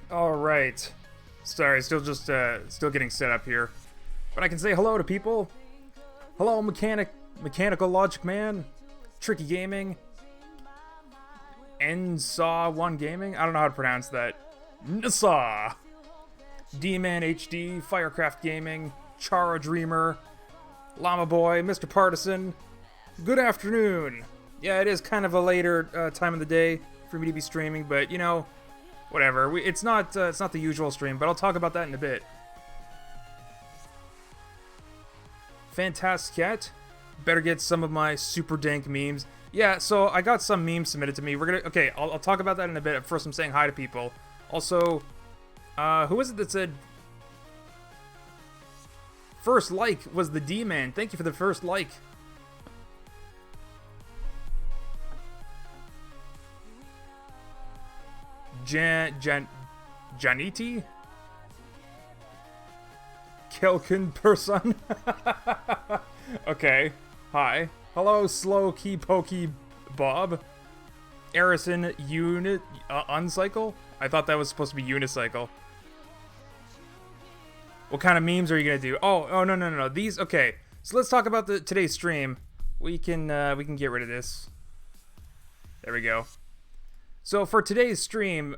All right. Sorry, still getting set up here, but I can say hello to people. Hello, mechanical logic man, tricky gaming, NSAW1 gaming. I don't know how to pronounce that. NSAW. D-Man HD, Firecraft Gaming, Chara Dreamer, Llama Boy, Mr. Partisan. Good afternoon. Yeah, it is kind of a later time of the day for me to be streaming, but you know, whatever. It's not the usual stream, but I'll talk about that in a bit. Fantastic. Better get some of my super dank memes. Yeah, so I got some memes submitted to me. Okay, I'll talk about that in a bit. First, I'm saying hi to people. Also, who was it that said first like was the D-Man? Thank you for the first like. Janiti? Kelkin person? Okay. Hi. Hello, Slow Key Pokey Bob. Arison Unit Uncycle? I thought that was supposed to be Unicycle. What kind of memes are you gonna do? Oh, no. These, okay. So let's talk about today's stream. We can get rid of this. There we go. So for today's stream,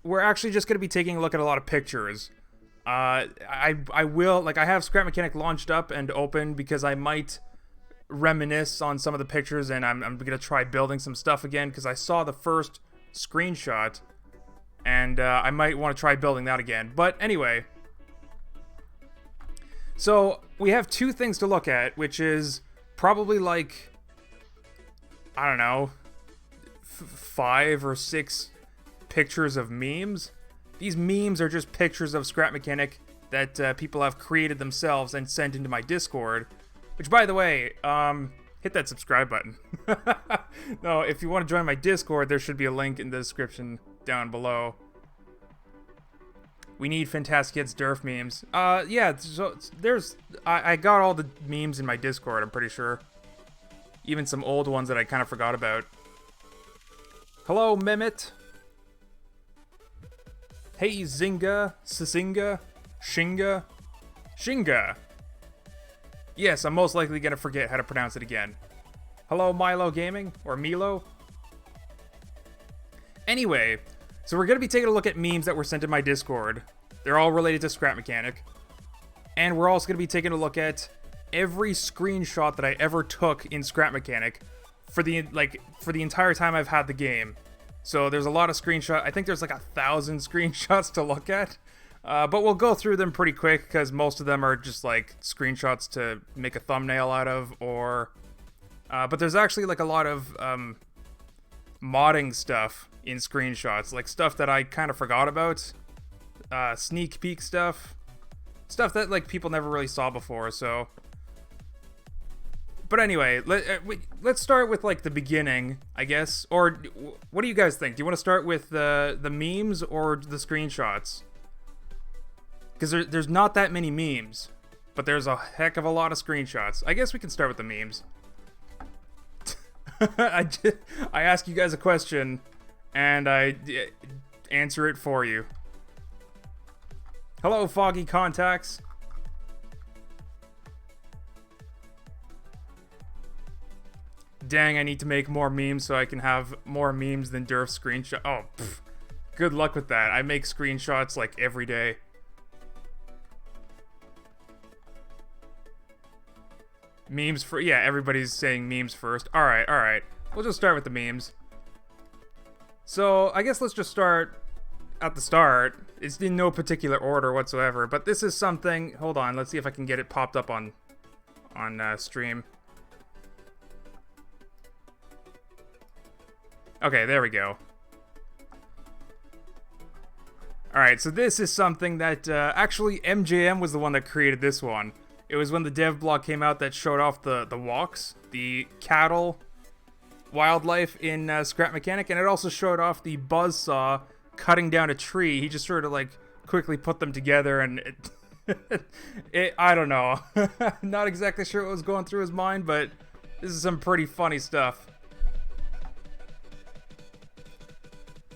we're actually just gonna be taking a look at a lot of pictures. I will, like, I have Scrap Mechanic launched up and open because I might reminisce on some of the pictures, and I'm gonna try building some stuff again because I saw the first screenshot, and I might want to try building that again. But anyway, so we have two things to look at, which is probably like, I don't know, 5 or 6 pictures of memes. These memes are just pictures of Scrap Mechanic that people have created themselves and sent into my Discord. Which, by the way, hit that subscribe button. No, if you want to join my Discord, there should be a link in the description down below. We need Fantastic Kids Durf memes. Yeah, so I got all the memes in my Discord, I'm pretty sure. Even some old ones that I kind of forgot about. Hello, Mehmet. Hey, Zinga, Sisinga, Shinga. Yes, I'm most likely gonna forget how to pronounce it again. Hello, Milo Gaming, or Milo. Anyway, so we're gonna be taking a look at memes that were sent in my Discord. They're all related to Scrap Mechanic. And we're also gonna be taking a look at every screenshot that I ever took in Scrap Mechanic for the entire time I've had the game. So there's a lot of screenshots. I think there's like 1,000 screenshots to look at. But we'll go through them pretty quick because most of them are just like screenshots to make a thumbnail out of, or... but there's actually like a lot of modding stuff in screenshots. Like stuff that I kind of forgot about. Sneak peek stuff. Stuff that like people never really saw before, so... But anyway, let's start with like the beginning, I guess. Or what do you guys think? Do you want to start with the memes or the screenshots? Because there's not that many memes, but there's a heck of a lot of screenshots. I guess we can start with the memes. I ask you guys a question, and I answer it for you. Hello, Foggy Contacts. Dang, I need to make more memes so I can have more memes than Durf screenshot. Oh, pff, good luck with that. I make screenshots like every day. Memes for... Yeah, everybody's saying memes first. Alright. We'll just start with the memes. So, I guess let's just start at the start. It's in no particular order whatsoever, but this is something... Hold on, let's see if I can get it popped up on stream. Okay, there we go. Alright, so this is something that, actually MJM was the one that created this one. It was when the dev blog came out that showed off the walks, the cattle wildlife in Scrap Mechanic, and it also showed off the buzzsaw cutting down a tree. He just sort of like quickly put them together, and I don't know. Not exactly sure what was going through his mind, but this is some pretty funny stuff.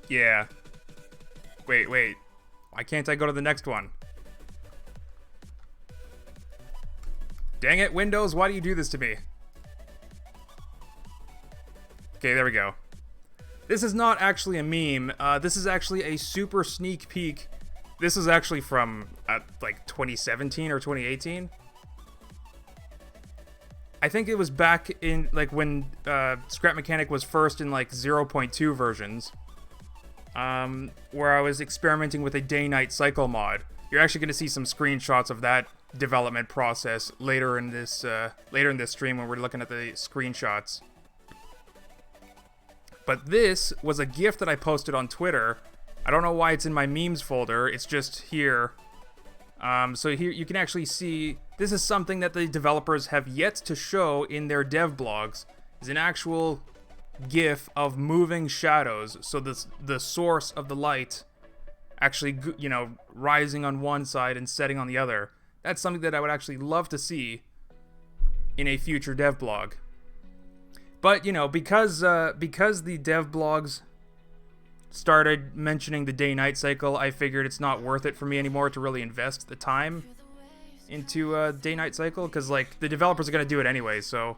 Yeah. Wait. Why can't I go to the next one? Dang it, Windows, why do you do this to me? Okay, there we go. This is not actually a meme. This is actually a super sneak peek. This is actually from, like, 2017 or 2018. I think it was back in, like, when Scrap Mechanic was first in, like, 0.2 versions. Where I was experimenting with a day-night cycle mod. You're actually going to see some screenshots of that development process later in this stream when we're looking at the screenshots. But this was a GIF that I posted on Twitter. I don't know why it's in my memes folder. It's just here. So here you can actually see this is something that the developers have yet to show in their dev blogs. Is an actual GIF of moving shadows. So the source of the light actually, you know, rising on one side and setting on the other. That's something that I would actually love to see in a future dev blog. But, you know, because the dev blogs started mentioning the day-night cycle, I figured it's not worth it for me anymore to really invest the time into a day-night cycle, because, like, the developers are going to do it anyway, so...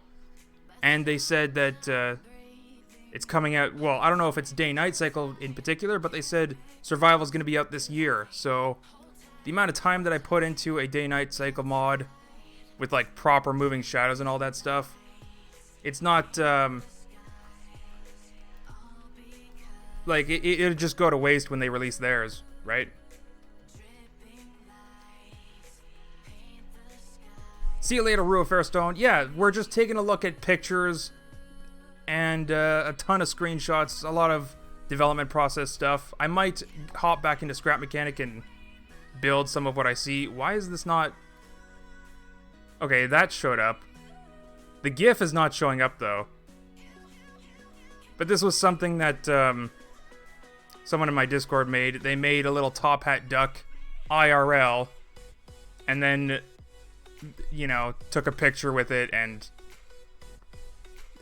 And they said that it's coming out... Well, I don't know if it's day-night cycle in particular, but they said Survival is going to be out this year, so... The amount of time that I put into a day-night cycle mod with, like, proper moving shadows and all that stuff, it's not, like, it'll just go to waste when they release theirs, right? See you later, Rue Fairstone. Yeah, we're just taking a look at pictures and a ton of screenshots, a lot of development process stuff. I might hop back into Scrap Mechanic and build some of what I see. Why is this not... Okay, that showed up. The GIF is not showing up, though. But this was something that someone in my Discord made. They made a little top hat duck IRL, and then, you know, took a picture with it and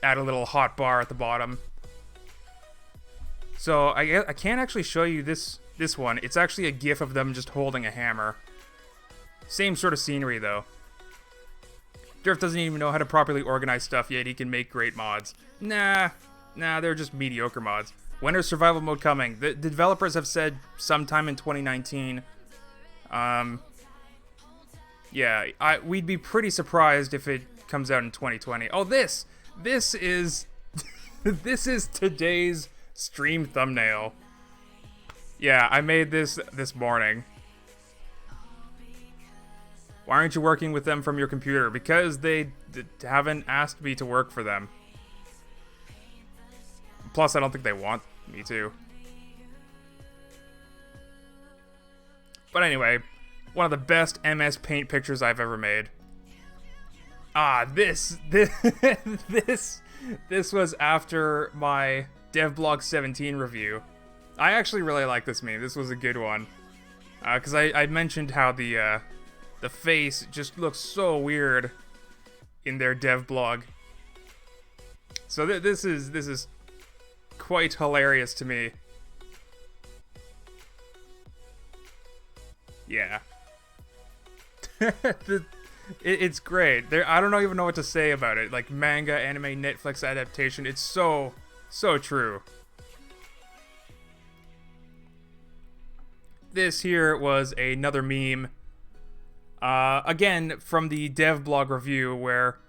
add a little hot bar at the bottom. So I can't actually show you this one. It's actually a GIF of them just holding a hammer. Same sort of scenery, though. Durf doesn't even know how to properly organize stuff yet. He can make great mods. Nah, they're just mediocre mods. When is survival mode coming? The developers have said sometime in 2019. Yeah, we'd be pretty surprised if it comes out in 2020. Oh, this is this is today's stream thumbnail. Yeah, I made this morning. Why aren't you working with them from your computer? Because they haven't asked me to work for them. Plus, I don't think they want me to. But anyway, one of the best MS Paint pictures I've ever made. This was after my DevBlog 17 review. I actually really like this meme. This was a good one. Because I mentioned how the face just looks so weird in their dev blog. So this is quite hilarious to me. Yeah. It's great. I don't even know what to say about it. Like, manga, anime, Netflix adaptation. It's so true. This here was another meme. Again, from the dev blog review where...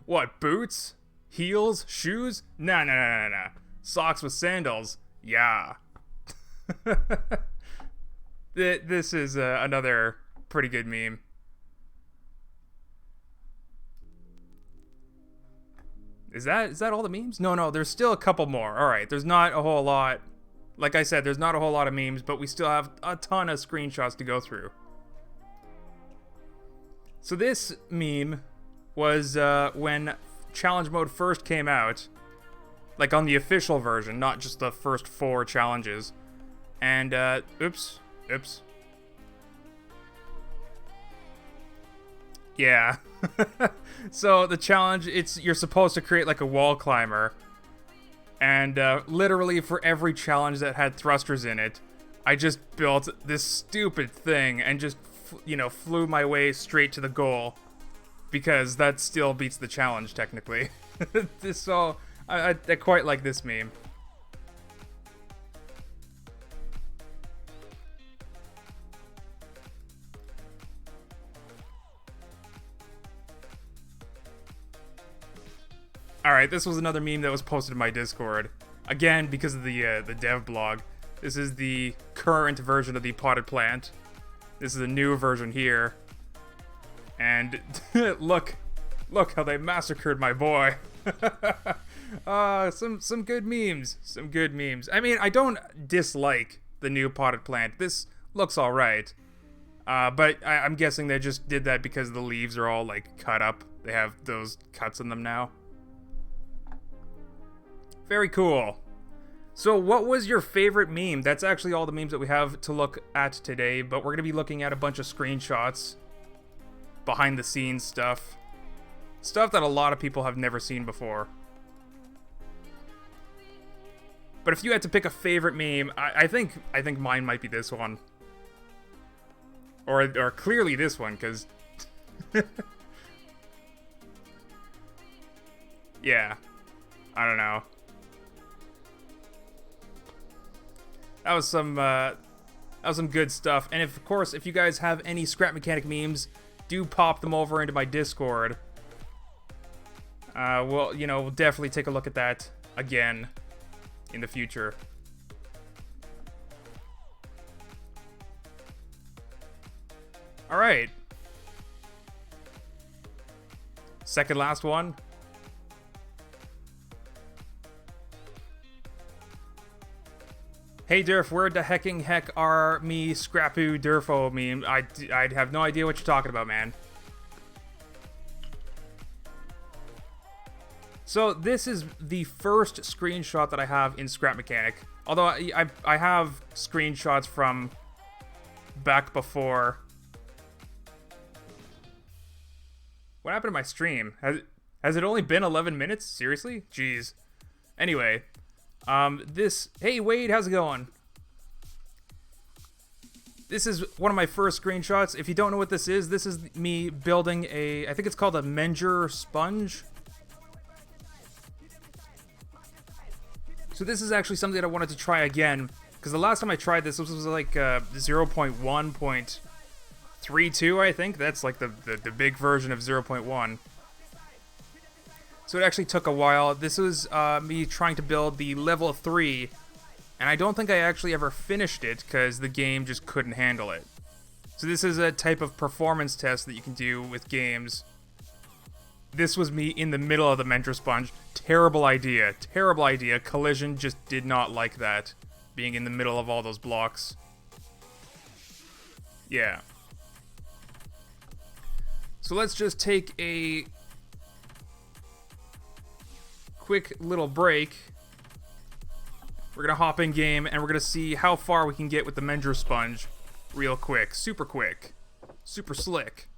What, boots? Heels? Shoes? Nah. Socks with sandals? Yeah. This is another pretty good meme. Is that all the memes? No, there's still a couple more. Alright, there's not a whole lot. Like I said, there's not a whole lot of memes, but we still have a ton of screenshots to go through. So this meme was when challenge mode first came out, like on the official version, not just the first 4 challenges. And, oops. Yeah. So the challenge, you're supposed to create like a wall climber. And literally for every challenge that had thrusters in it, I just built this stupid thing and just, flew my way straight to the goal. Because that still beats the challenge, technically. So, I quite like this meme. Alright, this was another meme that was posted in my Discord. Again, because of the dev blog. This is the current version of the potted plant. This is a new version here. And look how they massacred my boy. Some good memes. Some good memes. I mean, I don't dislike the new potted plant. This looks alright. But I'm guessing they just did that because the leaves are all, like, cut up. They have those cuts in them now. Very cool. So what was your favorite meme? That's actually all the memes that we have to look at today, but we're going to be looking at a bunch of screenshots, behind the scenes stuff. Stuff that a lot of people have never seen before. But if you had to pick a favorite meme, I think mine might be this one. Or clearly this one, because... yeah. I don't know. That was some good stuff. And of course, if you guys have any scrap mechanic memes, do pop them over into my Discord. We'll definitely take a look at that again in the future. All right. Second last one. Hey Durf, where the hecking heck are me Scrappoo Durfo meme? I have no idea what you're talking about, man. So this is the first screenshot that I have in Scrap Mechanic. Although I have screenshots from back before. What happened to my stream? Has it only been 11 minutes? Seriously? Jeez. Anyway. Hey Wade, how's it going? This is one of my first screenshots. If you don't know what this is me building I think it's called a Menger sponge. So this is actually something that I wanted to try again, because the last time I tried this was like 0.1.32, I think. That's like the big version of 0.1. So it actually took a while. This was me trying to build the level 3, and I don't think I actually ever finished it because the game just couldn't handle it. So this is a type of performance test that you can do with games. This was me in the middle of the Mentor Sponge. Terrible idea. Terrible idea. Collision just did not like that, being in the middle of all those blocks. Yeah. So let's just take a quick little break. We're gonna hop in game and we're gonna see how far we can get with the Menger Sponge real quick. Super quick. Super slick.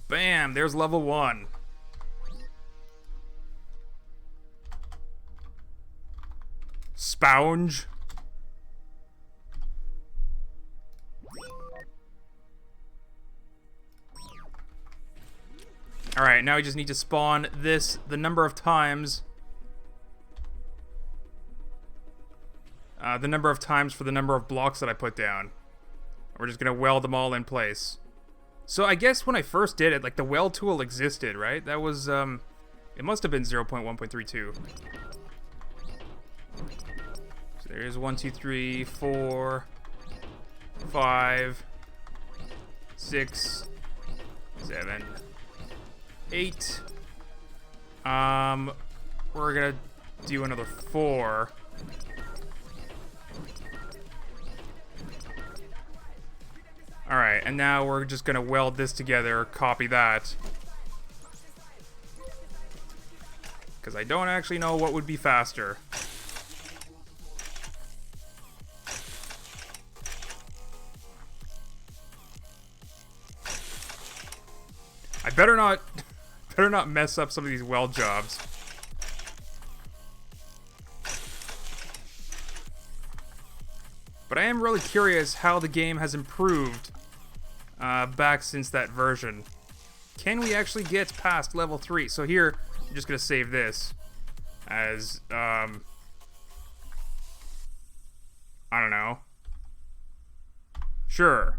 Bam, there's level 1. Spounge. Alright, now we just need to spawn this the number of times. The number of times for the number of blocks that I put down. We're just gonna weld them all in place. So I guess when I first did it, like, the weld tool existed, right? That was, it must have been 0.1.32. So there's 1, 2, 3, 4, 5, 6, 7, 8. We're gonna do another 4. Alright, and now we're just gonna weld this together, copy that. Because I don't actually know what would be faster. I better not Better not mess up some of these weld jobs. But I am really curious how the game has improved back since that version. Can we actually get past level 3? So here, I'm just going to save this as, I don't know. Sure.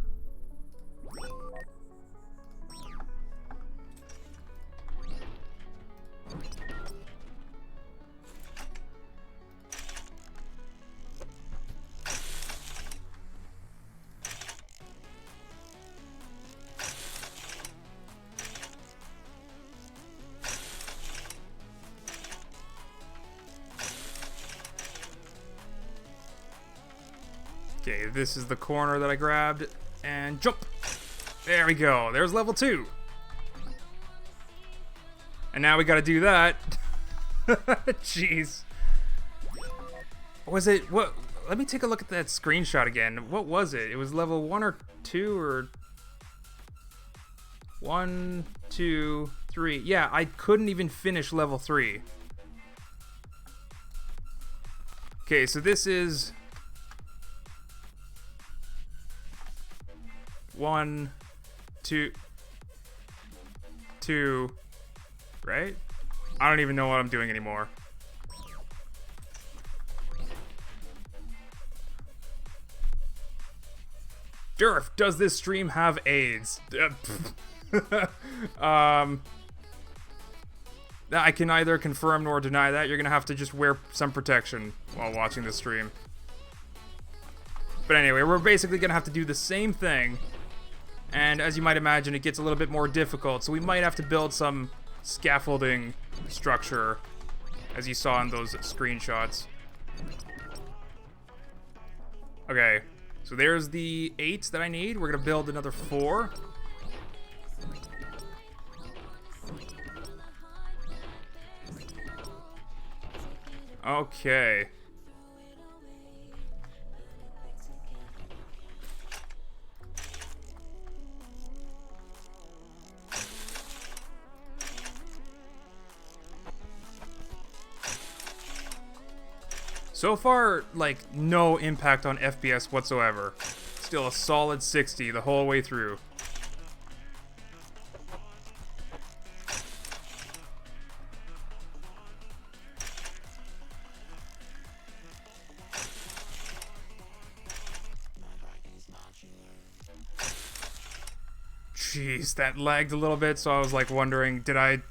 Okay, this is the corner that I grabbed, and jump! There we go, there's level 2! And now we gotta do that. Jeez. Was it, what, let me take a look at that screenshot again. What was it? It was level 1 or 2 or... 1, 2, 3. Yeah, I couldn't even finish level 3. Okay, so this is... 1, 2, right? I don't even know what I'm doing anymore. Durf, does this stream have AIDS? I can neither confirm nor deny that. You're gonna have to just wear some protection while watching the stream. But anyway, we're basically gonna have to do the same thing. And as you might imagine, it gets a little bit more difficult, so we might have to build some scaffolding structure, as you saw in those screenshots. Okay, so there's the 8 that I need. We're gonna build another 4. Okay. So far, like, no impact on FPS whatsoever. Still a solid 60 the whole way through. Jeez, that lagged a little bit, so I was like wondering, did I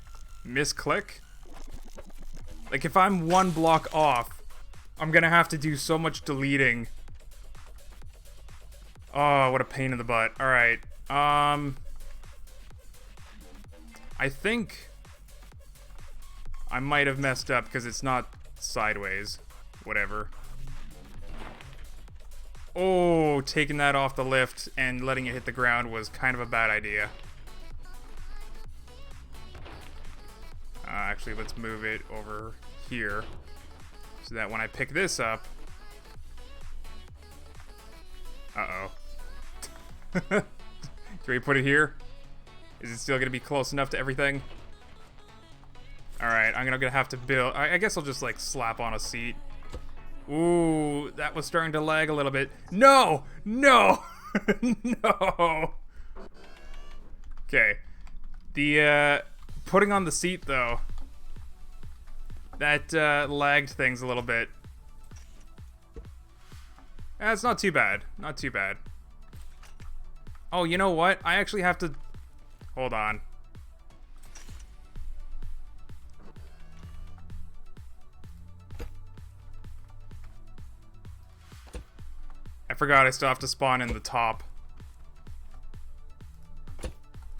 misclick? Like, if I'm one block off, I'm gonna have to do so much deleting. Oh, what a pain in the butt. Alright, I think I might have messed up because it's not sideways. Whatever. Oh, taking that off the lift and letting it hit the ground was kind of a bad idea. Actually, let's move it over here so that when I pick this up... Uh-oh. Can we put it here? Is it still going to be close enough to everything? Alright, I'm gonna have to build... I guess I'll just, like, slap on a seat. Ooh, that was starting to lag a little bit. No! No! No! Okay. The, putting on the seat, though, that, lagged things a little bit. It's not too bad. Not too bad. Oh, you know what? I actually have to... Hold on. I forgot I still have to spawn in the top.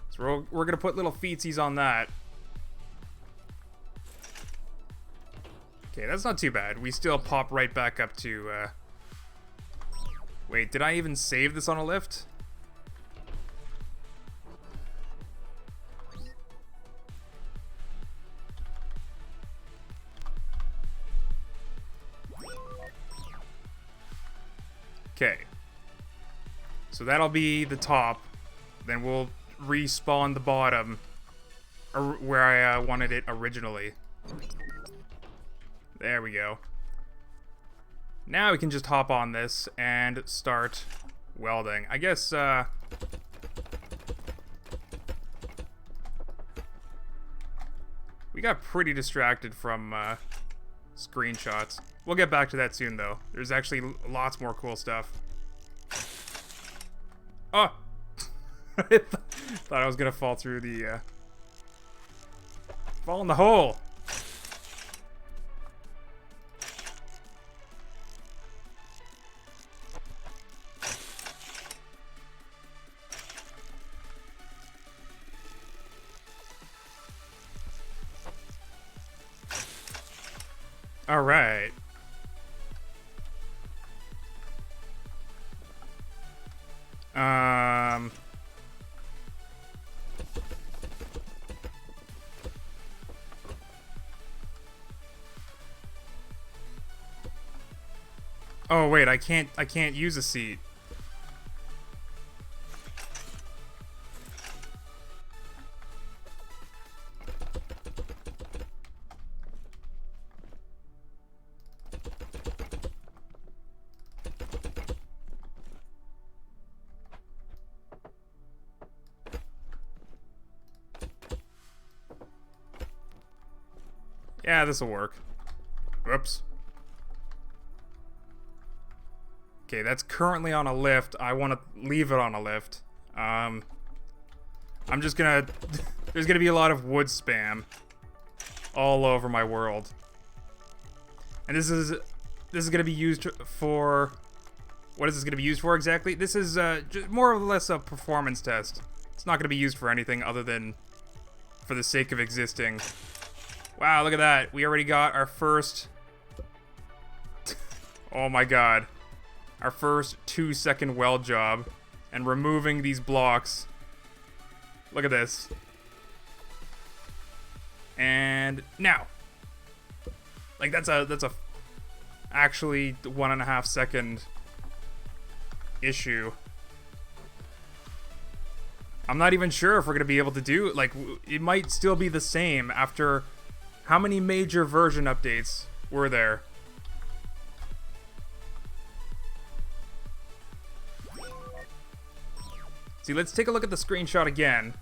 So we're gonna put little feetsies on that. Okay, that's not too bad. We still pop right back up to, Wait, did I even save this on a lift? Okay. So that'll be the top. Then we'll respawn the bottom. where I wanted it originally. There we go. Now we can just hop on this and start welding. I guess, we got pretty distracted from, screenshots. We'll get back to that soon, though. There's actually lots more cool stuff. Oh! I thought I was gonna fall through the, fall in the hole! All right. Oh wait, I can't use a seat. Yeah, this'll work. Whoops. Okay, that's currently on a lift. I want to leave it on a lift. I'm just gonna... There's gonna be a lot of wood spam all over my world. And this is gonna be used for... What is this gonna be used for exactly? This is just more or less a performance test. It's not gonna be used for anything other than for the sake of existing. Wow, look at that. We already got our first... Oh my god. Our first 2-second weld job. And removing these blocks. Look at this. And now. Like, that's a actually 1.5 second issue. I'm not even sure if we're gonna be able to do, like, it might still be the same after... How many major version updates were there? See, let's take a look at the screenshot again.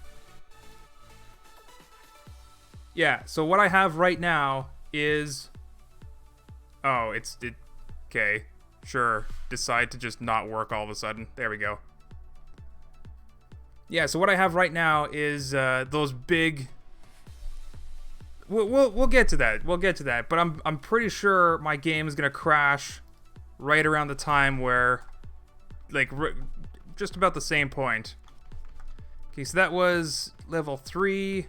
Yeah, so what I have right now is... Oh, okay, sure. Decide to just not work all of a sudden. There we go. Yeah, so what I have right now is those big... We'll get to that. We'll get to that. But I'm pretty sure my game is gonna crash right around the time where, like, just about the same point. Okay, so that was level 3.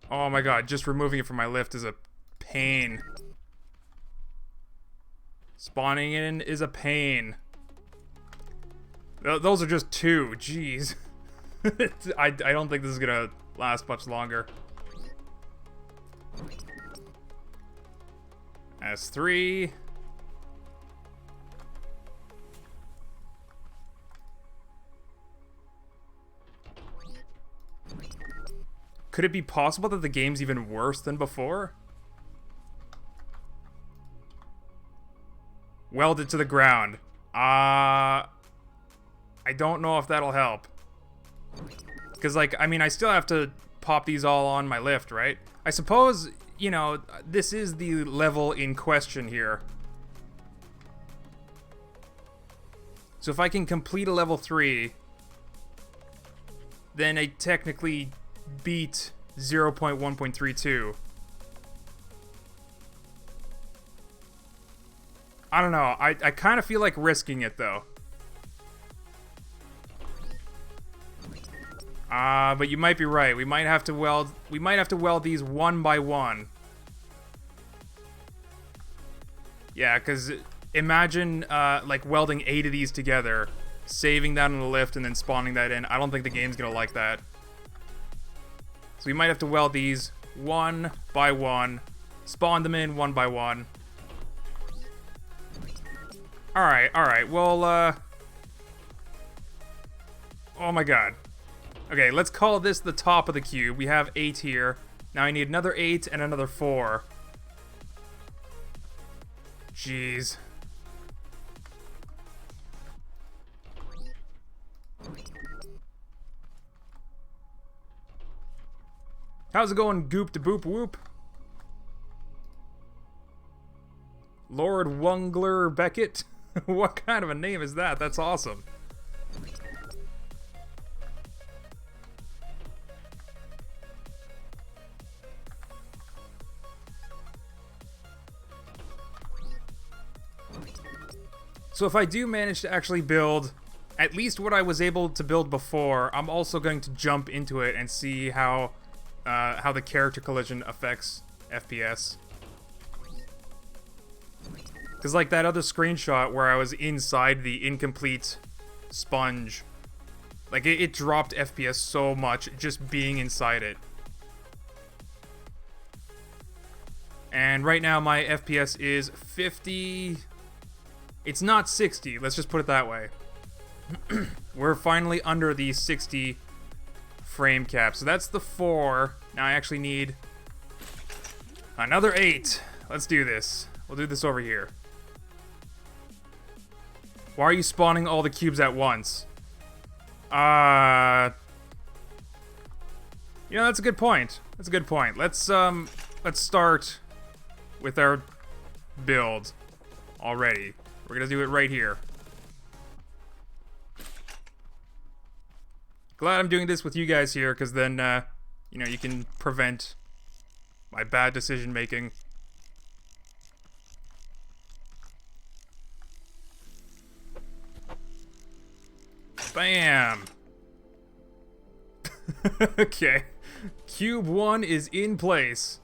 Oh my god, just removing it from my lift is a pain. Spawning in is a pain. Those are just 2. Jeez. I don't think this is gonna last much longer. S3. Could it be possible that the game's even worse than before? Weld it to the ground. I don't know if that'll help. Because, like, I mean, I still have to pop these all on my lift, right? I suppose, you know, this is the level in question here. So if I can complete a level 3, then I technically beat 0.1.32. I don't know. I kind of feel like risking it, though. But you might be right. We might have to weld these one by one. Yeah, because imagine, like, welding 8 of these together, saving that on the lift, and then spawning that in. I don't think the game's gonna like that. So we might have to weld these one by one, spawn them in one by one. Alright, well, Oh my god. Okay, let's call this the top of the cube. We have 8 here. Now I need another 8 and another 4. Jeez. How's it going, Goop to Boop Whoop? Lord Wungler Beckett? What kind of a name is that? That's awesome. So if I do manage to actually build at least what I was able to build before, I'm also going to jump into it and see how the character collision affects FPS. Because like that other screenshot where I was inside the incomplete sponge, like it dropped FPS so much just being inside it. And right now my FPS is 50... It's not 60, let's just put it that way. We're finally under the 60 frame cap. So that's the 4. Now I actually need another 8. Let's do this. We'll do this over here. Why are you spawning all the cubes at once? You know, that's a good point. That's a good point. Let's start with our build already. We're gonna do it right here. Glad I'm doing this with you guys here, because then, you know, you can prevent my bad decision making. Bam! Okay. Cube 1 is in place.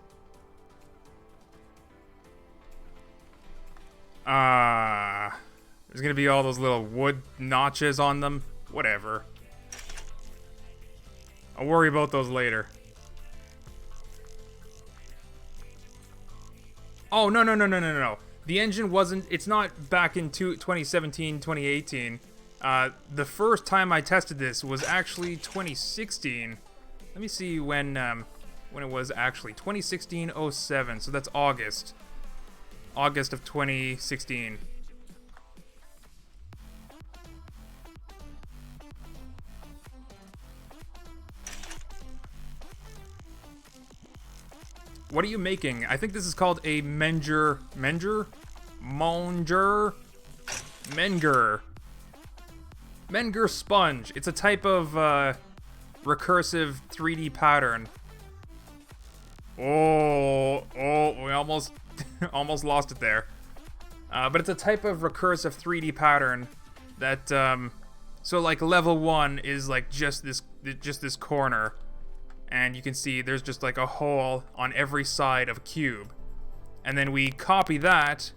There's gonna be all those little wood notches on them. Whatever. I'll worry about those later. Oh, no. The engine wasn't... It's not back in 2017, 2018. The first time I tested this was actually 2016. Let me see when it was actually. 2016-07, so that's August. August of 2016. What are you making? I think this is called a Menger sponge. It's a type of recursive 3D pattern. Oh, we almost almost lost it there. But it's a type of recursive 3D pattern that so like level 1 is like just this corner. And you can see there's just like a hole on every side of a cube. And then we copy that,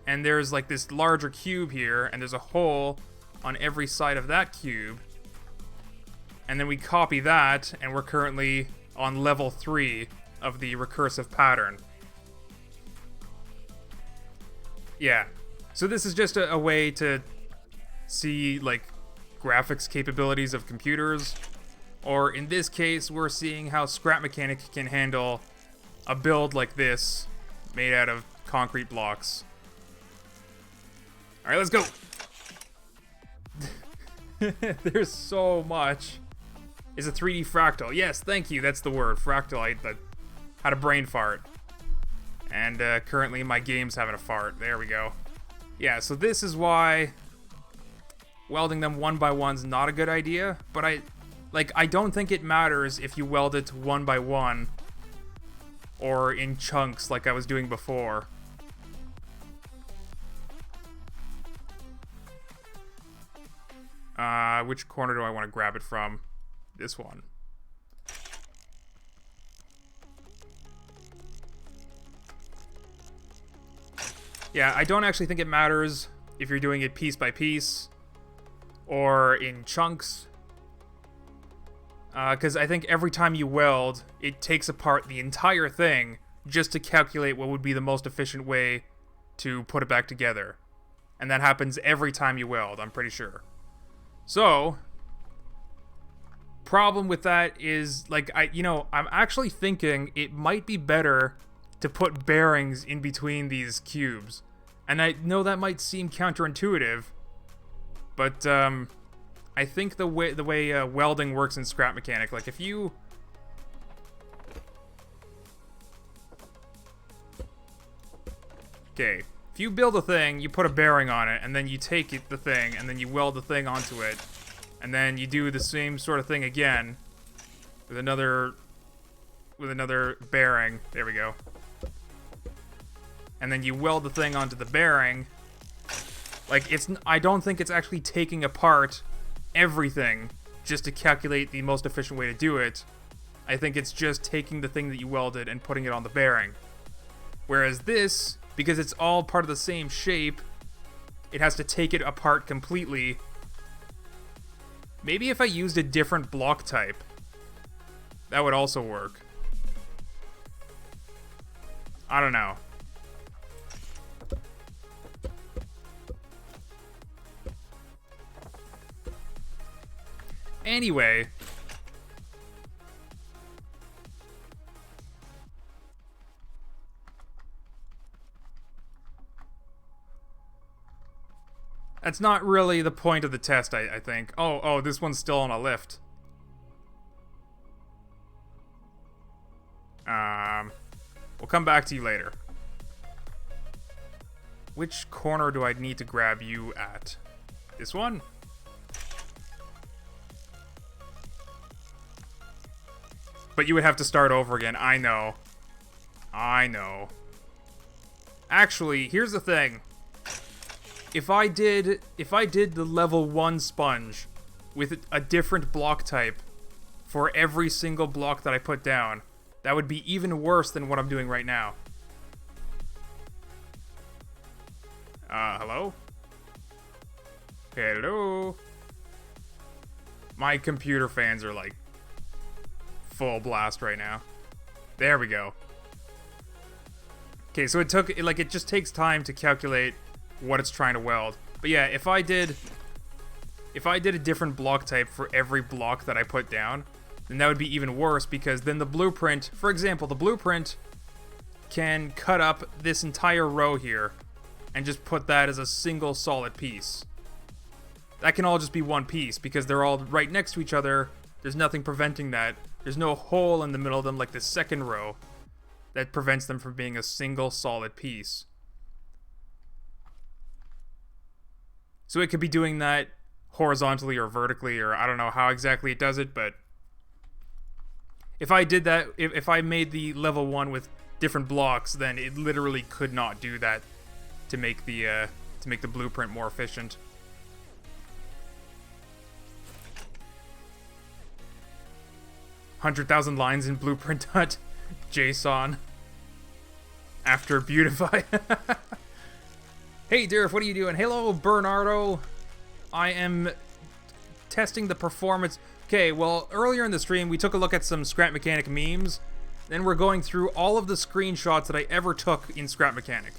and there's like this larger cube here, and there's a hole on every side of that cube. And then we copy that, and we're currently on level 3 of the recursive pattern. Yeah. So this is just a way to see like graphics capabilities of computers. Or in this case, we're seeing how Scrap Mechanic can handle a build like this made out of concrete blocks. Alright, let's go! There's so much. It's a 3D fractal. Yes, thank you, that's the word. Fractal. I had a brain fart. And currently my game's having a fart. There we go. Yeah, so this is why welding them one by one's not a good idea, but I don't think it matters if you weld it one by one or in chunks like I was doing before. Which corner do I want to grab it from? This one. Yeah, I don't actually think it matters if you're doing it piece by piece or in chunks. Because I think every time you weld, it takes apart the entire thing just to calculate what would be the most efficient way to put it back together. And that happens every time you weld, I'm pretty sure. So, problem with that is, like, I'm actually thinking it might be better to put bearings in between these cubes. And I know that might seem counterintuitive, but I think the way welding works in scrap mechanic, like if you if you build a thing, you put a bearing on it, and then you take the thing, and then you weld the thing onto it, and then you do the same sort of thing again with another bearing. There we go. And then you weld the thing onto the bearing. Like, I don't think it's actually taking apart everything just to calculate the most efficient way to do it. I think it's just taking the thing that you welded and putting it on the bearing. Whereas this, because it's all part of the same shape, it has to take it apart completely. Maybe if I used a different block type, that would also work. I don't know. Anyway, that's not really the point of the test, I think. Oh, this one's still on a lift. We'll come back to you later. Which corner do I need to grab you at? This one? But you would have to start over again. I know. Actually, here's the thing. If I did the level 1 sponge with a different block type for every single block that I put down, that would be even worse than what I'm doing right now. Hello? Hello? My computer fans are like full blast right now. There we go. Okay, so it just takes time to calculate what it's trying to weld. But yeah, if I did a different block type for every block that I put down, then that would be even worse, because then the blueprint, for example, the blueprint can cut up this entire row here and just put that as a single solid piece. That can all just be one piece because they're all right next to each other. There's nothing preventing that. There's no hole in the middle of them like the second row that prevents them from being a single solid piece. So it could be doing that horizontally or vertically, or I don't know how exactly it does it, but if I did that, if I made the level 1 with different blocks, then it literally could not do that to make the blueprint more efficient. $100,000 lines in blueprint.json after beautify. Hey Durf, what are you doing? Hello Bernardo. I am testing the performance. Okay, well, earlier in the stream we took a look at some Scrap Mechanic memes. Then we're going through all of the screenshots that I ever took in Scrap Mechanic.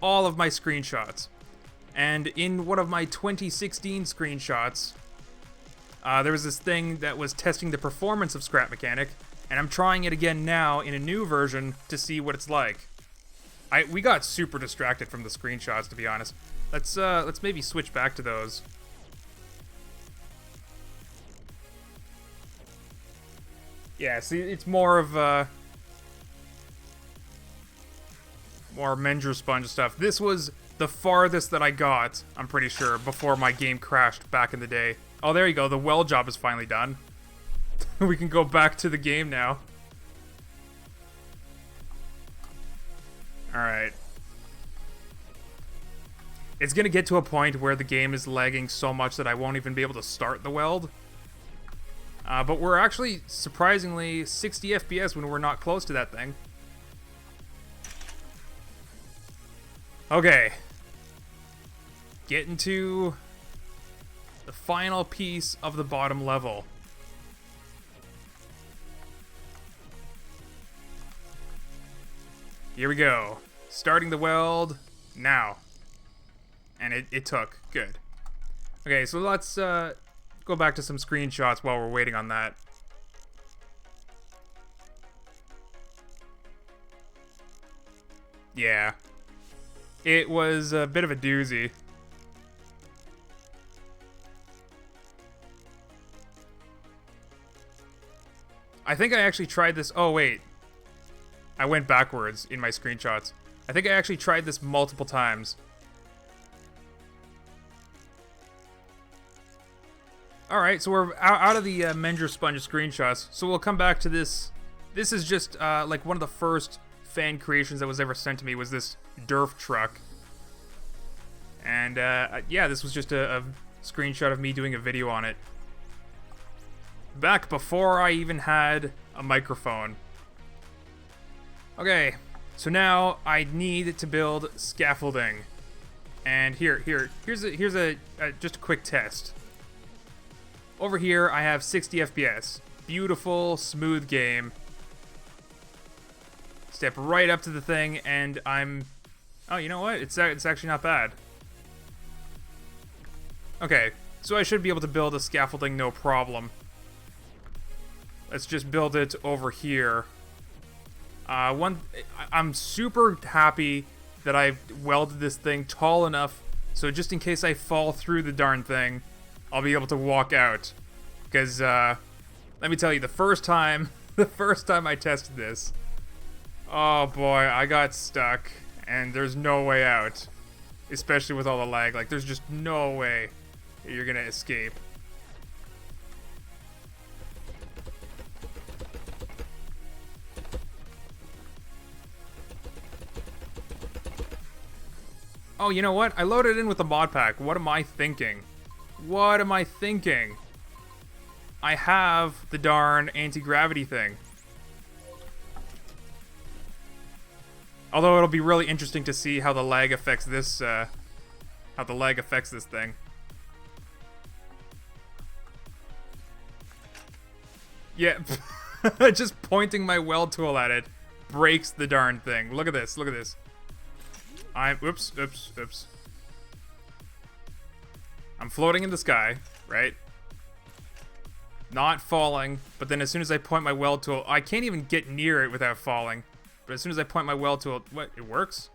All of my screenshots. And in one of my 2016 screenshots, there was this thing that was testing the performance of Scrap Mechanic, and I'm trying it again now in a new version to see what it's like. We got super distracted from the screenshots, to be honest. Let's maybe switch back to those. Yeah, see, it's more of more Mendra Sponge stuff. This was the farthest that I got, I'm pretty sure, before my game crashed back in the day. Oh, there you go. The weld job is finally done. We can go back to the game now. Alright. It's gonna get to a point where the game is lagging so much that I won't even be able to start the weld. But we're actually surprisingly 60 FPS when we're not close to that thing. Okay. Getting to the final piece of the bottom level. Here we go. Starting the weld now. And it took. Good. Okay, so let's go back to some screenshots while we're waiting on that. Yeah. It was a bit of a doozy. I think I actually tried this. Oh, wait. I went backwards in my screenshots. I think I actually tried this multiple times. Alright, so we're out of the Menger Sponge screenshots. So we'll come back to this. This is just like one of the first fan creations that was ever sent to me was this Durf truck. And yeah, this was just a screenshot of me doing a video on it. Back before I even had a microphone. Okay, so now I need to build scaffolding. And here's a just a quick test. Over here I have 60 FPS. Beautiful, smooth game. Step right up to the thing and I'm... Oh, you know what? It's actually not bad. Okay, so I should be able to build a scaffolding no problem. Let's just build it over here. I'm super happy that I've welded this thing tall enough so just in case I fall through the darn thing, I'll be able to walk out. Because, let me tell you, the first time I tested this, oh boy, I got stuck, and there's no way out. Especially with all the lag, like, there's just no way you're gonna escape. Oh, you know what? I loaded in with the mod pack. What am I thinking? What am I thinking? I have the darn anti-gravity thing. Although it'll be really interesting to see how the lag affects this, thing. Yeah, just pointing my weld tool at it breaks the darn thing. Look at this, look at this. Oops. I'm floating in the sky, right? Not falling, but then as soon as I point my weld tool, I can't even get near it without falling. But as soon as I point my weld tool, what, it works?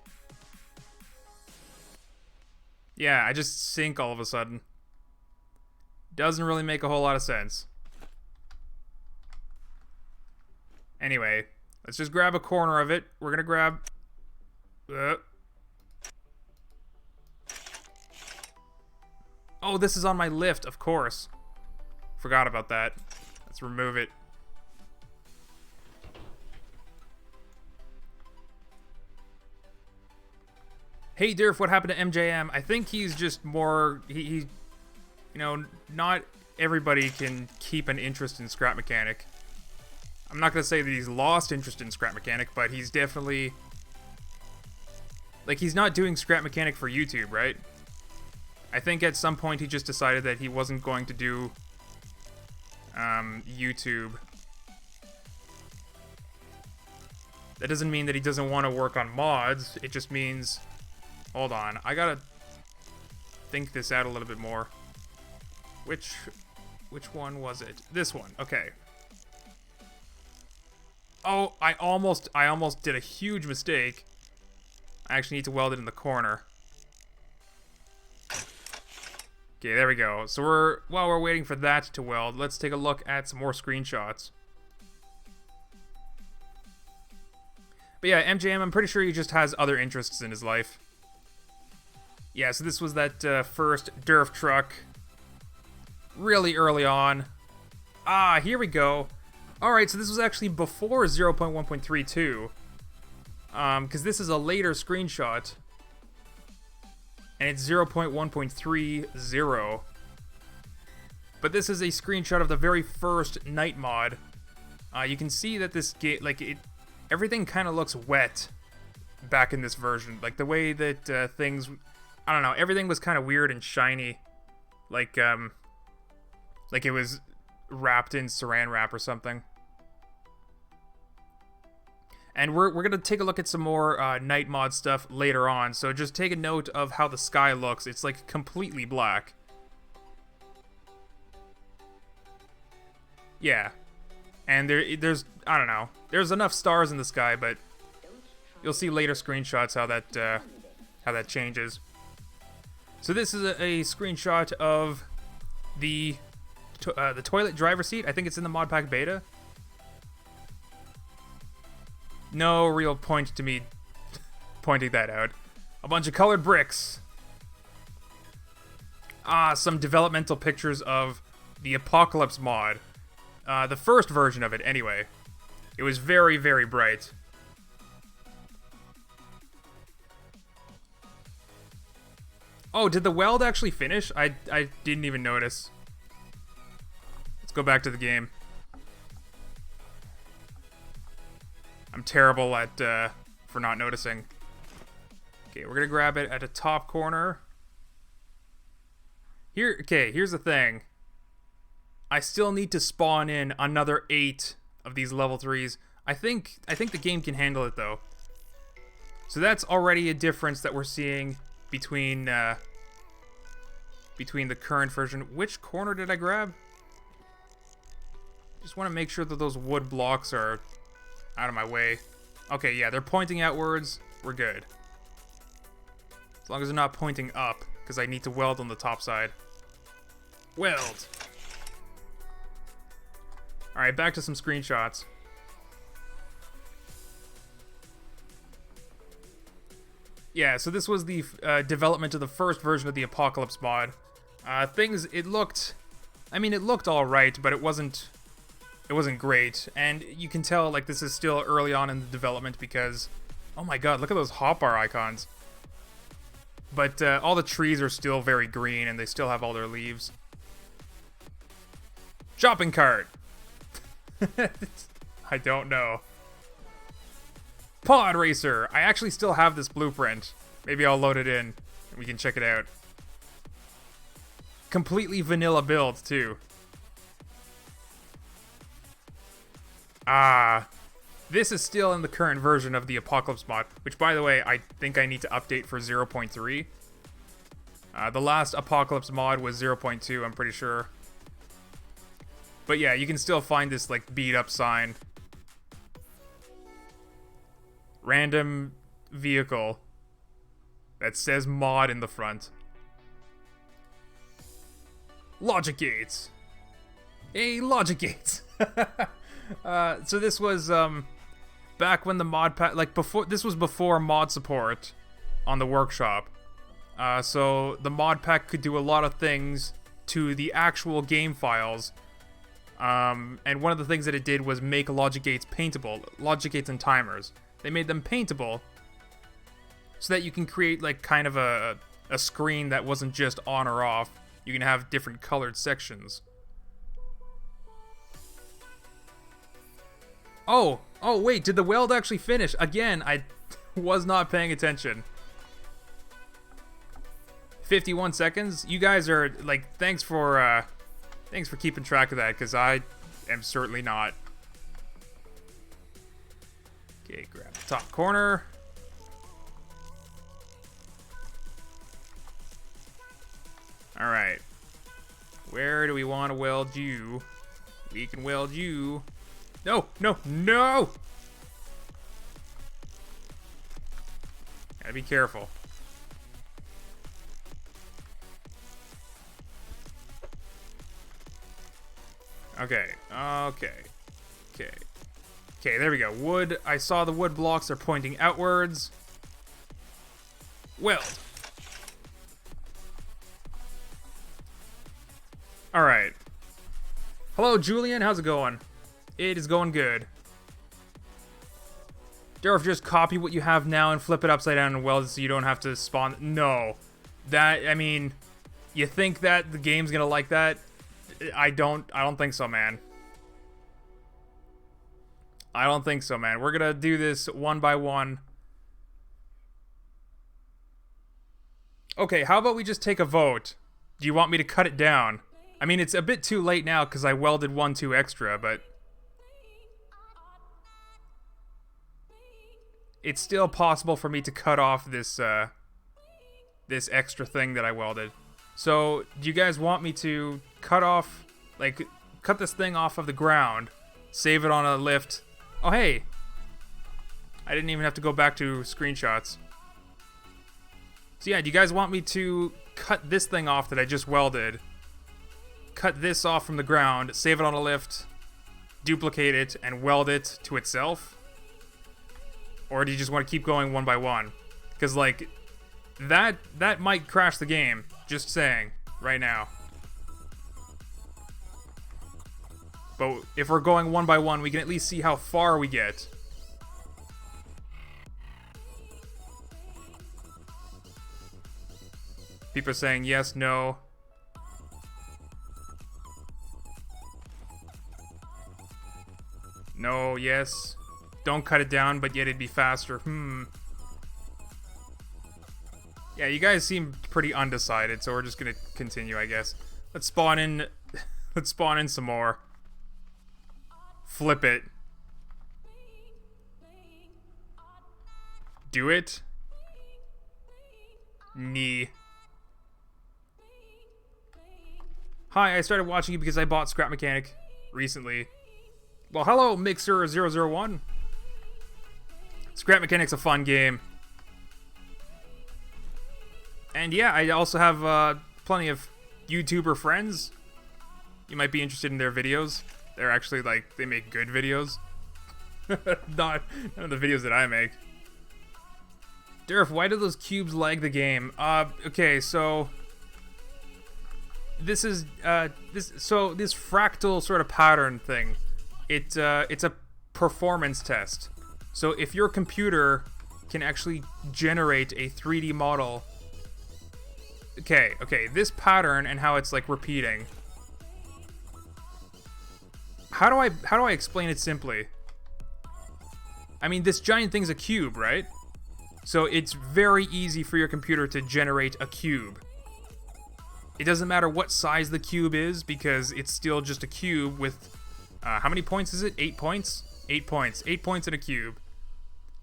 Yeah, I just sink all of a sudden. Doesn't really make a whole lot of sense. Anyway, let's just grab a corner of it. We're gonna grab... Oh, this is on my lift, of course. Forgot about that. Let's remove it. Hey, Durf, what happened to MJM? I think he's just more... He you know, not everybody can keep an interest in scrap mechanic. I'm not going to say that he's lost interest in scrap mechanic, but he's definitely... Like, he's not doing scrap mechanic for YouTube, right? I think at some point he just decided that he wasn't going to do YouTube. That doesn't mean that he doesn't want to work on mods. It just means... Hold on, I gotta think this out a little bit more. Which one was it? This one, okay. Oh, I almost did a huge mistake. I actually need to weld it in the corner. Okay, there we go. So while we're waiting for that to weld, let's take a look at some more screenshots. But yeah, MJM, I'm pretty sure he just has other interests in his life. Yeah, so this was that first Durf truck. Really early on. Ah, here we go. Alright, so this was actually before 0.1.32. Because this is a later screenshot. And it's 0.1.30. But this is a screenshot of the very first night mod. You can see that this game, like, everything kind of looks wet back in this version. Like, the way that things... I don't know, everything was kind of weird and shiny. Like it was wrapped in saran wrap or something. And we're going to take a look at some more night mod stuff later on. So just take a note of how the sky looks. It's like completely black. Yeah. And there's, I don't know, there's enough stars in the sky, but you'll see later screenshots how that changes. So this is a screenshot of the toilet driver seat. I think it's in the mod pack beta. No real point to me pointing that out. A bunch of colored bricks. Some developmental pictures of the Apocalypse mod. The first version of it, anyway. It was very, very bright. Oh, did the weld actually finish? I didn't even notice. Let's go back to the game. I'm terrible at, for not noticing. Okay, we're gonna grab it at the top corner. Here, okay, here's the thing. I still need to spawn in another 8 of these level 3s. I think the game can handle it, though. So that's already a difference that we're seeing between the current version. Which corner did I grab? Just want to make sure that those wood blocks are out of my way. Okay, yeah, they're pointing outwards. We're good. As long as they're not pointing up, because I need to weld on the top side. Weld! Alright, back to some screenshots. Yeah, so this was the development of the first version of the Apocalypse mod. It looked alright, but it wasn't great. And you can tell, like, this is still early on in the development because, oh my god, look at those hotbar icons. But all the trees are still very green and they still have all their leaves. Shopping cart! I don't know. Pod Racer! I actually still have this blueprint. Maybe I'll load it in and we can check it out. Completely vanilla build, too. This is still in the current version of the Apocalypse mod, which, by the way, I think I need to update for 0.3. The last Apocalypse mod was 0.2, I'm pretty sure. But yeah, you can still find this, like, beat-up sign. Random vehicle that says mod in the front. Logic gates. Hey, logic gates. So this was back when the mod pack, like, before, this was before mod support on the workshop. So the mod pack could do a lot of things to the actual game files. And one of the things that it did was make logic gates paintable. Logic gates and timers. They made them paintable so that you can create, like, kind of a screen that wasn't just on or off. You can have different colored sections. Oh, wait, did the weld actually finish? Again, I was not paying attention. 51 seconds? You guys are, like, thanks for keeping track of that, because I am certainly not. Okay, grab the top corner. Alright. Where do we want to weld you? We can weld you. No, no, no! Gotta be careful. Okay, okay, okay. Okay, there we go. Wood, I saw the wood blocks are pointing outwards. Weld. Alright. Hello, Julian, how's it going? It is going good. Durf, just copy what you have now and flip it upside down and weld it so you don't have to spawn. No. That, I mean, you think that the game's gonna like that? I don't think so, man. I don't think so, man. We're gonna do this one by one. Okay, how about we just take a vote? Do you want me to cut it down? I mean, it's a bit too late now because I welded 1-2 extra, but it's still possible for me to cut off this this extra thing that I welded. So, do you guys want me to cut cut this thing off of the ground, save it on a lift. Oh, hey. I didn't even have to go back to screenshots. So yeah, do you guys want me to cut this thing off that I just welded? Cut this off from the ground, save it on a lift, duplicate it, and weld it to itself? Or do you just want to keep going one by one? Because, like, that might crash the game. Just saying, right now. But if we're going one by one, we can at least see how far we get. People are saying yes, no. No, yes. Don't cut it down, but yet it'd be faster. Yeah, you guys seem pretty undecided, so we're just gonna continue, I guess. Let's spawn in. Let's spawn in some more. Flip it. Do it. Knee. Hi, I started watching you because I bought Scrap Mechanic recently. Well, hello, Mixer001. Scrap Mechanic's a fun game. And yeah, I also have plenty of YouTuber friends. You might be interested in their videos. They're actually, like, they make good videos. Not none of the videos that I make. Durf, why do those cubes lag the game? Okay, so this is this fractal sort of pattern thing. It's a performance test. So if your computer can actually generate a 3D model. Okay, this pattern and how it's like repeating. How do I explain it simply? I mean, this giant thing's a cube, right? So it's very easy for your computer to generate a cube. It doesn't matter what size the cube is because it's still just a cube with how many points is it? 8 points? 8 points. 8 points in a cube.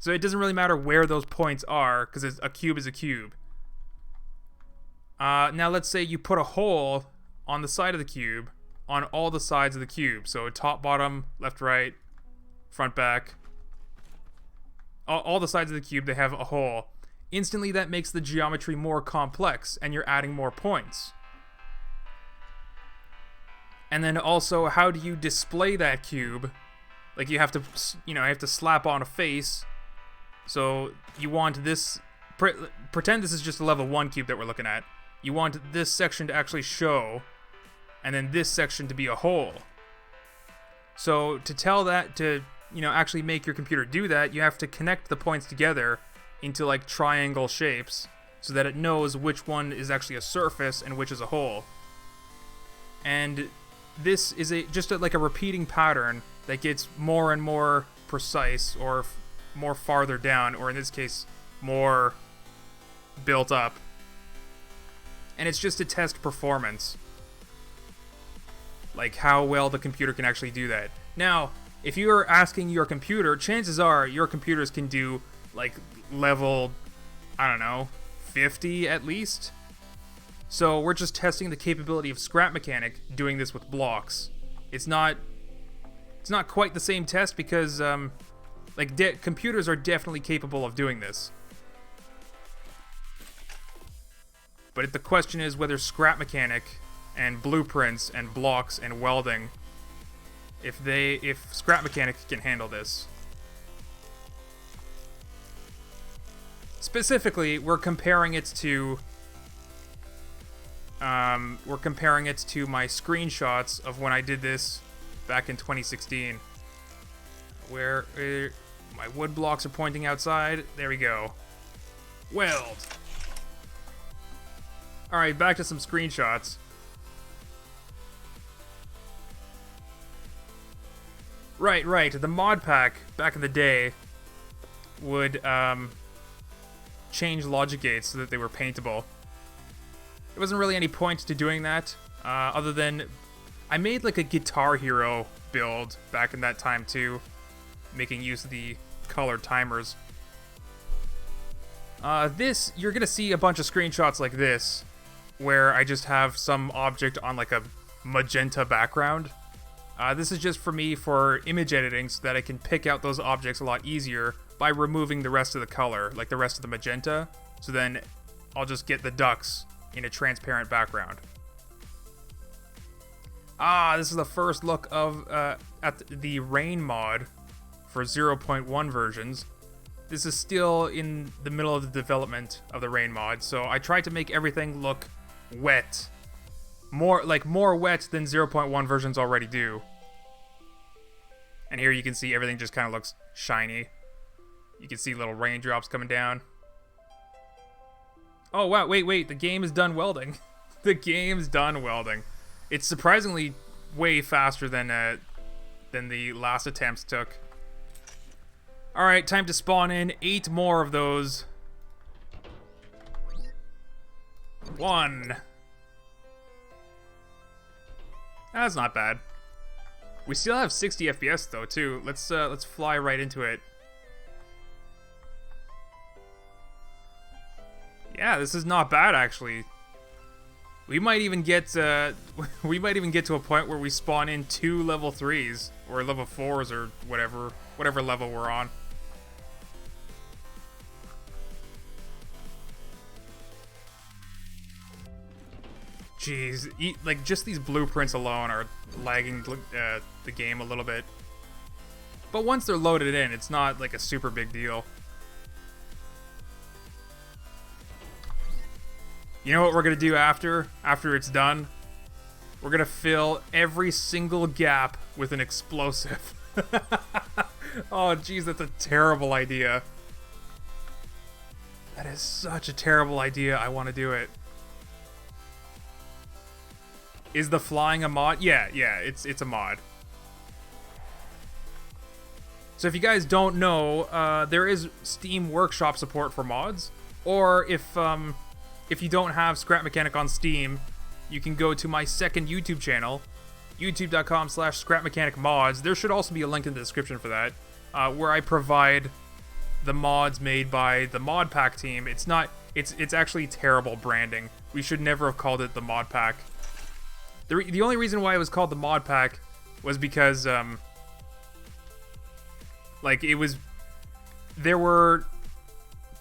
So it doesn't really matter where those points are because a cube is a cube. Now let's say you put a hole on the side of the cube, on all the sides of the cube. So top, bottom, left, right, front, back. All the sides of the cube, they have a hole. Instantly that makes the geometry more complex and you're adding more points. And then also, how do you display that cube? Like you have to, you have to slap on a face. So you want this, pretend this is just a level 1 cube that we're looking at. You want this section to actually show, and then this section to be a hole. So to tell that to, actually make your computer do that, you have to connect the points together into like triangle shapes so that it knows which one is actually a surface and which is a hole. And this is just like a repeating pattern that gets more and more precise, or more farther down, or in this case, more built up. And it's just to test performance. Like how well the computer can actually do that. Now, if you're asking your computer, chances are your computers can do like level, I don't know, 50 at least. So we're just testing the capability of Scrap Mechanic doing this with blocks. It's not quite the same test because computers are definitely capable of doing this. But the question is whether Scrap Mechanic and blueprints and blocks and welding, if Scrap Mechanic can handle this. Specifically, we're comparing it to my screenshots of when I did this back in 2016. Where my wood blocks are pointing outside. There we go. Weld. Alright, back to some screenshots. Right. The mod pack back in the day would change logic gates so that they were paintable. There wasn't really any point to doing that, other than I made like a Guitar Hero build back in that time too, making use of the color timers. You're gonna see a bunch of screenshots like this, where I just have some object on like a magenta background. This is just for me for image editing so that I can pick out those objects a lot easier by removing the rest of the color, like the rest of the magenta. So then I'll just get the ducks in a transparent background. This is the first look of at the rain mod for 0.1 versions. This is still in the middle of the development of the rain mod, so I tried to make everything look wet. More wet than 0.1 versions already do. And here you can see everything just kind of looks shiny. You can see little raindrops coming down. Oh wow, wait, the game is done welding. The game's done welding. It's surprisingly way faster than the last attempts took. Alright, time to spawn in 8 more of those. 1. That's not bad. We still have 60 FPS though too. Let's fly right into it. Yeah, this is not bad actually. We might even get to a point where we spawn in 2 level 3s or level 4s or whatever level we're on. Jeez, like just these blueprints alone are lagging the game a little bit. But once they're loaded in, it's not like a super big deal. You know what we're gonna do after it's done? We're gonna fill every single gap with an explosive. Oh jeez, that's a terrible idea. That is such a terrible idea. I want to do it. Is the flying a mod? Yeah, it's a mod. So if you guys don't know, there is Steam Workshop support for mods. Or if you don't have Scrap Mechanic on Steam, you can go to my second YouTube channel, youtube.com/scrapmechanicmods. There should also be a link in the description for that, where I provide the mods made by the mod pack team. It's actually terrible branding. We should never have called it the mod pack. The only reason why it was called the mod pack was because there were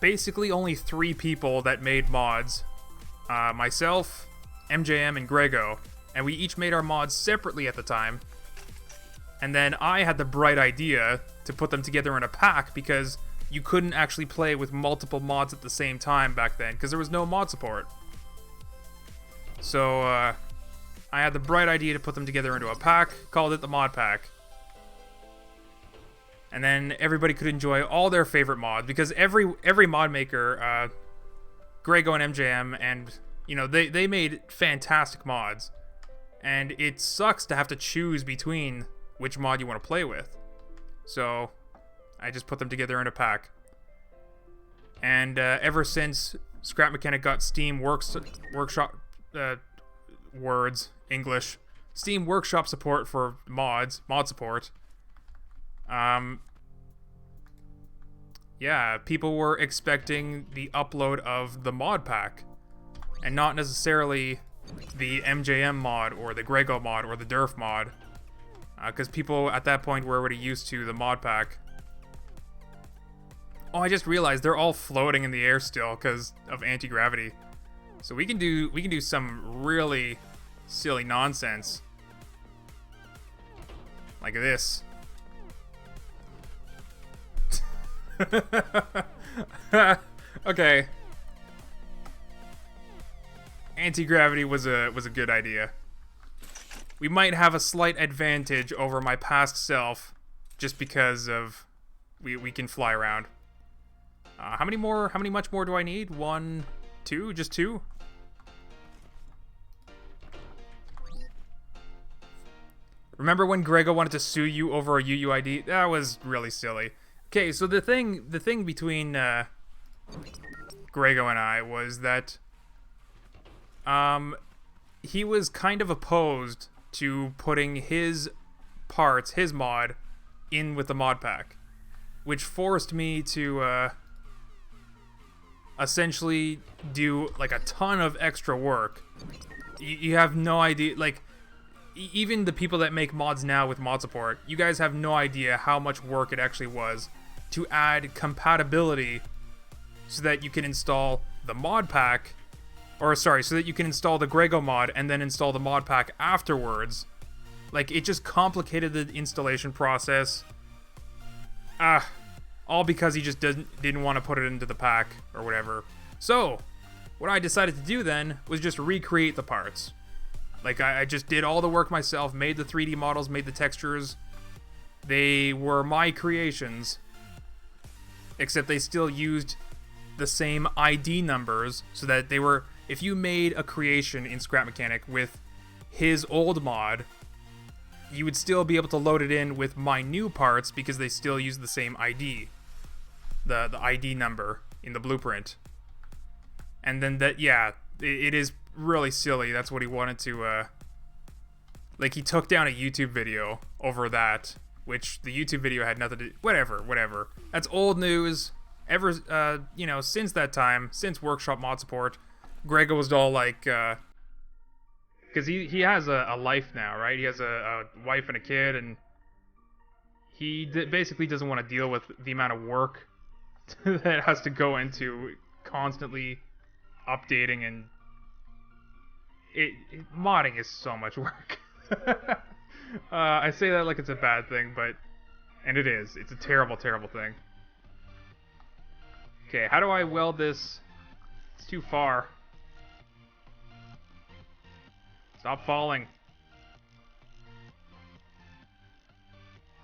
basically only 3 people that made mods. Myself, MJM, and Grego. And we each made our mods separately at the time. And then I had the bright idea to put them together in a pack because you couldn't actually play with multiple mods at the same time back then because there was no mod support. So I had the bright idea to put them together into a pack, called it the mod pack. And then everybody could enjoy all their favorite mods because every mod maker, Grego and MJM, and they made fantastic mods. And it sucks to have to choose between which mod you want to play with. So I just put them together in a pack. And ever since Scrap Mechanic got Steam Workshop English, Steam Workshop support for mod support. Yeah, people were expecting the upload of the mod pack, and not necessarily the MJM mod or the Grego mod or the Durf mod, because people at that point were already used to the mod pack. Oh, I just realized they're all floating in the air still because of anti-gravity. So we can do some really silly nonsense like this. Okay. Anti-gravity was a good idea. We might have a slight advantage over my past self just because of we can fly around. How much more do I need? 1, 2, just 2? Remember when Grego wanted to sue you over a UUID? That was really silly. Okay, so the thing between Grego and I was that he was kind of opposed to putting his mod, in with the mod pack, which forced me to essentially do like a ton of extra work. You have no idea, like even the people that make mods now with mod support, you guys have no idea how much work it actually was to add compatibility so that you can install the mod pack, or sorry, so that you can install the Grego mod and then install the mod pack afterwards. Like, it just complicated the installation process. All because he just didn't want to put it into the pack or whatever. So, what I decided to do then was just recreate the parts. Like, I just did all the work myself, made the 3D models, made the textures. They were my creations, except they still used the same ID numbers, so that they were, if you made a creation in Scrap Mechanic with his old mod, you would still be able to load it in with my new parts because they still use the same ID. The ID number in the blueprint. And then that, yeah, it is really silly. That's what he wanted to, like, he took down a YouTube video over that, which the YouTube video had nothing to do, whatever. That's old news. Ever, you know, since that time, since Workshop Mod Support, Grego was all like, because he has a life now, right? He has a wife and a kid, and he basically doesn't want to deal with the amount of work that has to go into constantly updating, and modding is so much work. I say that like it's a bad thing, and it is. It's a terrible, terrible thing. Okay, how do I weld this? It's too far. Stop falling.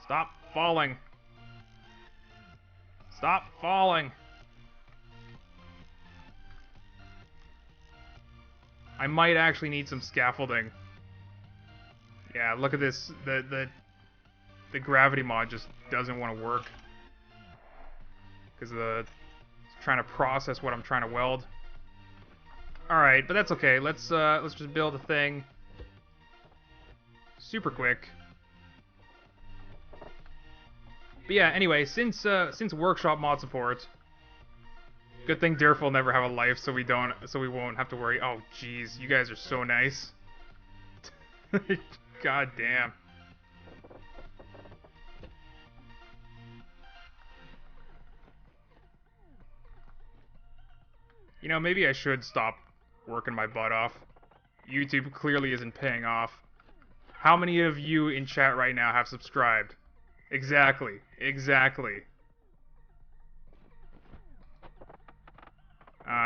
Stop falling. Stop falling. I might actually need some scaffolding. Yeah, look at this. The gravity mod just doesn't want to work because it's trying to process what I'm trying to weld. All right, but that's okay. Let's just build a thing super quick. But yeah, anyway, since Workshop Mod Support, good thing Durf will never have a life, so we won't have to worry. Oh, jeez, you guys are so nice. God damn. You know, maybe I should stop working my butt off. YouTube clearly isn't paying off. How many of you in chat right now have subscribed? Exactly.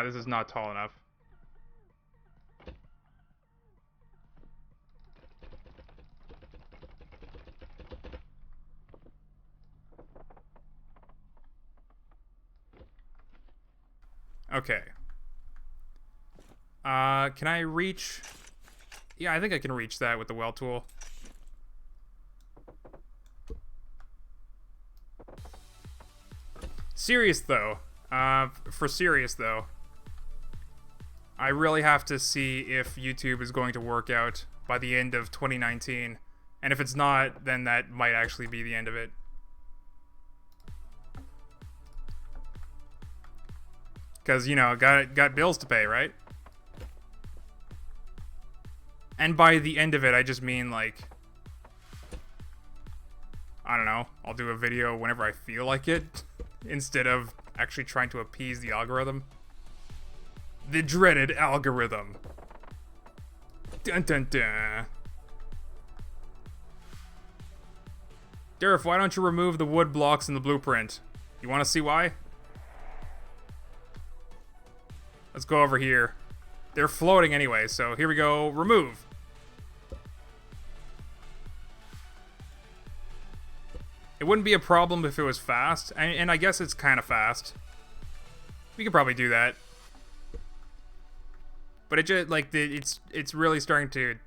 This is not tall enough. Okay. Can I reach? Yeah, I think I can reach that with the weld tool. Serious though. For serious though. I really have to see if YouTube is going to work out by the end of 2019. And if it's not, then that might actually be the end of it. Because, you know, got bills to pay, right? And by the end of it, I just mean, like, I don't know, I'll do a video whenever I feel like it, instead of actually trying to appease the algorithm. The dreaded algorithm. Dun dun dun. Durf, why don't you remove the wood blocks in the blueprint? You want to see why? Let's go over here. They're floating anyway, so here we go. Remove. It wouldn't be a problem if it was fast, and I guess it's kind of fast. We could probably do that. But it just, like, it's really starting to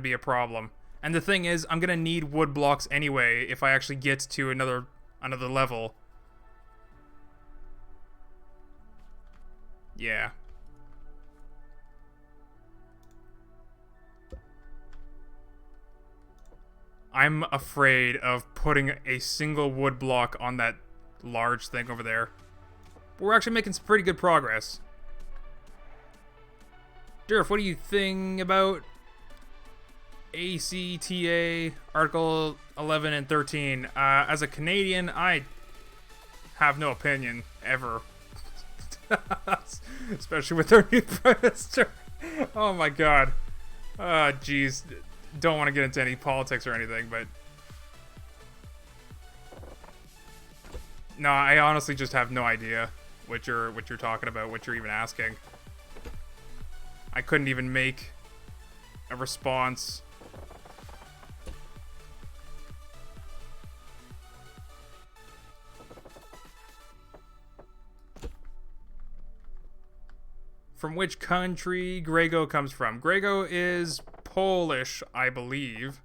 be a problem. And the thing is, I'm gonna need wood blocks anyway if I actually get to another level. Yeah. I'm afraid of putting a single wood block on that large thing over there. But we're actually making some pretty good progress. Durf, what do you think about ACTA Article 11 and 13? As a Canadian, I have no opinion, ever. Especially with our new Prime Minister. Oh my god. Jeez. Don't want to get into any politics or anything, but... No, I honestly just have no idea what you're talking about, what you're even asking. I couldn't even make a response. From which country Grego comes from? Grego is Polish, I believe.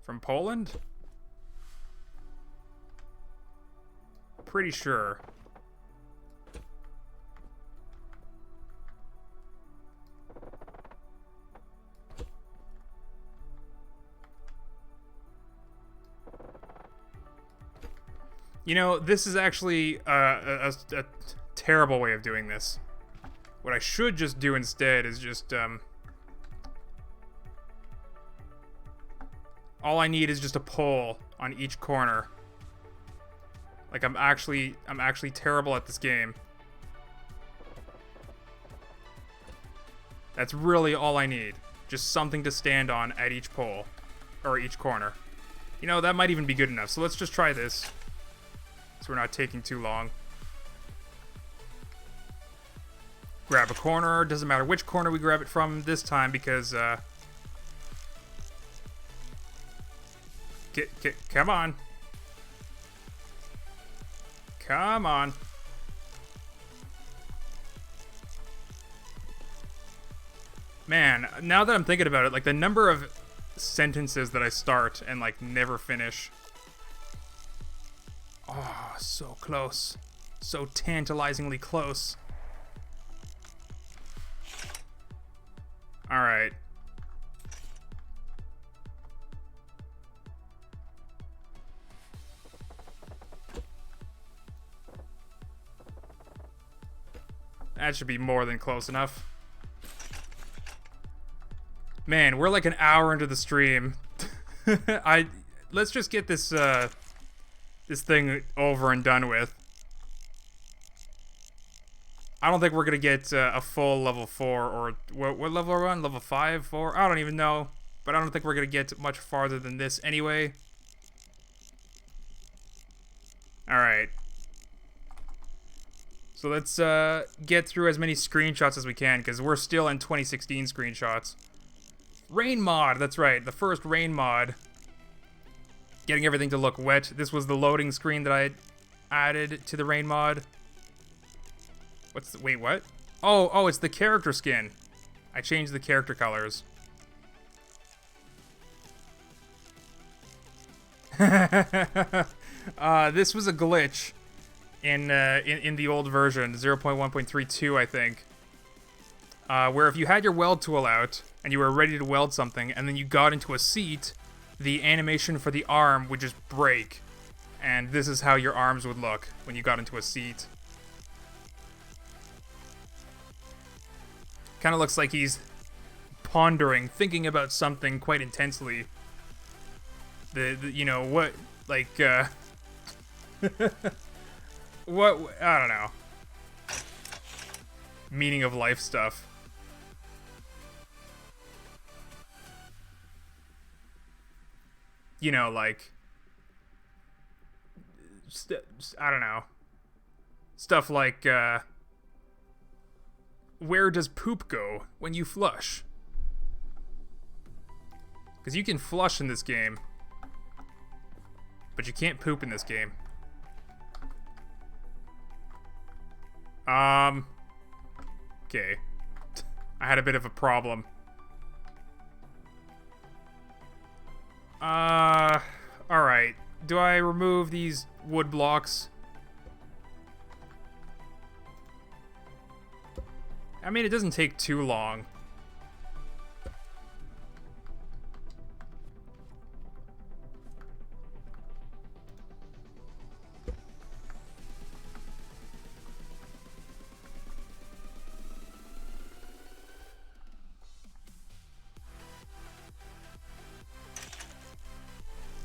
From Poland? Pretty sure. You know, this is actually a terrible way of doing this. What I should just do instead is just, all I need is just a pole on each corner. Like, I'm actually terrible at this game. That's really all I need. Just something to stand on at each pole. Or each corner. You know, that might even be good enough. So let's just try this. So we're not taking too long. Grab a corner. Doesn't matter which corner we grab it from this time because, come on. Come on. Man, now that I'm thinking about it, like, the number of sentences that I start and, like, never finish. Oh, so close. So tantalizingly close. Alright. That should be more than close enough. Man, we're like an hour into the stream. Let's just get this this thing over and done with. I don't think we're gonna get a full level 4 or what level are we on? Level 5, 4? I don't even know, but I don't think we're gonna get much farther than this anyway. All right. So let's get through as many screenshots as we can because we're still in 2016 screenshots. Rain mod, that's right, the first rain mod. Getting everything to look wet. This was the loading screen that I added to the rain mod. Wait, what? Oh, it's the character skin. I changed the character colors. This was a glitch in the old version, 0.1.32, I think. Where if you had your weld tool out and you were ready to weld something and then you got into a seat, the animation for the arm would just break. And this is how your arms would look when you got into a seat. Kind of looks like he's pondering, thinking about something quite intensely. You know, what, like, what, I don't know. Meaning of life stuff. You know, like, I don't know. Stuff like, where does poop go when you flush? Because you can flush in this game, but you can't poop in this game. Okay. I had a bit of a problem. Alright. Do I remove these wood blocks? I mean, it doesn't take too long.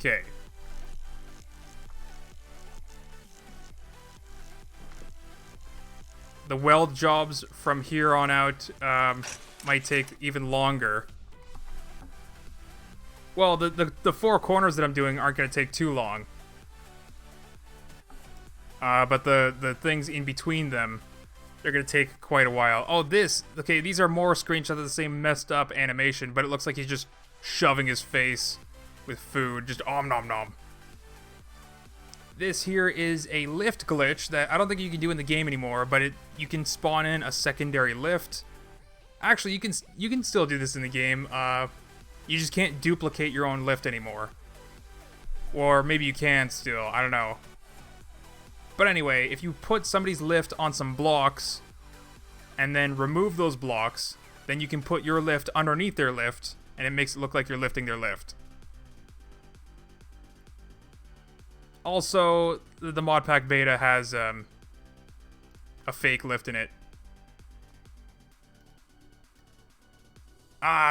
Okay. The weld jobs from here on out might take even longer. Well, the four corners that I'm doing aren't going to take too long. But the things in between them, they're going to take quite a while. Oh, okay, these are more screenshots of the same messed up animation, but it looks like he's just shoving his face with food, just om nom nom. This here is a lift glitch that I don't think you can do in the game anymore, but you can spawn in a secondary lift. Actually, you can still do this in the game. You just can't duplicate your own lift anymore. Or maybe you can still, I don't know. But anyway, if you put somebody's lift on some blocks and then remove those blocks, then you can put your lift underneath their lift and it makes it look like you're lifting their lift. Also, the mod pack beta has a fake lift in it.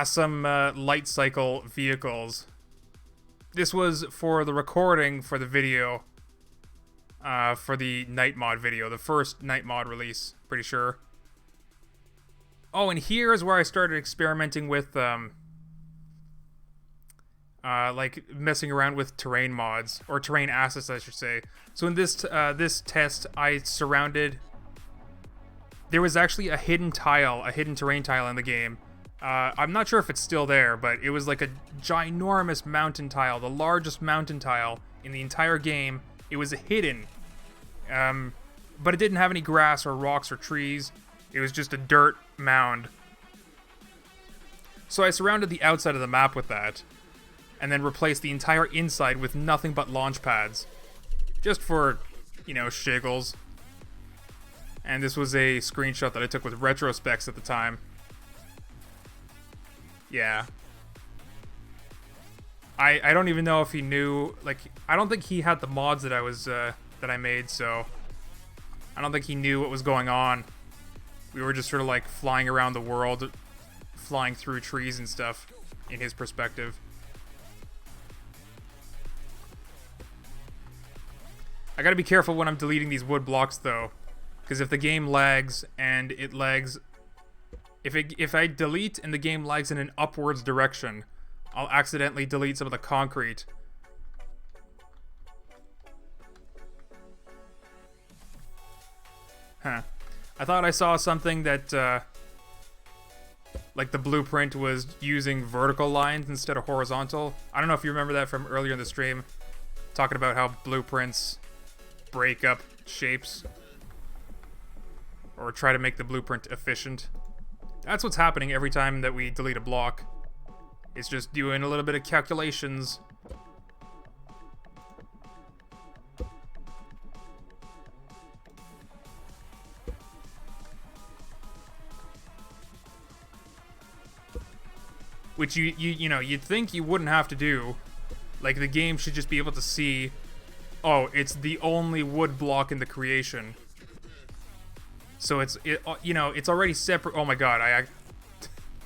Some light cycle vehicles. This was for the recording for the video, for the night mod video, the first night mod release, pretty sure. Oh, and here's where I started experimenting with, like messing around with terrain mods, or terrain assets, I should say. So in this this test, I surrounded. There was actually a hidden tile, a hidden terrain tile in the game. I'm not sure if it's still there, but it was like a ginormous mountain tile, the largest mountain tile in the entire game. It was hidden, but it didn't have any grass or rocks or trees. It was just a dirt mound. So I surrounded the outside of the map with that, and then replaced the entire inside with nothing but launch pads. Just for, you know, shiggles. And this was a screenshot that I took with retrospecs at the time. Yeah. I don't even know if he knew, like, I don't think he had the mods that I made, so I don't think he knew what was going on. We were just sort of like flying around the world, flying through trees and stuff in his perspective. I gotta be careful when I'm deleting these wood blocks though, because if the game lags and it lags, if I delete and the game lags in an upwards direction, I'll accidentally delete some of the concrete. Huh. I thought I saw something that, like the blueprint was using vertical lines instead of horizontal. I don't know if you remember that from earlier in the stream, talking about how blueprints break up shapes or try to make the blueprint efficient. That's what's happening every time that we delete a block. It's just doing a little bit of calculations. Which you know, you'd think you wouldn't have to do. Like, the game should just be able to see, oh, it's the only wood block in the creation. So it's already separate. Oh my god, I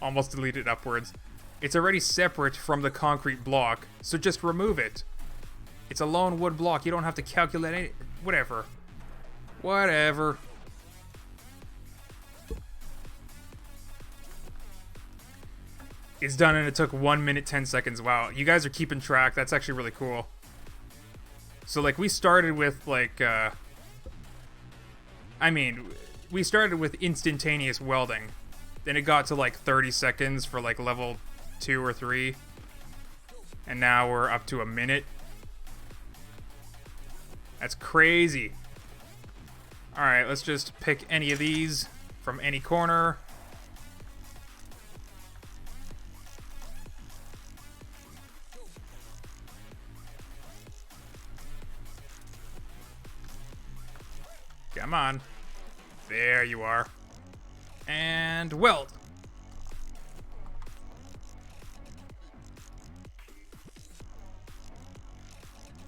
almost deleted upwards. It's already separate from the concrete block, so just remove it. It's a lone wood block. You don't have to calculate any. Whatever. Whatever. It's done and it took 1 minute 10 seconds. Wow, you guys are keeping track. That's actually really cool. So like we started with like we started with instantaneous welding. Then it got to like 30 seconds for like level 2 or 3. And now we're up to a minute. That's crazy. Alright, let's just pick any of these from any corner. Come on. There you are. And weld.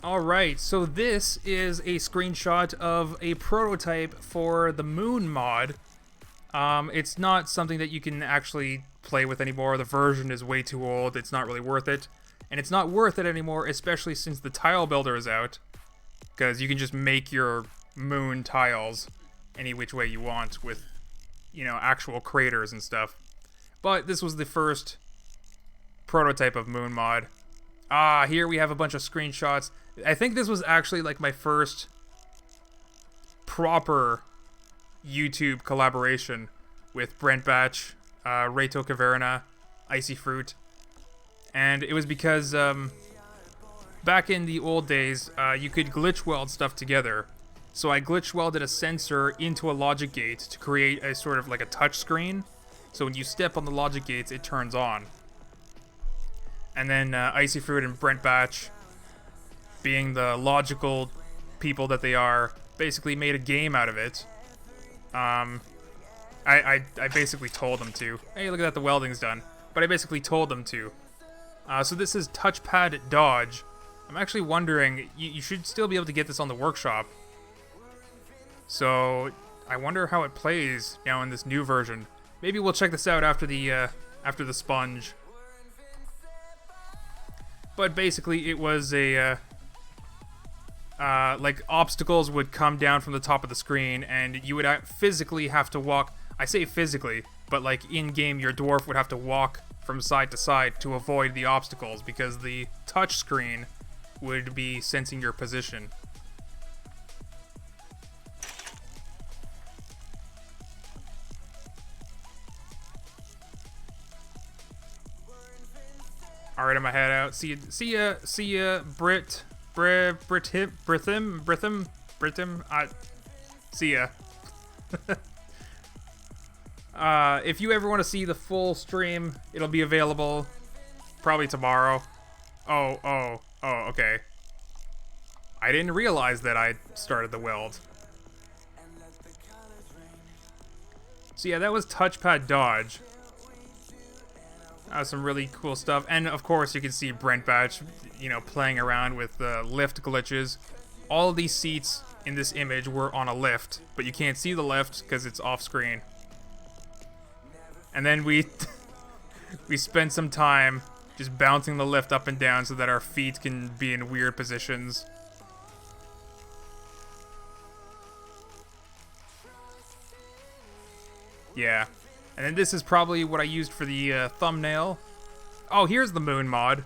Alright, so this is a screenshot of a prototype for the Moon mod. It's not something that you can actually play with anymore. The version is way too old. It's not really worth it. And it's not worth it anymore, especially since the tile builder is out. Because you can just make your moon tiles any which way you want with, you know, actual craters and stuff. But this was the first prototype of Moon Mod. Here we have a bunch of screenshots. I think this was actually like my first proper YouTube collaboration with Brent Batch, Reto Caverna, Icy Fruit. And it was because back in the old days, you could glitch weld stuff together. So I glitch welded a sensor into a logic gate to create a sort of like a touch screen. So when you step on the logic gates, it turns on. And then Icy Fruit and Brent Batch, being the logical people that they are, basically made a game out of it. I basically told them to. Hey, look at that, the welding's done. But I basically told them to. So this is touchpad dodge. I'm actually wondering, you should still be able to get this on the workshop. So I wonder how it plays now in this new version. Maybe we'll check this out after the sponge. But basically, it was a like obstacles would come down from the top of the screen, and you would physically have to walk. I say physically, but like in game, your dwarf would have to walk from side to side to avoid the obstacles because the touch screen would be sensing your position. Alright, I'm gonna head out. See ya, Brithim. See ya. If you ever want to see the full stream, it'll be available probably tomorrow. Oh, okay. I didn't realize that I started the weld. So yeah, that was touchpad dodge. Some really cool stuff. And of course you can see Brent Batch, you know, playing around with the lift glitches. All of these seats in this image were on a lift, but you can't see the lift because it's off screen. And then we spent some time just bouncing the lift up and down so that our feet can be in weird positions. Yeah. And then this is probably what I used for the thumbnail. Oh, here's the Moon Mod.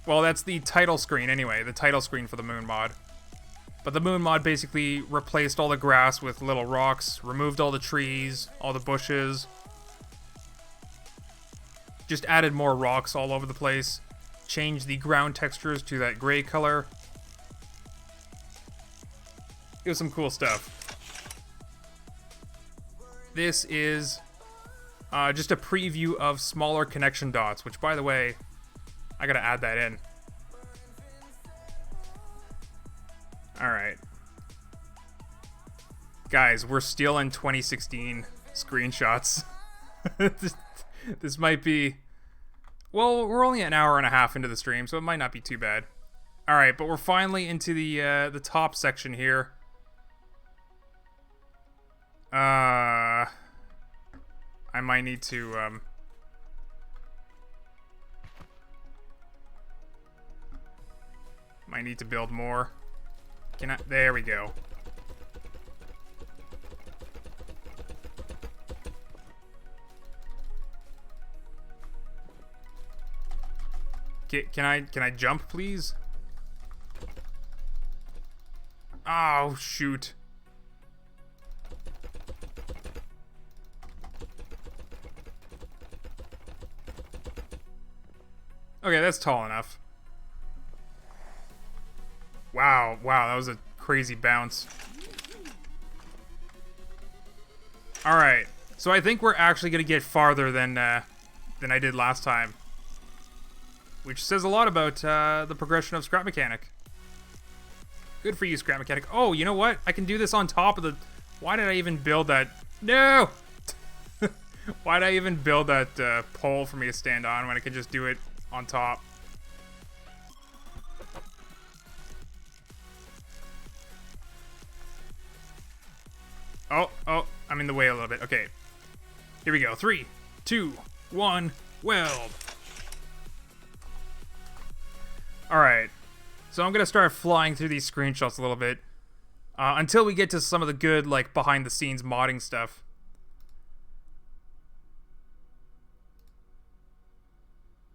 Well, that's the title screen anyway, the title screen for the Moon Mod. But the Moon Mod basically replaced all the grass with little rocks, removed all the trees, all the bushes. Just added more rocks all over the place. Changed the ground textures to that gray color. It was some cool stuff. This is just a preview of smaller connection dots, which, by the way, I gotta add that in. Alright. Guys, we're still in 2016 screenshots. This might be... Well, we're only an hour and a half into the stream, so it might not be too bad. Alright, but we're finally into the top section here. I might need to, might need to build more. Can I? There we go. Can I jump, please? Oh, shoot. Okay, that's tall enough. Wow, that was a crazy bounce. Alright, so I think we're actually gonna get farther than I did last time. Which says a lot about the progression of Scrap Mechanic. Good for you, Scrap Mechanic. Oh, you know what? I can do this on top of the... Why did I even build that? No! Why did I even build that pole for me to stand on when I could just do it on top? Oh, I'm in the way a little bit. Okay. Here we go. 3, 2, 1, weld. Alright. So I'm going to start flying through these screenshots a little bit. Until we get to some of the good, like, behind-the-scenes modding stuff.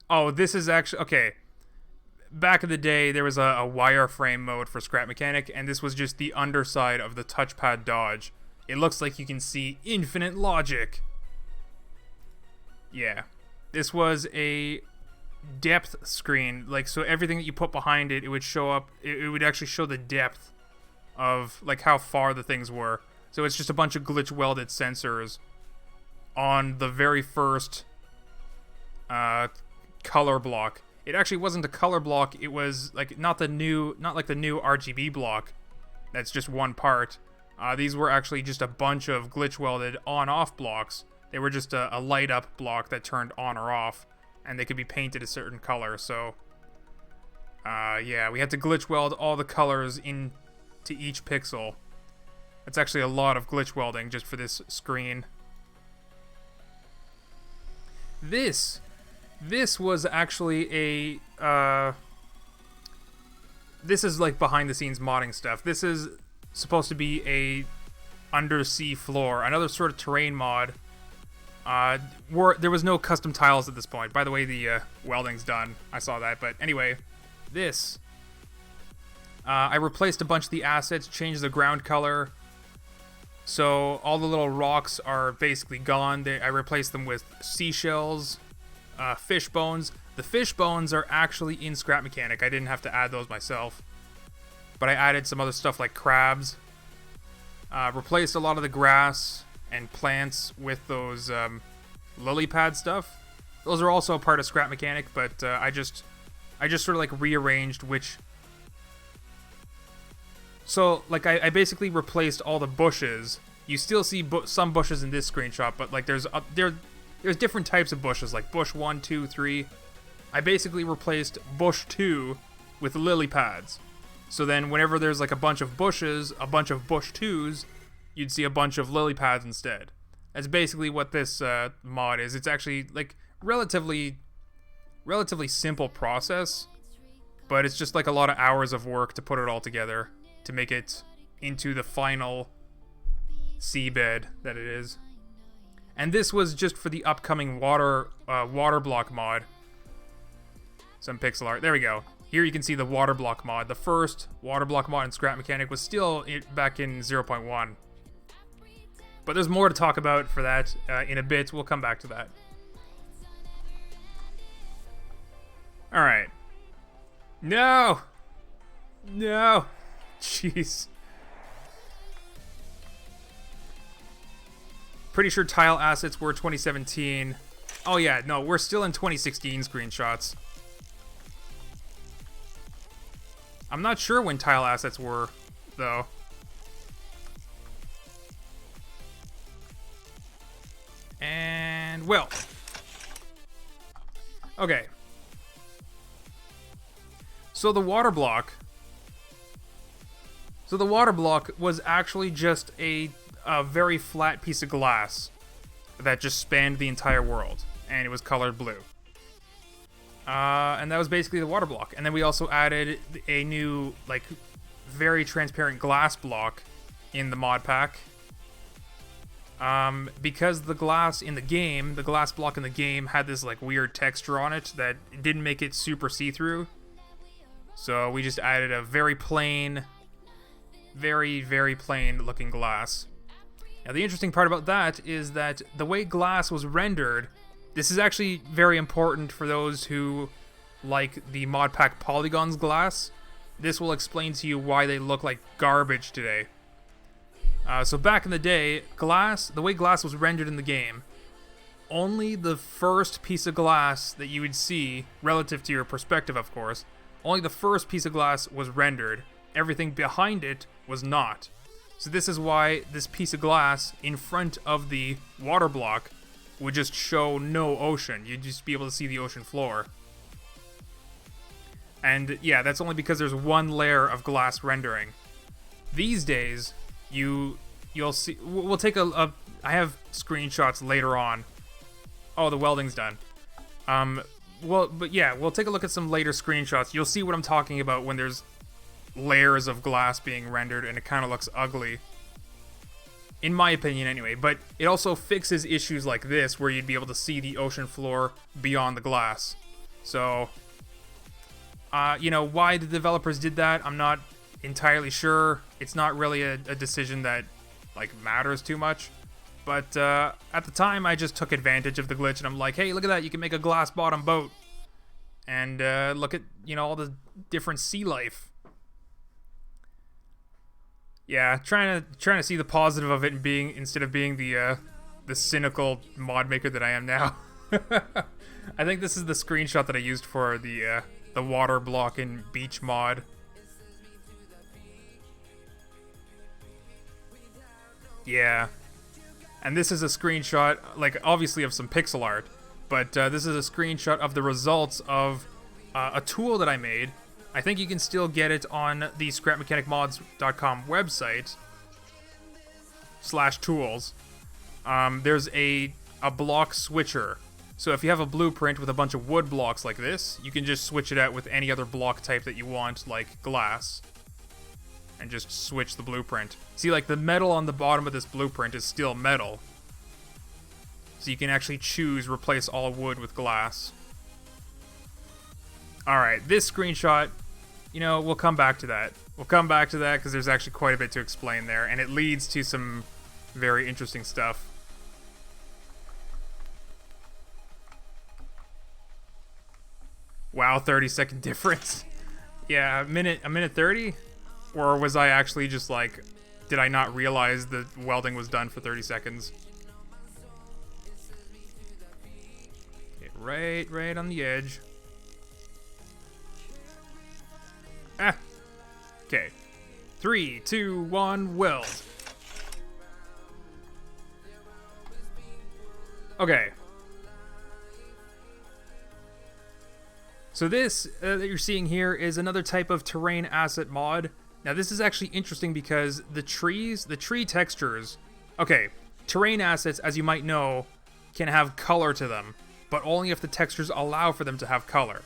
Oh, this is actually... Okay. Back in the day, there was a wireframe mode for Scrap Mechanic, and this was just the underside of the touchpad dodge. It looks like you can see infinite logic. Yeah. This was a depth screen. Like, so everything that you put behind it, it would show up... It would actually show the depth of, like, how far the things were. So it's just a bunch of glitch-welded sensors on the very first color block. It actually wasn't a color block, it was, like, not like the new RGB block. That's just one part. These were actually just a bunch of glitch-welded on-off blocks. They were just a light-up block that turned on or off, and they could be painted a certain color, so... yeah, we had to glitch-weld all the colors into each pixel. That's actually a lot of glitch-welding just for this screen. This was actually a... this is, like, behind-the-scenes modding stuff. This is supposed to be a undersea floor, another sort of terrain mod. There was no custom tiles at this point. By the way, the welding's done. I saw that, but anyway, this. I replaced a bunch of the assets, changed the ground color, so all the little rocks are basically gone. I replaced them with seashells, fish bones. The fish bones are actually in Scrap Mechanic. I didn't have to add those myself. But I added some other stuff like crabs. Replaced a lot of the grass and plants with those lily pad stuff. Those are also a part of Scrap Mechanic, but I just sort of like rearranged which... So, like, I basically replaced all the bushes. You still see some bushes in this screenshot, but, like, there's different types of bushes, like bush 1, 2, 3. I basically replaced bush 2 with lily pads. So then whenever there's, like, a bunch of bushes, a bunch of bush 2s, you'd see a bunch of lily pads instead. That's basically what this mod is. It's actually, like, relatively simple process, but it's just, like, a lot of hours of work to put it all together to make it into the final seabed that it is. And this was just for the upcoming water block mod. Some pixel art. There we go. Here you can see the water block mod. The first water block mod in Scrap Mechanic was still back in 0.1. But there's more to talk about for that in a bit. We'll come back to that. Alright. No! No! Jeez. Pretty sure tile assets were 2017. Oh yeah, no, we're still in 2016 screenshots. I'm not sure when tile assets were, though. And, well. Okay. So the water block was actually just a very flat piece of glass that just spanned the entire world, and it was colored blue. And that was basically the water block. And then we also added a new, like, very transparent glass block in the mod pack. Because the glass in the game, the glass block in the game had this, like, weird texture on it that didn't make it super see-through. So we just added a very plain, very, very plain looking glass. Now the interesting part about that is that the way glass was rendered, this is actually very important for those who like the mod pack Polygons glass. This will explain to you why they look like garbage today. So back in the day, the way glass was rendered in the game, only the first piece of glass that you would see, relative to your perspective of course, only the first piece of glass was rendered. Everything behind it was not. So this is why this piece of glass in front of the water block would just show no ocean. You'd just be able to see the ocean floor. And yeah, that's only because there's one layer of glass rendering. These days, you you'll see. We'll take I have screenshots later on. Oh, the welding's done. Well, but yeah, we'll take a look at some later screenshots. You'll see what I'm talking about when there's layers of glass being rendered and it kind of looks ugly. In my opinion, anyway. But it also fixes issues like this, where you'd be able to see the ocean floor beyond the glass. So, you know, why the developers did that, I'm not entirely sure. It's not really a decision that, like, matters too much. But at the time, I just took advantage of the glitch, and I'm like, hey, look at that, you can make a glass bottom boat. And look at, you know, all the different sea life. Yeah, trying to see the positive of it and instead of being the cynical mod maker that I am now. I think this is the screenshot that I used for the water block in beach mod. Yeah. And this is a screenshot, like, obviously of some pixel art, but this is a screenshot of the results of a tool that I made. I think you can still get it on the scrapmechanicmods.com website /tools. There's a block switcher. So if you have a blueprint with a bunch of wood blocks like this, you can just switch it out with any other block type that you want, like glass, and just switch the blueprint. See, like, the metal on the bottom of this blueprint is still metal. So you can actually choose replace all wood with glass. Alright, this screenshot, you know, we'll come back to that. We'll come back to that because there's actually quite a bit to explain there, and it leads to some very interesting stuff. Wow, 30-second difference. Yeah, a minute 30? Or was I actually just like, did I not realize the welding was done for 30 seconds? Okay, right on the edge. Ah! Okay. 3, 2, 1, weld. Okay. So this that you're seeing here is another type of terrain asset mod. Now this is actually interesting because the tree textures... Okay, terrain assets, as you might know, can have color to them, but only if the textures allow for them to have color.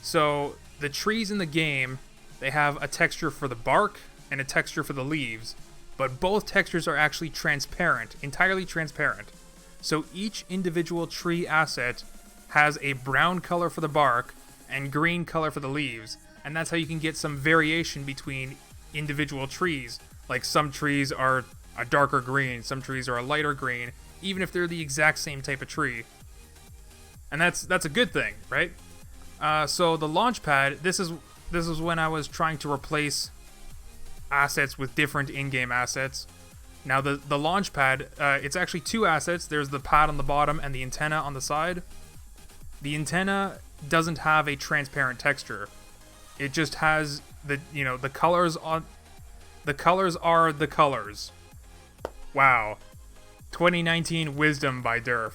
So the trees in the game, they have a texture for the bark and a texture for the leaves, but both textures are actually transparent, entirely transparent. So each individual tree asset has a brown color for the bark and green color for the leaves, and that's how you can get some variation between individual trees. Like, some trees are a darker green, some trees are a lighter green, even if they're the exact same type of tree. And that's a good thing, right? So the launch pad, this is when I was trying to replace assets with different in-game assets. Now the launch pad, it's actually two assets. There's the pad on the bottom and the antenna on the side. The antenna doesn't have a transparent texture. It just has the colors on. The colors are the colors. Wow, 2019 wisdom by Durf.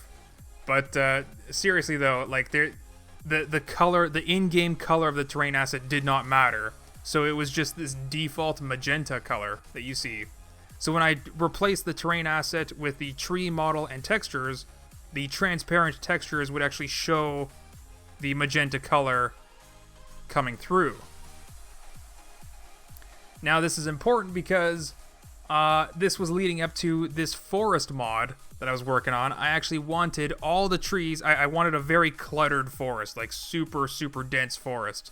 But seriously though, like, the color, the in-game color of the terrain asset did not matter. So it was just this default magenta color that you see. So when I replaced the terrain asset with the tree model and textures, the transparent textures would actually show the magenta color coming through. Now this is important because this was leading up to this forest mod that I was working on. I actually wanted all the trees, I wanted a very cluttered forest, like super dense forest,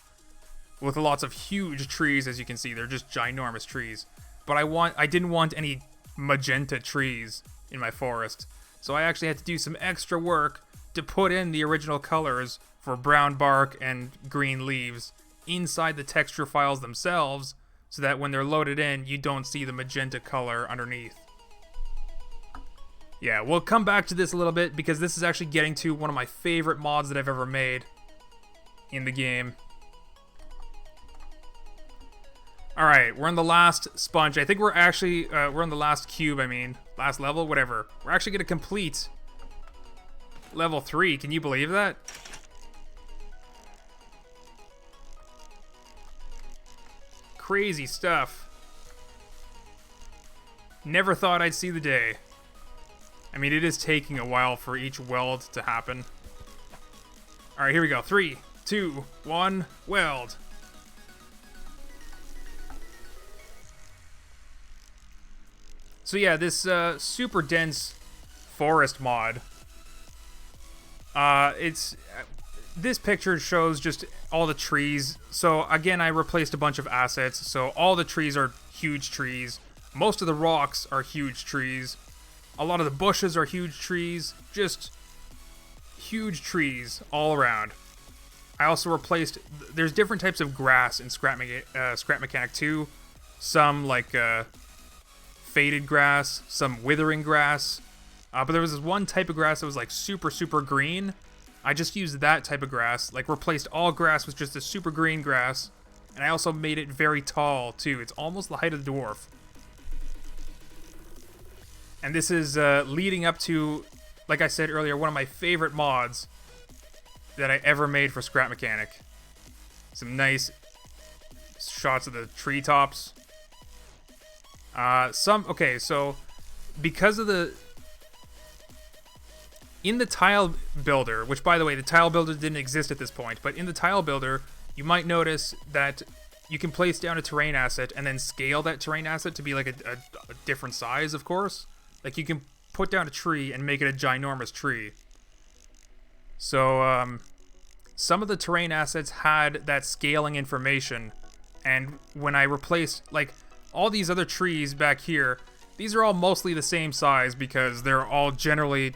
with lots of huge trees. As you can see, they're just ginormous trees. But I didn't want any magenta trees in my forest. So I actually had to do some extra work to put in the original colors for brown bark and green leaves inside the texture files themselves, so that when they're loaded in, you don't see the magenta color underneath. Yeah, we'll come back to this a little bit, because this is actually getting to one of my favorite mods that I've ever made in the game. Alright, we're on the last sponge. I think we're actually, we're on the last cube, last level, whatever. We're actually going to complete level 3. Can you believe that? Crazy stuff. Never thought I'd see the day. I mean, it is taking a while for each weld to happen. Alright, here we go. 3, 2, 1, weld. So yeah, this super dense forest mod. This picture shows just all the trees. So again, I replaced a bunch of assets. So all the trees are huge trees. Most of the rocks are huge trees. A lot of the bushes are huge trees. Just huge trees all around. I also replaced... There's different types of grass in Scrap Mechanic 2. Some like faded grass, some withering grass. But there was this one type of grass that was like super, super green. I just used that type of grass. Like replaced all grass with just a super green grass. And I also made it very tall too. It's almost the height of the dwarf. And this is leading up to, like I said earlier, one of my favorite mods that I ever made for Scrap Mechanic. Some nice shots of the treetops. Okay, so because of in the tile builder, which by the way, the tile builder didn't exist at this point, but in the tile builder, you might notice that you can place down a terrain asset and then scale that terrain asset to be like a different size, of course. Like you can put down a tree and make it a ginormous tree. So, some of the terrain assets had that scaling information, and when I replaced, like, all these other trees back here, these are all mostly the same size because they're all generally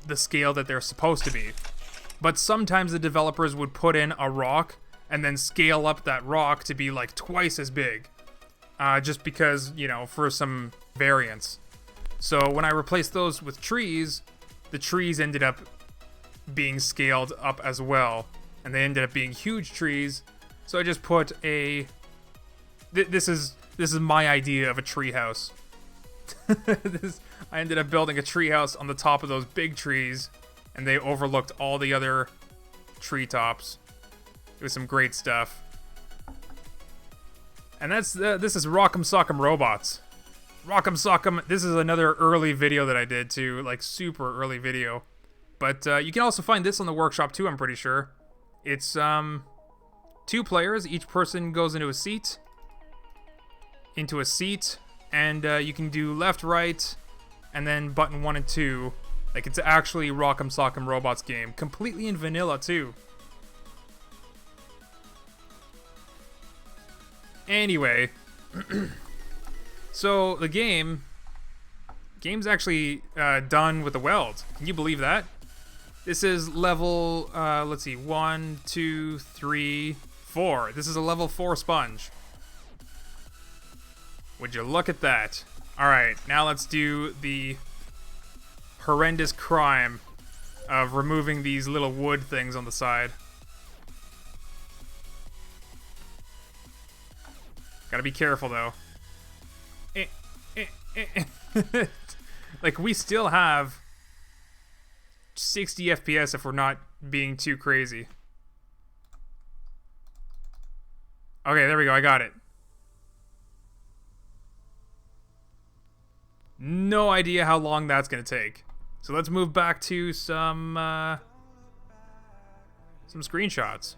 the scale that they're supposed to be. But sometimes the developers would put in a rock and then scale up that rock to be like twice as big. Just because, you know, for some variance. So when I replaced those with trees, the trees ended up being scaled up as well. And they ended up being huge trees. So I just put a... This is my idea of a tree house. I ended up building a tree house on the top of those big trees, and they overlooked all the other treetops. It was some great stuff. And this is Rock'em Sock'em Robots. Rock'em Sock'em, this is another early video that I did too, like super early video. But you can also find this on the workshop too, I'm pretty sure. It's 2 players, each person goes into a seat, and you can do left, right, and then button 1 and 2. Like, it's actually Rock'em Sock'em Robots game, completely in vanilla too. Anyway, so the game's actually done with the weld. Can you believe that? This is level, let's see, 1, 2, 3, 4. This is a level 4 sponge. Would you look at that? Alright, now let's do the horrendous crime of removing these little wood things on the side. Gotta be careful, though. Like, we still have 60 FPS if we're not being too crazy. Okay, there we go. I got it. No idea how long that's gonna take. So let's move back to some screenshots.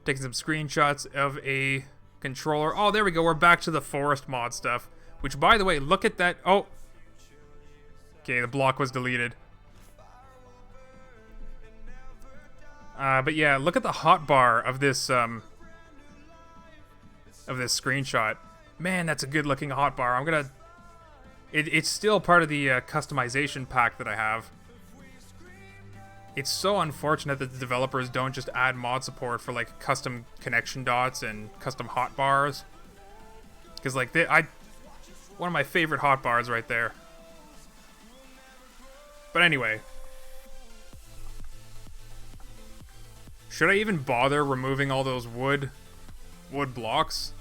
Taking some screenshots of a controller. Oh, there we go. We're back to the forest mod stuff. Which, by the way, look at that. Oh. Okay, the block was deleted. But yeah, look at the hotbar of this screenshot. Man, that's a good-looking hotbar. I'm gonna... It's still part of the customization pack that I have. It's so unfortunate that the developers don't just add mod support for, like, custom connection dots and custom hotbars. Because, like, one of my favorite hotbars right there. But anyway. Should I even bother removing all those wood blocks?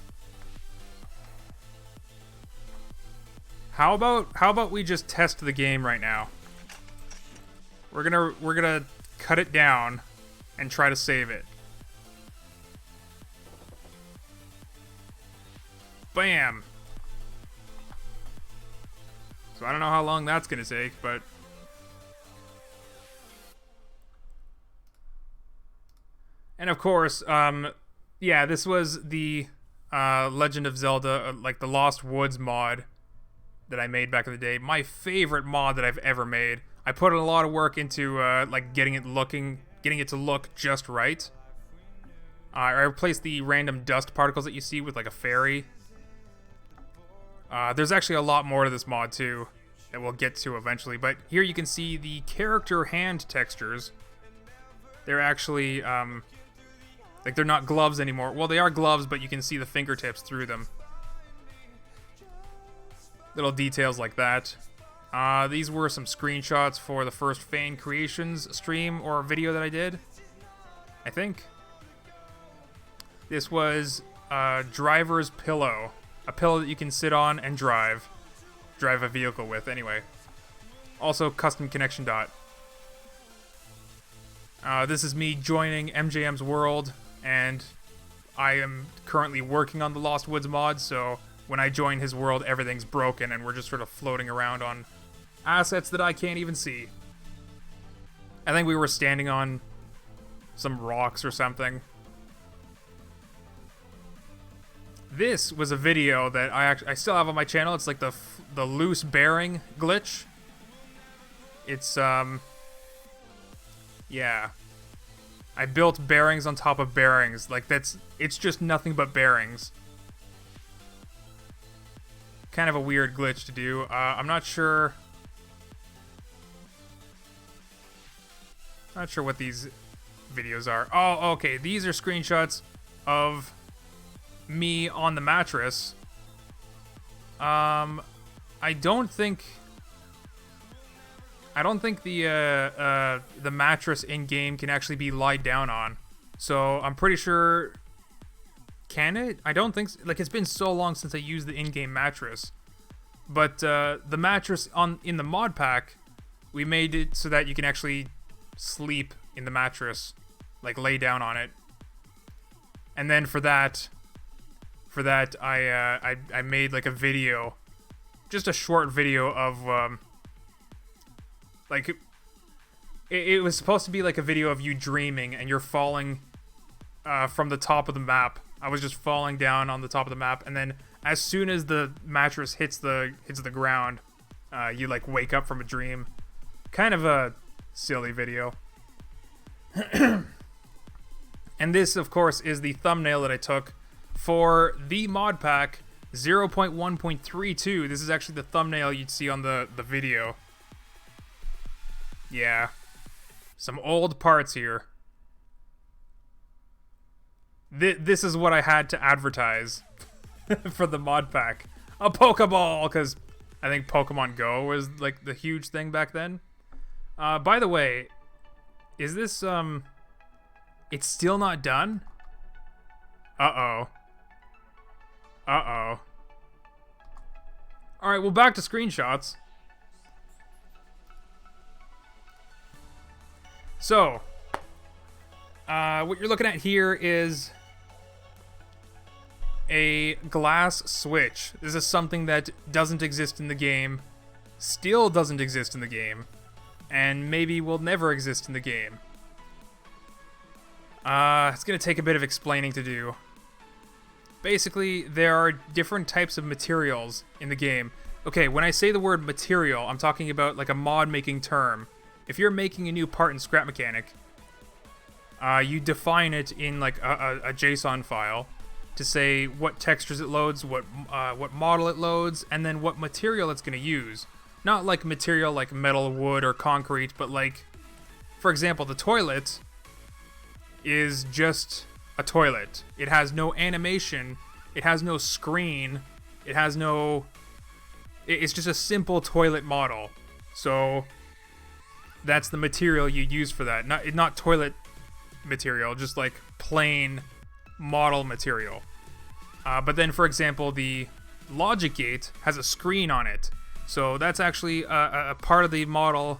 How about we just test the game right now? We're gonna cut it down and try to save it. Bam. So I don't know how long that's gonna take, but... And of course, yeah, this was the Legend of Zelda, like the Lost Woods mod that I made back in the day. My favorite mod that I've ever made. I put a lot of work into like getting it to look just right. I replaced the random dust particles that you see with like a fairy. There's actually a lot more to this mod too that we'll get to eventually. But here you can see the character hand textures. They're actually like they're not gloves anymore. Well, they are gloves, but you can see the fingertips through them. Little details like that. These were some screenshots for the first Fan Creations stream or video that I did, I think. This was driver's pillow. A pillow that you can sit on and drive a vehicle with, anyway. Also, custom connection dot. This is me joining MJM's world, and I am currently working on the Lost Woods mod, so when I join his world, everything's broken, and we're just sort of floating around on assets that I can't even see. I think we were standing on some rocks or something. This was a video that I still have on my channel. It's like the loose bearing glitch. It's yeah. I built bearings on top of bearings. Like it's just nothing but bearings. Kind of a weird glitch to do. I'm not sure. Not sure what these videos are. Oh, okay. These are screenshots of me on the mattress. I don't think the mattress in game can actually be lied down on. So I'm pretty sure. Can it? I don't think so. Like, it's been so long since I used the in-game mattress. But the mattress in the mod pack, we made it so that you can actually sleep in the mattress, like lay down on it. And then for that I made like a video, just a short video of like it was supposed to be like a video of you dreaming and you're falling from the top of the map. I was just falling down on the top of the map, and then as soon as the mattress hits the ground, you like wake up from a dream. Kind of a silly video. And this, of course, is the thumbnail that I took for the mod pack 0.1.32. This is actually the thumbnail you'd see on the video. Yeah. Some old parts here. This is what I had to advertise for the mod pack. A Pokeball, because I think Pokemon Go was like the huge thing back then. By the way, is this it's still not done? Uh-oh. Uh-oh. Alright, well, back to screenshots. So, what you're looking at here is a glass switch. This is something that doesn't exist in the game, still doesn't exist in the game, and maybe will never exist in the game. It's gonna take a bit of explaining to do. Basically, there are different types of materials in the game. Okay, when I say the word material, I'm talking about like a mod-making term. If you're making a new part in Scrap Mechanic, you define it in like a JSON file to say what textures it loads, what model it loads, and then what material it's going to use. Not like material like metal, wood, or concrete, but like, for example, the toilet is just a toilet. It has no animation, it has no screen, it has no... It's just a simple toilet model. So that's the material you use for that. Not toilet material, just like plain model material. But then, for example, the logic gate has a screen on it. So that's actually a part of the model.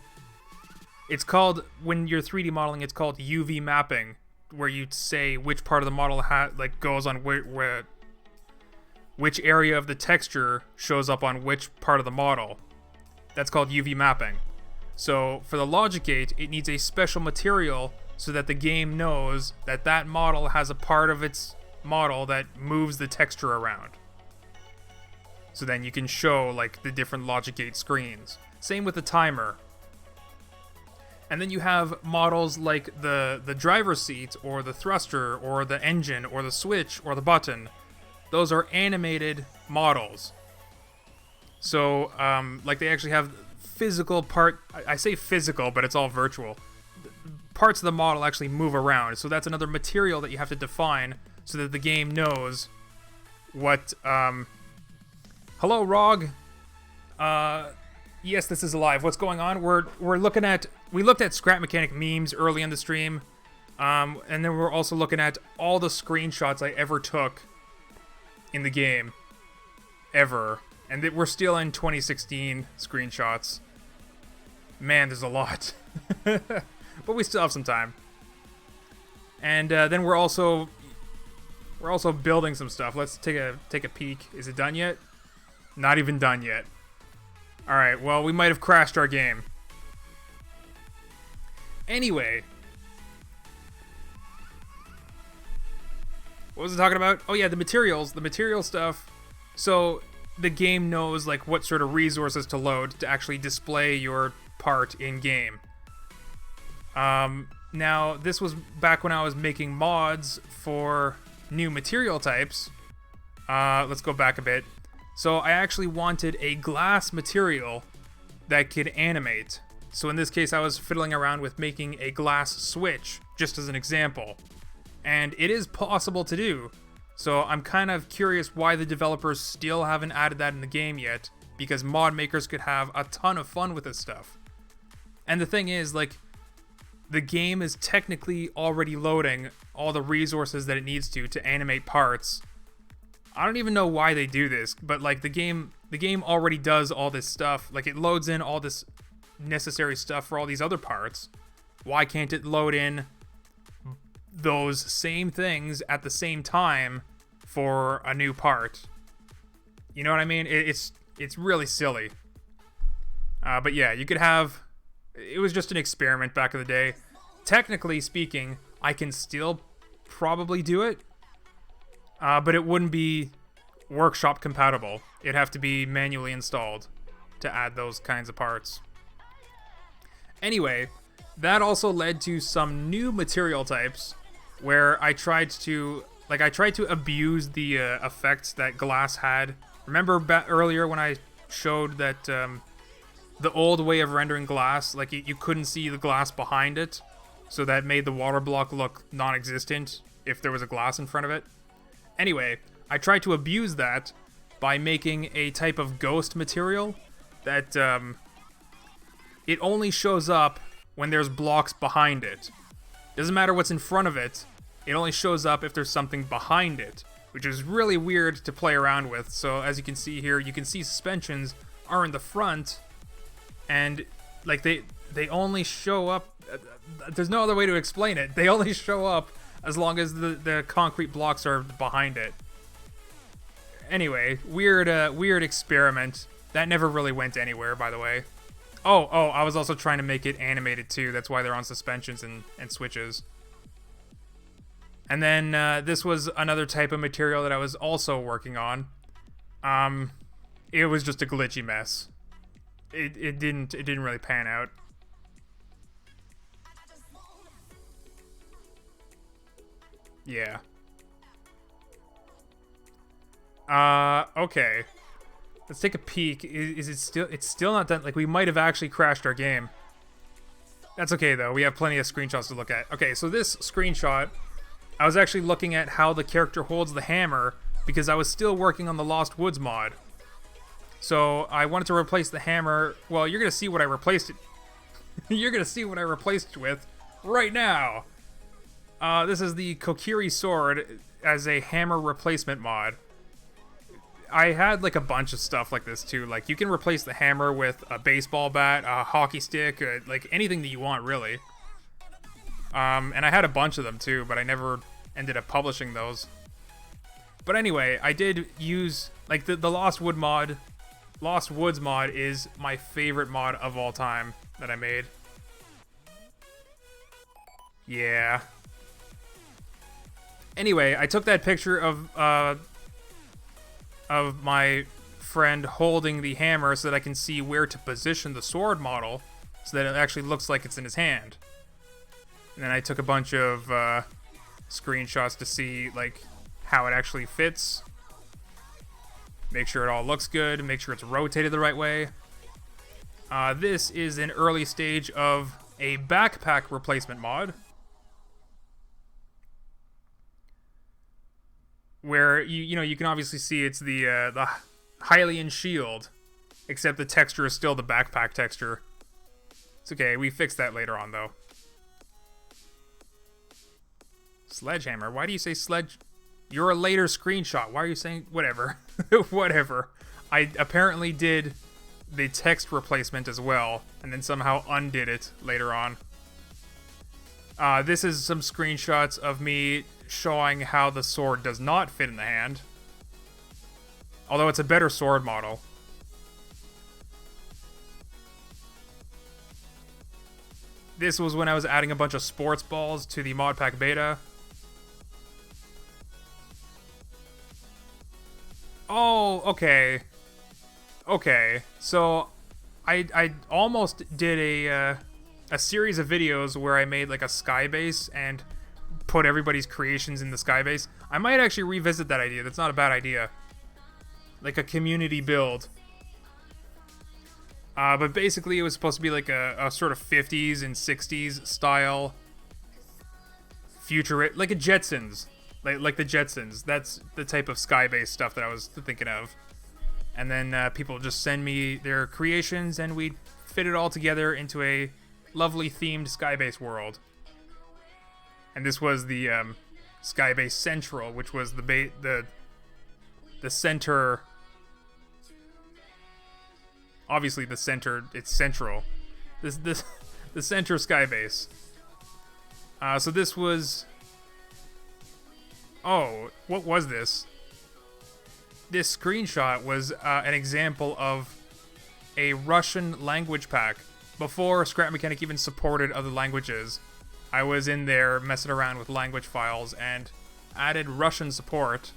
It's called, when you're 3D modeling, it's called UV mapping, where you say which part of the model goes on which area of the texture shows up on which part of the model. That's called UV mapping. So for the logic gate, it needs a special material so that the game knows that that model has a part of its model that moves the texture around. So then you can show like the different logic gate screens. Same with the timer. And then you have models like the driver's seat, or the thruster, or the engine, or the switch, or the button. Those are animated models. So, like they actually have physical part. I say physical, but it's all virtual. Parts of the model actually move around. So that's another material that you have to define so that the game knows what. Hello, Rog. Yes, this is live. What's going on? We looked at scrap mechanic memes early in the stream, and then we're also looking at all the screenshots I ever took in the game, ever, and we're still in 2016 screenshots. Man, there's a lot, but we still have some time. And then we're also building some stuff. Let's take a peek. Is it done yet? Not even done yet. Alright, well, we might have crashed our game. Anyway. What was I talking about? Oh yeah, the materials. The material stuff. So, the game knows, like, what sort of resources to load to actually display your part in-game. Now, this was back when I was making mods for new material types. Let's go back a bit. So I actually wanted a glass material that could animate. So in this case, I was fiddling around with making a glass switch, just as an example. And it is possible to do. So I'm kind of curious why the developers still haven't added that in the game yet, because mod makers could have a ton of fun with this stuff. And the thing is, like, the game is technically already loading all the resources that it needs to animate parts. I don't even know why they do this, but like the game already does all this stuff. Like, it loads in all this necessary stuff for all these other parts. Why can't it load in those same things at the same time for a new part? You know what I mean? It's really silly. But yeah, you could have. It was just an experiment back in the day. Technically speaking, I can still probably do it. But it wouldn't be workshop compatible. It'd have to be manually installed to add those kinds of parts. Anyway, that also led to some new material types where I tried to abuse the effects that glass had. Remember earlier when I showed that the old way of rendering glass, like you couldn't see the glass behind it, so that made the water block look non-existent if there was a glass in front of it? Anyway, I tried to abuse that by making a type of ghost material that it only shows up when there's blocks behind it. Doesn't matter what's in front of it, it only shows up if there's something behind it, which is really weird to play around with. So as you can see here, you can see suspensions are in the front, and like they only show up. There's no other way to explain it. They only show up as long as the concrete blocks are behind it. Anyway, weird experiment. That never really went anywhere, by the way. Oh, I was also trying to make it animated too. That's why they're on suspensions and switches. And then this was another type of material that I was also working on. It was just a glitchy mess. It didn't really pan out. Yeah. Okay. Let's take a peek. Is it still... It's still not done. Like, we might have actually crashed our game. That's okay, though. We have plenty of screenshots to look at. Okay, so this screenshot, I was actually looking at how the character holds the hammer because I was still working on the Lost Woods mod. So I wanted to replace the hammer. Well, you're going to see what I replaced it... You're going to see what I replaced it with right now. This is the Kokiri sword as a hammer replacement mod. I had like a bunch of stuff like this too. Like, you can replace the hammer with a baseball bat, a hockey stick, like anything that you want, really. And I had a bunch of them too, but I never ended up publishing those. But anyway, I did use like the Lost Wood mod. Lost Woods mod is my favorite mod of all time that I made. Yeah. Anyway, I took that picture of my friend holding the hammer so that I can see where to position the sword model so that it actually looks like it's in his hand. And then I took a bunch of screenshots to see like how it actually fits. Make sure it all looks good, make sure it's rotated the right way. This is an early stage of a backpack replacement mod, where you can obviously see it's the Hylian shield, except the texture is still the backpack texture. It's okay, we fixed that later on though. Sledgehammer, why do you say sledge? You're a later screenshot. Why are you saying whatever? Whatever. I apparently did the text replacement as well, and then somehow undid it later on. This is some screenshots of me showing how the sword does not fit in the hand. Although it's a better sword model. This was when I was adding a bunch of sports balls to the mod pack beta. Oh, okay. Okay, so I almost did a series of videos where I made like a sky base and put everybody's creations in the sky base. I might actually revisit that idea. That's not a bad idea. Like a community build. But basically it was supposed to be like a sort of 50s and 60s style future, like a Jetsons. Like the Jetsons. That's the type of sky-based stuff that I was thinking of. And then people just send me their creations, and we fit it all together into a lovely themed sky-based world. And this was the sky-based central, which was the center. Obviously, the center. It's central. The center sky base. So this was. Oh, what was this? This screenshot was an example of a Russian language pack. Before Scrap Mechanic even supported other languages, I was in there messing around with language files and added Russian support.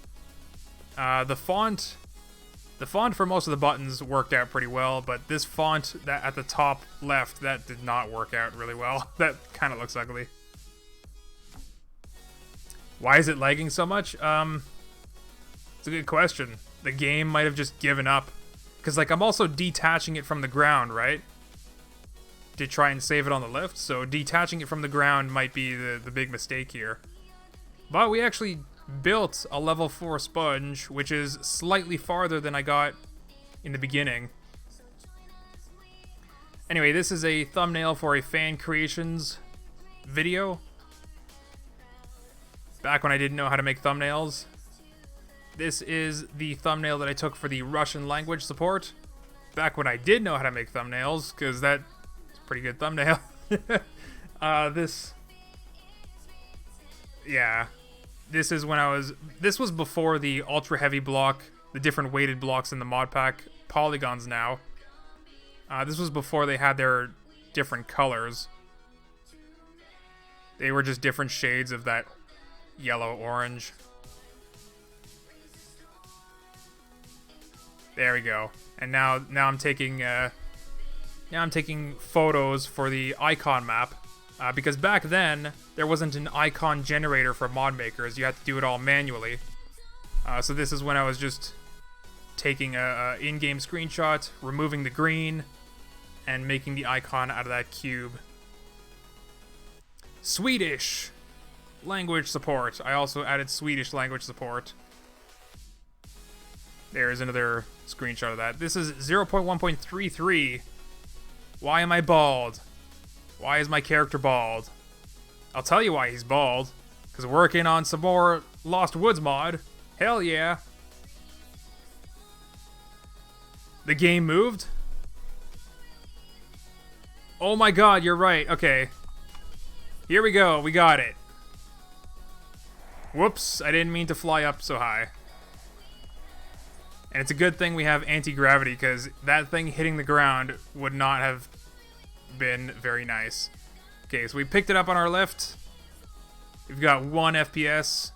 The font for most of the buttons worked out pretty well, but this font that at the top left, that did not work out really well. That kind of looks ugly. Why is it lagging so much? It's a good question. The game might have just given up. Because, like, I'm also detaching it from the ground, right? To try and save it on the lift. So detaching it from the ground might be the big mistake here. But we actually built a level 4 sponge, which is slightly farther than I got in the beginning. Anyway, this is a thumbnail for a fan creations video. Back when I didn't know how to make thumbnails. This is the thumbnail that I took for the Russian language support. Back when I did know how to make thumbnails, because that's a pretty good thumbnail. Yeah. This is when this was before the ultra heavy block, the different weighted blocks in the mod pack, Polygons now. This was before they had their different colors. They were just different shades of that yellow orange. There we go. And now I'm taking photos for the icon map, because back then there wasn't an icon generator for mod makers. You had to do it all manually. So this is when I was just taking a in-game screenshot, removing the green, and making the icon out of that cube. Swedish language support. I also added Swedish language support. There's another screenshot of that. This is 0.1.33. Why am I bald? Why is my character bald? I'll tell you why he's bald. Because we're working on some more Lost Woods mod. Hell yeah. The game moved? Oh my god, you're right. Okay. Here we go. We got it. Whoops, I didn't mean to fly up so high. And it's a good thing we have anti-gravity, because that thing hitting the ground would not have been very nice. Okay, so we picked it up on our lift. We've got 1 FPS.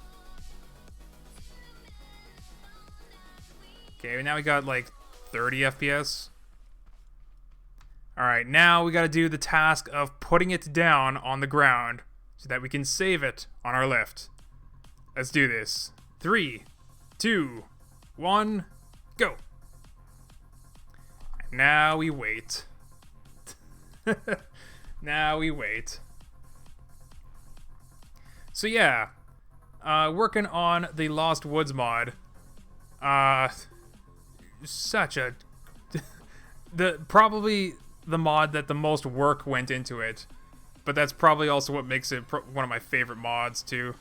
Okay, now we got like 30 FPS. Alright, now we gotta do the task of putting it down on the ground so that we can save it on our lift. Let's do this. 3, 2, 1, go. Now we wait. Now we wait. So yeah, working on the Lost Woods mod. Such a probably the mod that the most work went into it, but that's probably also what makes it one of my favorite mods too.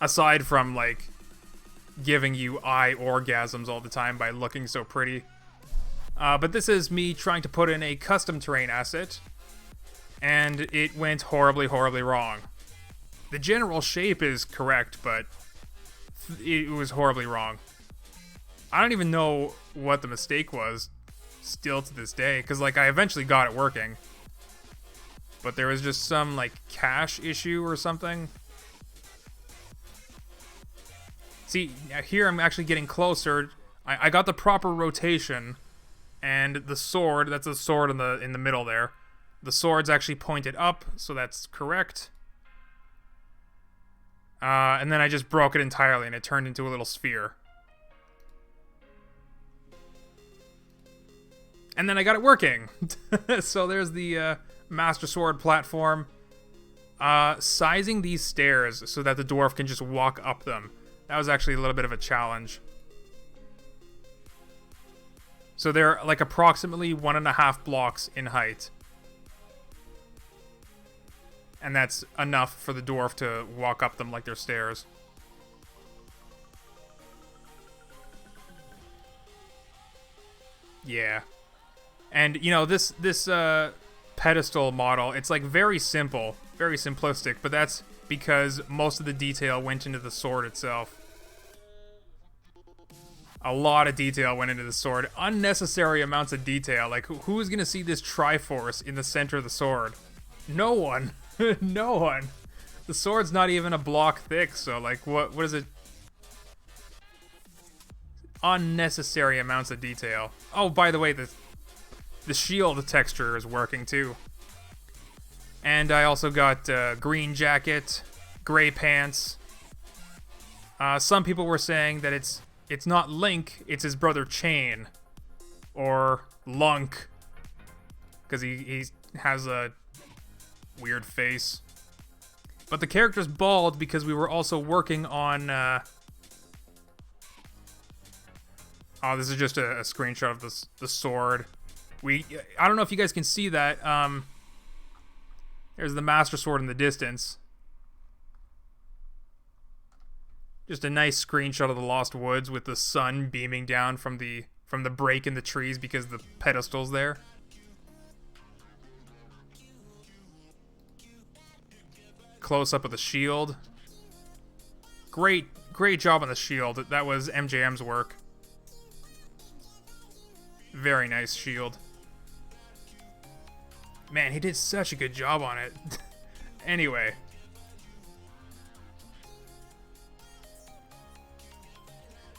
Aside from like giving you eye orgasms all the time by looking so pretty. But this is me trying to put in a custom terrain asset, and it went horribly, horribly wrong. The general shape is correct, but it was horribly wrong. I don't even know what the mistake was still to this day, because like I eventually got it working, but there was just some like cache issue or something. See, here I'm actually getting closer. I got the proper rotation, and the sword, that's a sword in the middle there. The sword's actually pointed up, so that's correct. And then I just broke it entirely, and it turned into a little sphere. And then I got it working. So there's the Master Sword platform. Sizing these stairs so that the dwarf can just walk up them. That was actually a little bit of a challenge. So they're like approximately 1.5 blocks in height. And that's enough for the dwarf to walk up them like they're stairs. Yeah. And, you know, this pedestal model, it's like very simple, very simplistic, but that's because most of the detail went into the sword itself. A lot of detail went into the sword. Unnecessary amounts of detail. Like, who's gonna see this Triforce in the center of the sword? No one. No one. The sword's not even a block thick, so, like, what is it? Unnecessary amounts of detail. Oh, by the way, the shield texture is working, too. And I also got green jacket, gray pants. Some people were saying that it's not Link, it's his brother Chain. Or Lunk. Because he has a weird face. But the character's bald because we were also working on... Oh, this is just a screenshot of the sword. I don't know if you guys can see that. There's the Master Sword in the distance. Just a nice screenshot of the Lost Woods with the sun beaming down from the break in the trees because the pedestal's there. Close up of the shield. Great job on the shield. That was MJM's work. Very nice shield. Man, he did such a good job on it. Anyway.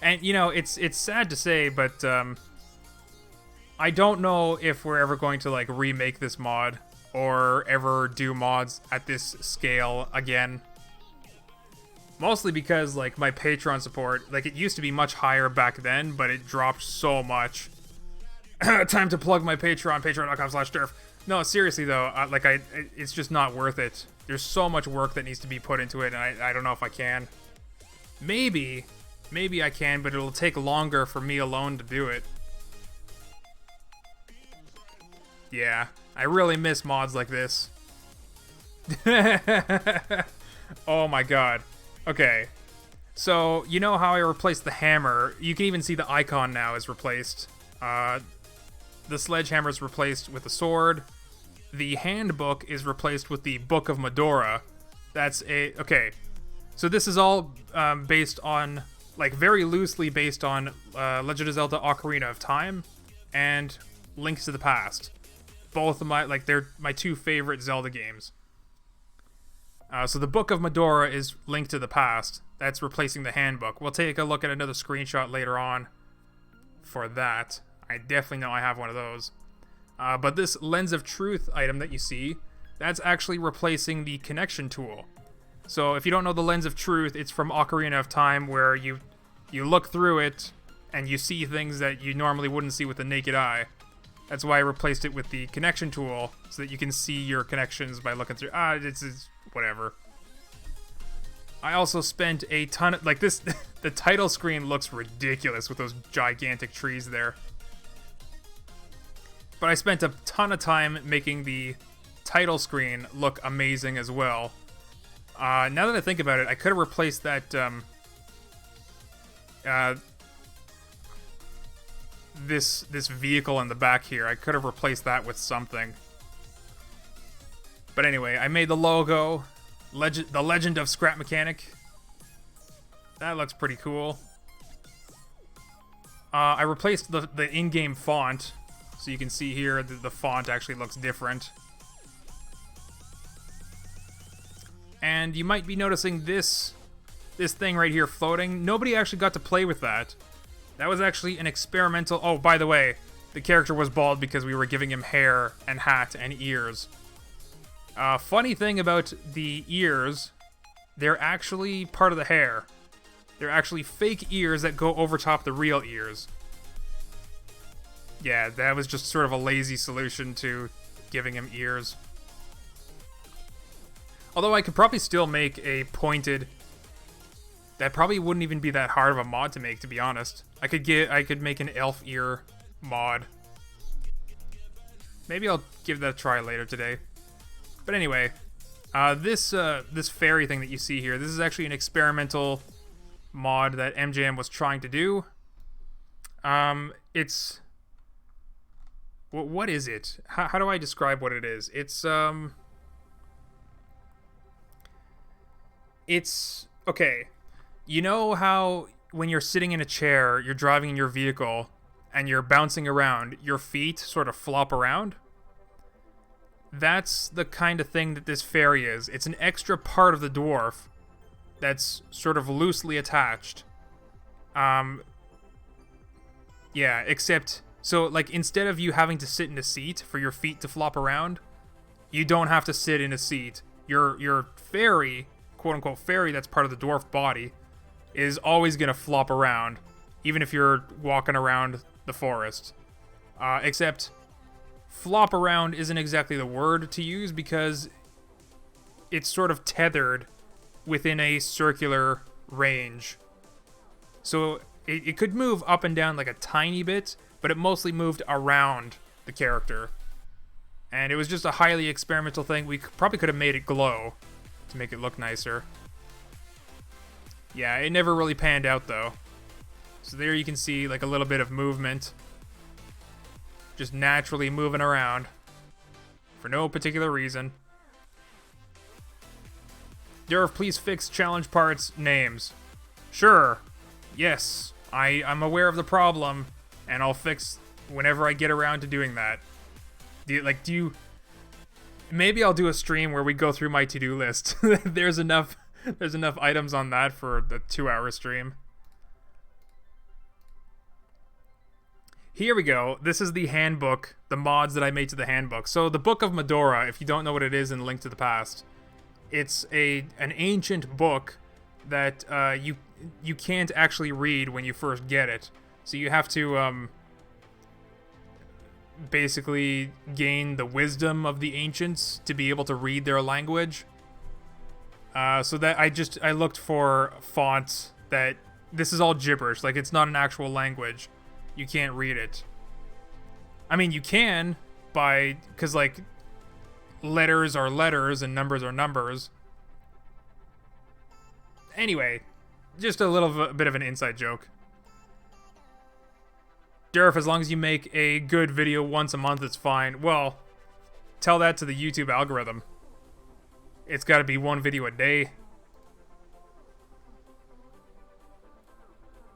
And, you know, it's sad to say, but I don't know if we're ever going to, like, remake this mod or ever do mods at this scale again. Mostly because, like, my Patreon support, like, it used to be much higher back then, but it dropped so much. Time to plug my Patreon, patreon.com/Durf. No, seriously though, it's just not worth it. There's so much work that needs to be put into it, and I don't know if I can. Maybe I can, but it'll take longer for me alone to do it. Yeah, I really miss mods like this. Oh my god. Okay, so you know how I replaced the hammer? You can even see the icon now is replaced. The sledgehammer is replaced with the sword. The handbook is replaced with the Book of Medora. Okay. So this is all based on like very loosely based on Legend of Zelda: Ocarina of Time and Link to the Past. Both of they're my two favorite Zelda games. So the Book of Medora is Link to the Past. That's replacing the handbook. We'll take a look at another screenshot later on for that. I definitely know I have one of those. But this Lens of Truth item that you see, that's actually replacing the connection tool. So if you don't know the Lens of Truth, it's from Ocarina of Time, where you look through it and you see things that you normally wouldn't see with the naked eye. That's why I replaced it with the connection tool, so that you can see your connections by looking through. It's whatever. I also spent a ton of, like this, the title screen looks ridiculous with those gigantic trees there. But I spent a ton of time making the title screen look amazing as well. Now that I think about it, I could have replaced that, this vehicle in the back here. I could have replaced that with something. But anyway, I made the logo, the Legend of Scrap Mechanic. That looks pretty cool. I replaced the in-game font, so you can see here the font actually looks different. And you might be noticing this thing right here floating. Nobody actually got to play with that. That was actually an experimental... Oh, by the way, the character was bald because we were giving him hair and hat and ears. Funny thing about the ears, they're actually part of the hair. They're actually fake ears that go over top the real ears. Yeah, that was just sort of a lazy solution to giving him ears. Although I could probably still make a pointed... That probably wouldn't even be that hard of a mod to make, to be honest. I could make an elf ear mod. Maybe I'll give that a try later today. But anyway, this fairy thing that you see here, this is actually an experimental mod that MJM was trying to do. It's... What is it? How do I describe what it is? It's... Okay. You know how when you're sitting in a chair, you're driving in your vehicle, and you're bouncing around, your feet sort of flop around? That's the kind of thing that this fairy is. It's an extra part of the dwarf that's sort of loosely attached. Yeah, except... So, like, instead of you having to sit in a seat for your feet to flop around, you don't have to sit in a seat. Your fairy, quote-unquote fairy that's part of the dwarf body, is always going to flop around, even if you're walking around the forest. Except, flop around isn't exactly the word to use, because it's sort of tethered within a circular range. So, it could move up and down like a tiny bit, but it mostly moved around the character. And it was just a highly experimental thing. We probably could have made it glow to make it look nicer. Yeah, it never really panned out though. So there you can see like a little bit of movement. Just naturally moving around. For no particular reason. Durf, please fix challenge parts names. Sure. Yes, I'm aware of the problem, and I'll fix whenever I get around to doing that. Maybe I'll do a stream where we go through my to-do list. There's enough items on that for the 2-hour stream. Here we go. This is the handbook, the mods that I made to the handbook. So the Book of Medora, if you don't know what it is in Link to the Past, it's an ancient book that you can't actually read when you first get it. So you have to basically gain the wisdom of the ancients to be able to read their language. So that I looked for fonts that this is all gibberish, like it's not an actual language. You can't read it. I mean, you can because like letters are letters and numbers are numbers. Anyway, just a little bit of an inside joke. Durf, as long as you make a good video once a month, it's fine. Well, tell that to the YouTube algorithm. It's got to be one video a day.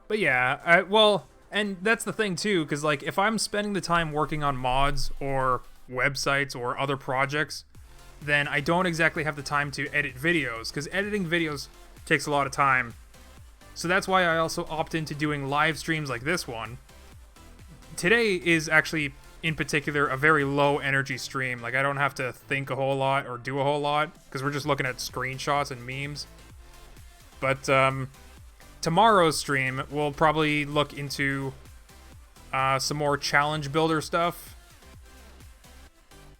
But yeah, well, and that's the thing too, because like if I'm spending the time working on mods or websites or other projects, then I don't exactly have the time to edit videos, because editing videos takes a lot of time. So that's why I also opt into doing live streams like this one. Today is actually, in particular, a very low energy stream. Like, I don't have to think a whole lot or do a whole lot, because we're just looking at screenshots and memes. But tomorrow's stream, we'll probably look into some more challenge builder stuff.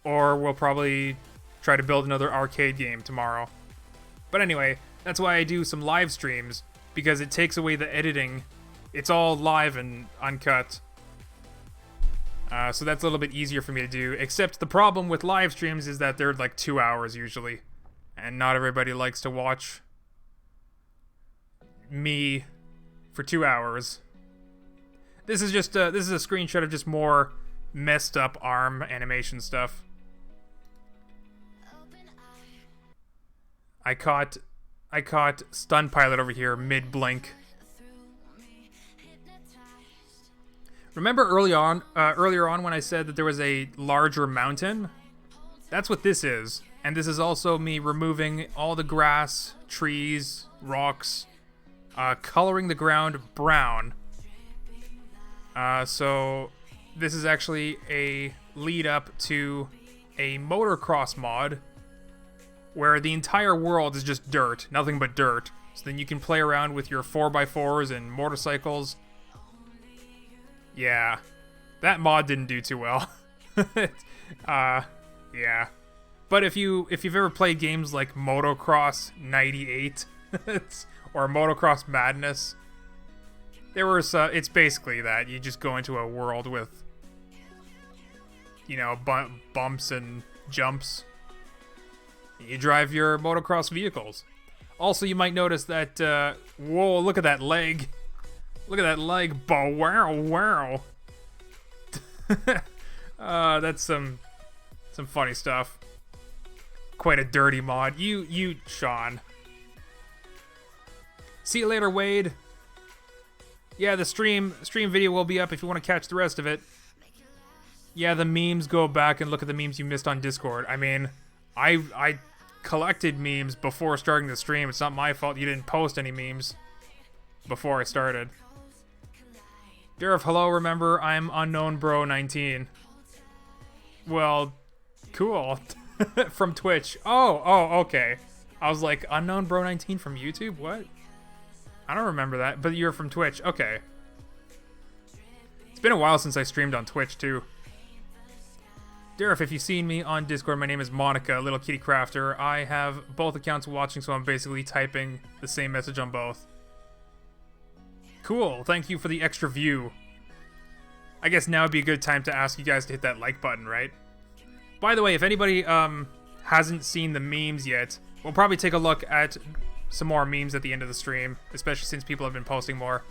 Or we'll probably try to build another arcade game tomorrow. But anyway, that's why I do some live streams, because it takes away the editing. It's all live and uncut. So that's a little bit easier for me to do, except the problem with live streams is that they're like 2 hours usually, and not everybody likes to watch me for 2 hours. This is just this is a screenshot of just more messed up arm animation stuff. I caught Stun Pilot over here mid blink. Remember earlier on when I said that there was a larger mountain? That's what this is. And this is also me removing all the grass, trees, rocks, coloring the ground brown. So this is actually a lead up to a motocross mod where the entire world is just dirt, nothing but dirt. So then you can play around with your 4x4s and motorcycles. Yeah, that mod didn't do too well. Yeah. But if you've ever played games like Motocross 98 or Motocross Madness, it's basically that. You just go into a world with, you know, bumps and jumps. You drive your motocross vehicles. Also, you might notice that, whoa, look at that leg. Look at that leg. Bow wow wow. That's some funny stuff. Quite a dirty mod. You, Sean. See you later, Wade. Yeah, the stream video will be up if you want to catch the rest of it. Yeah, the memes, go back and look at the memes you missed on Discord. I mean, I collected memes before starting the stream. It's not my fault you didn't post any memes before I started. Durf, hello, remember, I'm Unknown Bro 19. Well, cool. From Twitch. Oh, okay. I was like, Unknown Bro 19 from YouTube? What? I don't remember that, but you're from Twitch. Okay. It's been a while since I streamed on Twitch, too. Durf, if you've seen me on Discord, my name is Monica, Little Kitty Crafter. I have both accounts watching, so I'm basically typing the same message on both. Cool, thank you for the extra view. I guess now would be a good time to ask you guys to hit that like button, right? By the way, if anybody hasn't seen the memes yet, we'll probably take a look at some more memes at the end of the stream, especially since people have been posting more.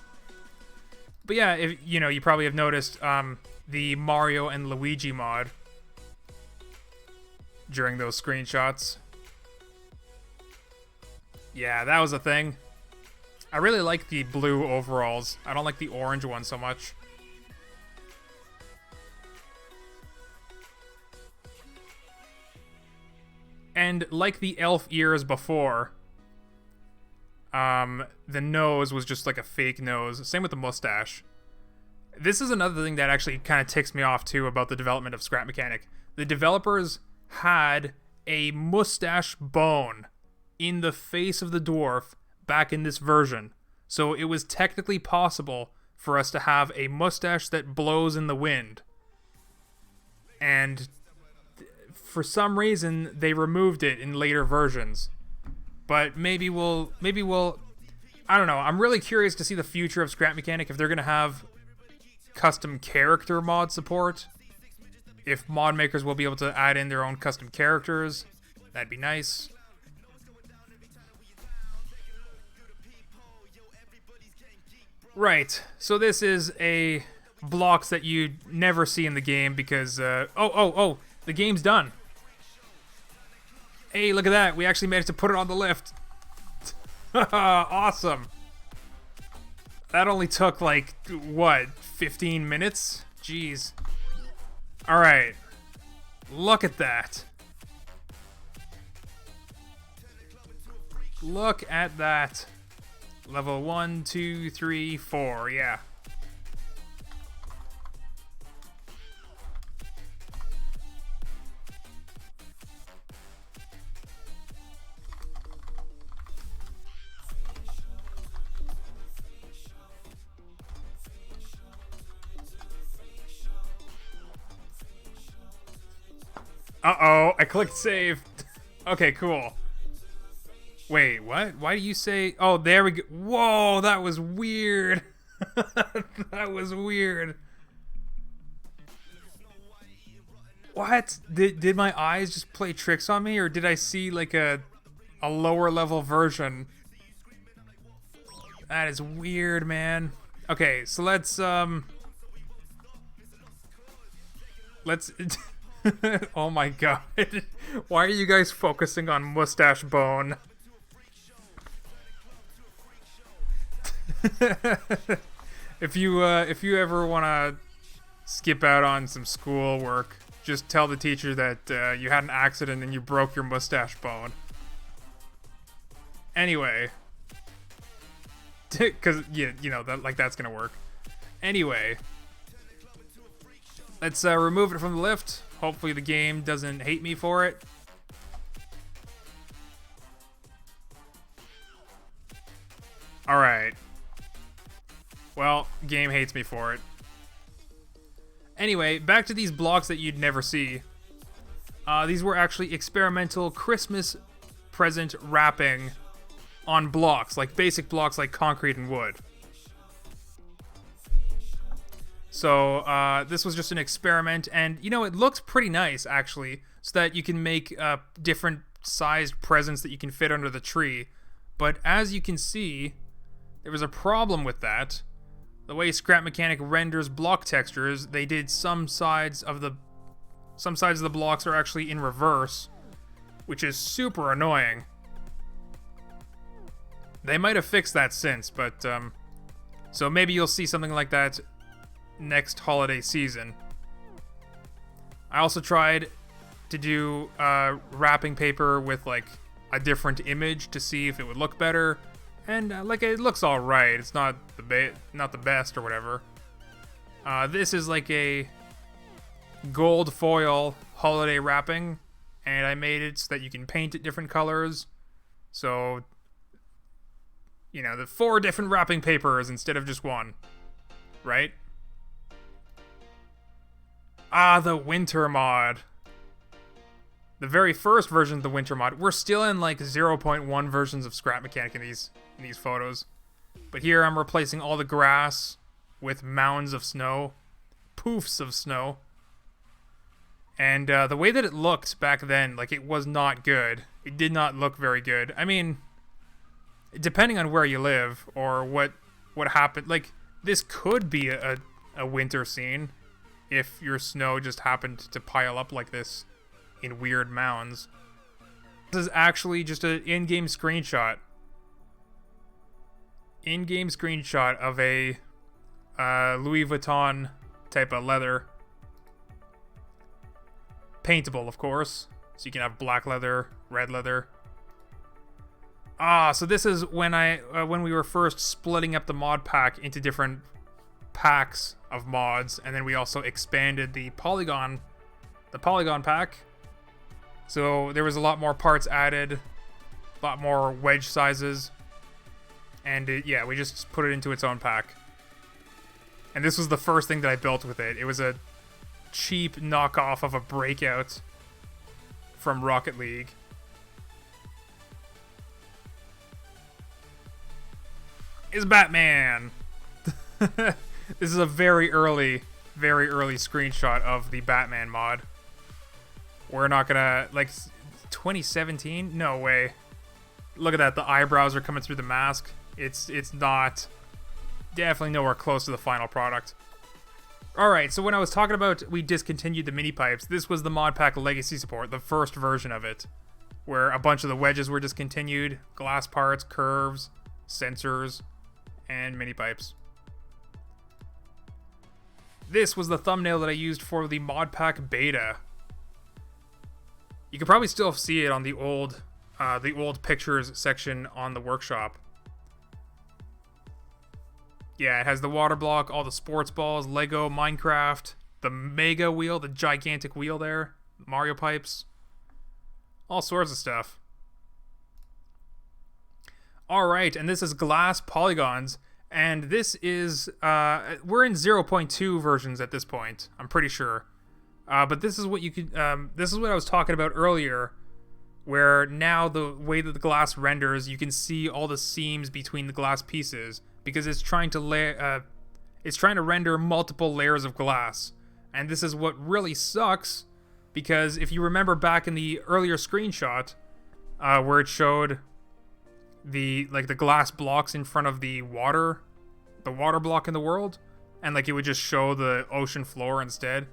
But yeah, if you know, you probably have noticed the Mario and Luigi mod during those screenshots. Yeah, that was a thing. I really like the blue overalls. I don't like the orange one so much. And like the elf ears before, the nose was just like a fake nose. Same with the mustache. This is another thing that actually kind of ticks me off too about the development of Scrap Mechanic. The developers had a mustache bone in the face of the dwarf back in this version. So it was technically possible for us to have a mustache that blows in the wind. And for some reason they removed it in later versions. But maybe we'll I don't know. I'm really curious to see the future of Scrap Mechanic, if they're going to have custom character mod support. If mod makers will be able to add in their own custom characters. That'd be nice. Right, so this is a blocks that you never see in the game because, oh, the game's done. Hey, look at that, we actually managed to put it on the lift. Awesome. That only took, like, what, 15 minutes? Jeez. Alright. Look at that. Look at that. Level 1, 2, 3, 4, yeah. Uh-oh, I clicked save. Okay, cool. Wait, what? Why do you say... Oh, there we go. Whoa, that was weird. That was weird. What? Did my eyes just play tricks on me? Or did I see, like, a lower level version? That is weird, man. Okay, so let's... Oh my god. Why are you guys focusing on mustache bone? If you ever want to skip out on some school work, just tell the teacher that you had an accident and you broke your mustache bone. Anyway. Because, yeah, you know, that's gonna work. Anyway. Let's remove it from the lift. Hopefully the game doesn't hate me for it. Alright. Well, game hates me for it. Anyway, back to these blocks that you'd never see. These were actually experimental Christmas present wrapping on blocks, like basic blocks like concrete and wood. So, this was just an experiment, and, you know, it looks pretty nice, actually, so that you can make different sized presents that you can fit under the tree. But as you can see, there was a problem with that. The way Scrap Mechanic renders block textures, they did some sides of the blocks are actually in reverse, which is super annoying. They might have fixed that since, but, so maybe you'll see something like that next holiday season. I also tried to do wrapping paper with like a different image to see if it would look better, and like it looks all right. It's not the best or whatever. This is like a gold foil holiday wrapping, and I made it so that you can paint it different colors. So, you know, the 4 different wrapping papers instead of just one, right? Ah, the winter mod. The very first version of the winter mod. We're still in like 0.1 versions of Scrap Mechanic in these photos. But here I'm replacing all the grass with mounds of snow. Poofs of snow. And the way that it looked back then, like, it was not good. It did not look very good. I mean, depending on where you live or what happened, like, this could be a winter scene. If your snow just happened to pile up like this in weird mounds. This is actually just an in-game screenshot. In-game screenshot of a Louis Vuitton type of leather. Paintable, of course. So you can have black leather, red leather. So this is when we were first splitting up the mod pack into different packs of mods, and then we also expanded the Polygon pack. So there was a lot more parts added, a lot more wedge sizes, and yeah, we just put it into its own pack. And this was the first thing that I built with it. It was a cheap knockoff of a Breakout from Rocket League. Is Batman. This is a very early screenshot of the Batman mod. We're not gonna, like, 2017? No way. Look at that, the eyebrows are coming through the mask. It's not, definitely nowhere close to the final product. Alright, so when I was talking about we discontinued the mini pipes, this was the mod pack legacy support, the first version of it, where a bunch of the wedges were discontinued, glass parts, curves, sensors, and mini pipes. This was the thumbnail that I used for the mod pack beta. You can probably still see it on the old pictures section on the workshop. Yeah, it has the water block, all the sports balls, Lego, Minecraft, the mega wheel, the gigantic wheel there, Mario pipes, all sorts of stuff. Alright, and this is Glass Polygons, and this is, we're in 0.2 versions at this point, I'm pretty sure. But this is what you could, this is what I was talking about earlier, where now the way that the glass renders, you can see all the seams between the glass pieces, because it's trying to render multiple layers of glass. And this is what really sucks, because if you remember back in the earlier screenshot, where it showed the glass blocks in front of the water block in the world, and like it would just show the ocean floor instead.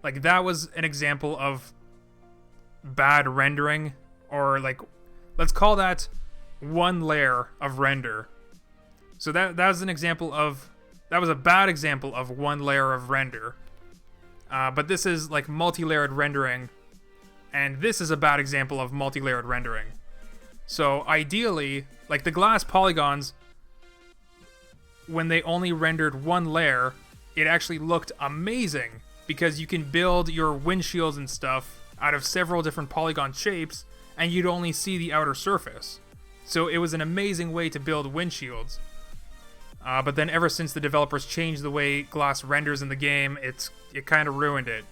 Like that was an example of bad rendering, or like, let's call that one layer of render. So that was an example of, that was a bad example of one layer of render. But this is like multi-layered rendering, and this is a bad example of multi-layered rendering. So ideally, like the glass polygons, when they only rendered one layer, it actually looked amazing, because you can build your windshields and stuff out of several different polygon shapes, and you'd only see the outer surface. So it was an amazing way to build windshields. But then ever since the developers changed the way glass renders in the game, it kind of ruined it.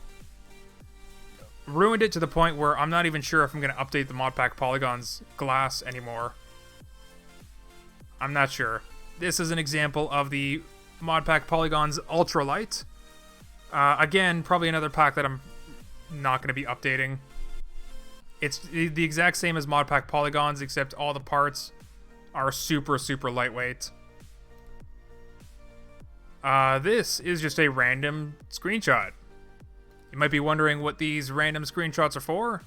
Ruined it to the point where I'm not even sure if I'm going to update the mod pack polygons glass anymore. I'm not sure. This is an example of the mod pack polygons ultralight. Again, probably another pack that I'm not going to be updating. It's the exact same as mod pack polygons, except all the parts are super, super lightweight. This is just a random screenshot. You might be wondering what these random screenshots are for.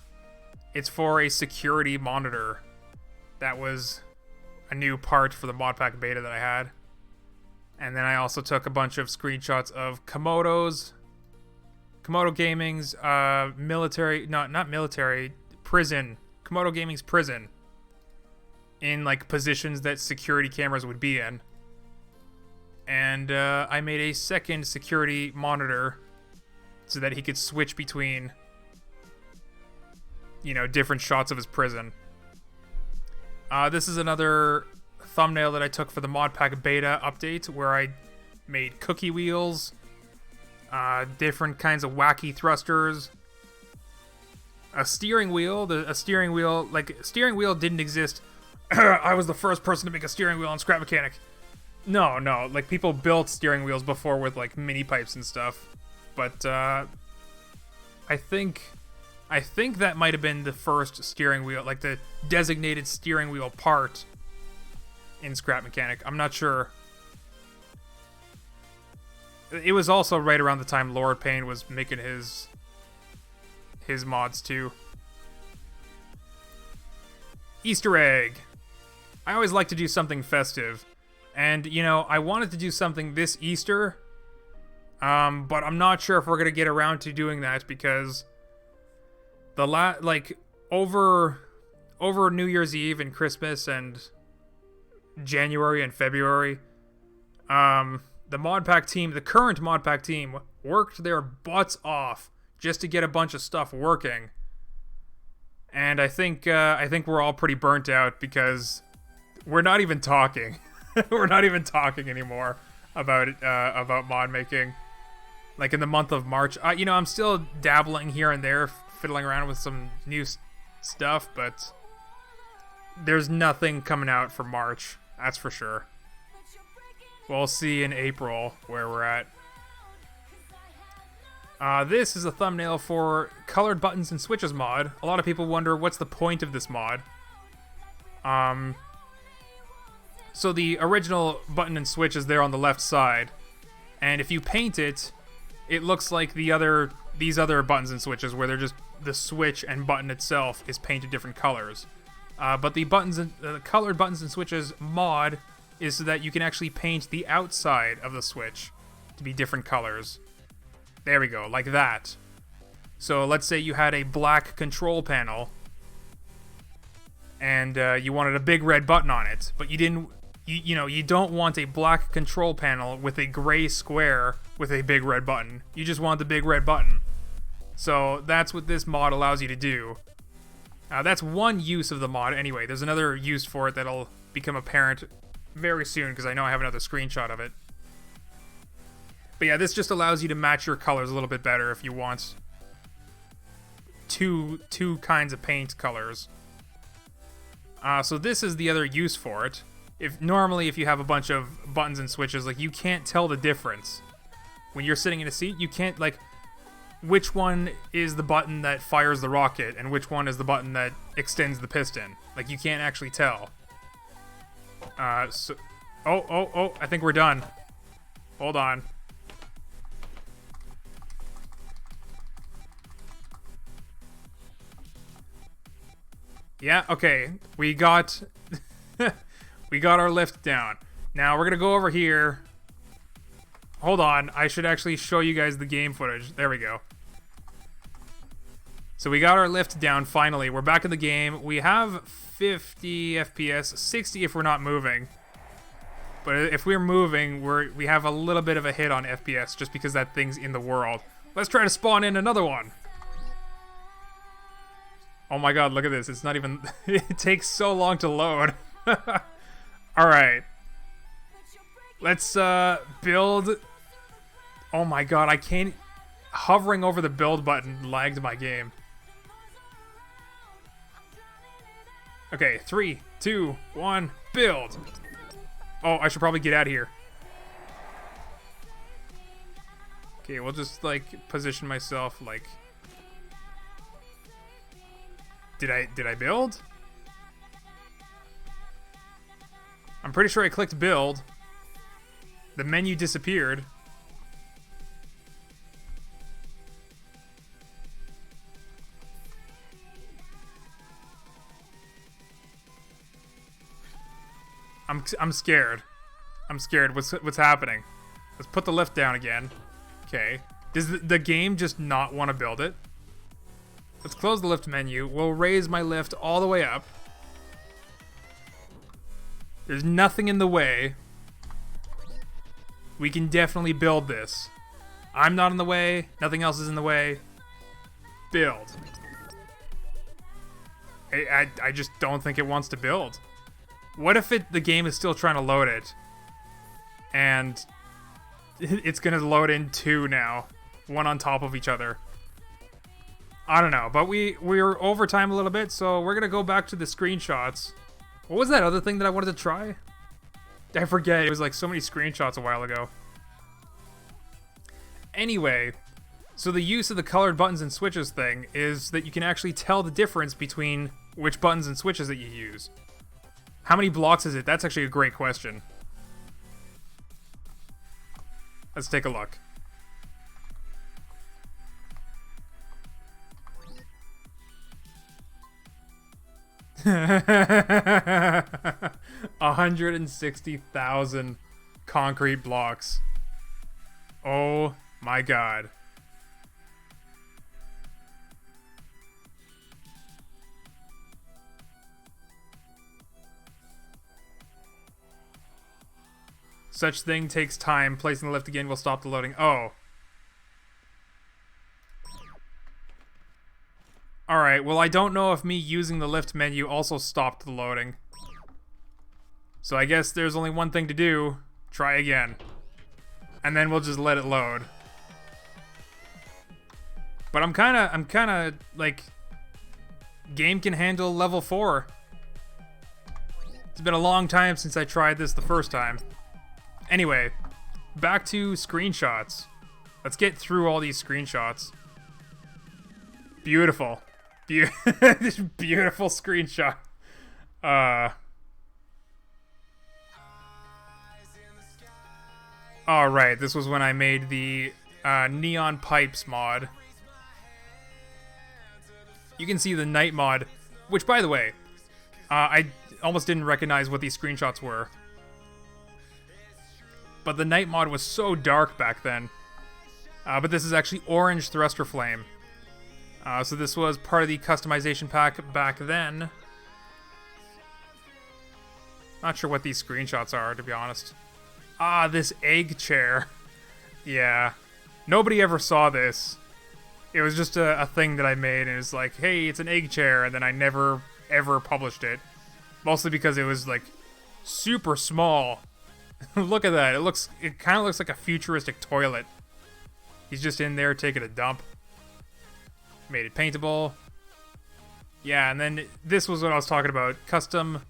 It's for a security monitor. That was a new part for the mod pack beta that I had. And then I also took a bunch of screenshots of Komodo Gaming's prison. Komodo Gaming's prison. In like positions that security cameras would be in. And I made a second security monitor so that he could switch between, you know, different shots of his prison. This is another thumbnail that I took for the mod pack beta update, where I made cookie wheels, different kinds of wacky thrusters, a steering wheel. Steering wheel didn't exist. I was the first person to make a steering wheel on Scrap Mechanic. No, like people built steering wheels before with like mini pipes and stuff, but I think that might have been the first steering wheel, like the designated steering wheel part in Scrap Mechanic. I'm not sure. It was also right around the time Lord Payne was making his mods too. Easter egg. I always like to do something festive. And, you know, I wanted to do something this Easter, but I'm not sure if we're going to get around to doing that, because over New Year's Eve and Christmas and January and February, the mod pack team, the current mod pack team, worked their butts off just to get a bunch of stuff working. And I think we're all pretty burnt out, because we're not even talking. We're not even talking anymore about mod making. Like in the month of March, you know, I'm still dabbling here and there, fiddling around with some new stuff, but there's nothing coming out for March, that's for sure. We'll see in April where we're at. This is a thumbnail for Colored Buttons and Switches mod. A lot of people wonder what's the point of this mod. So the original button and switch is there on the left side, and if you paint it, it looks like these other buttons and switches, where they're just the switch and button itself is painted different colors. But the colored buttons and switches mod is so that you can actually paint the outside of the switch to be different colors. There we go, like that. So let's say you had a black control panel, and you wanted a big red button on it, but you didn't, you don't want a black control panel with a gray square with a big red button. You just want the big red button. So that's what this mod allows you to do. That's one use of the mod. Anyway, there's another use for it that'll become apparent very soon, because I know I have another screenshot of it. But yeah, this just allows you to match your colors a little bit better if you want two kinds of paint colors. So this is the other use for it. Normally if you have a bunch of buttons and switches, like, you can't tell the difference. When you're sitting in a seat, you can't, like, which one is the button that fires the rocket and which one is the button that extends the piston. Like, you can't actually tell. Oh, I think we're done. Hold on. Yeah, okay. We got we got our lift down. Now we're gonna go over here. Hold on, I should actually show you guys the game footage. There we go. So we got our lift down finally. We're back in the game. We have 50 FPS, 60 if we're not moving. But if we're moving, we have a little bit of a hit on FPS just because that thing's in the world. Let's try to spawn in another one. Oh my god, look at this. It's not even... it takes so long to load. Alright. Let's build... Oh my god, I can't... Hovering over the build button lagged my game. Okay, 3, 2, 1, build! Oh, I should probably get out of here. Okay, we'll just, like, position myself, like... Did I build? I'm pretty sure I clicked build. The menu disappeared. I'm scared. I'm scared. What's happening? Let's put the lift down again. Okay. Does the game just not want to build it? Let's close the lift menu. We'll raise my lift all the way up. There's nothing in the way. We can definitely build this. I'm not in the way. Nothing else is in the way. Build. I just don't think it wants to build. What if the game is still trying to load it? And it's going to load in two now. One on top of each other. I don't know, but we're over time a little bit, so we're going to go back to the screenshots. What was that other thing that I wanted to try? I forget, it was like so many screenshots a while ago. Anyway, so the use of the colored buttons and switches thing is that you can actually tell the difference between which buttons and switches that you use. How many blocks is it? That's actually a great question. Let's take a look. $160,000 concrete blocks. Oh my god. Such thing takes time. Placing the lift again will stop the loading. Oh. Alright, well I don't know if me using the lift menu also stopped the loading. So I guess there's only one thing to do. Try again. And then we'll just let it load. But I'm kinda like... Game can handle level 4. It's been a long time since I tried this the first time. Anyway, back to screenshots. Let's get through all these screenshots. Beautiful. This beautiful screenshot. Alright, this was when I made the Neon Pipes mod. You can see the night mod, which, by the way, I almost didn't recognize what these screenshots were. But the night mod was so dark back then. But this is actually orange thruster flame. So this was part of the customization pack back then. Not sure what these screenshots are, to be honest. Ah, this egg chair. Yeah. Nobody ever saw this. It was just a thing that I made, and it was like, hey, it's an egg chair, and then I never, ever published it. Mostly because it was, like, super small. Look at that. It kind of looks like a futuristic toilet. He's just in there taking a dump. Made it paintable. Yeah, and then this was what I was talking about. Custom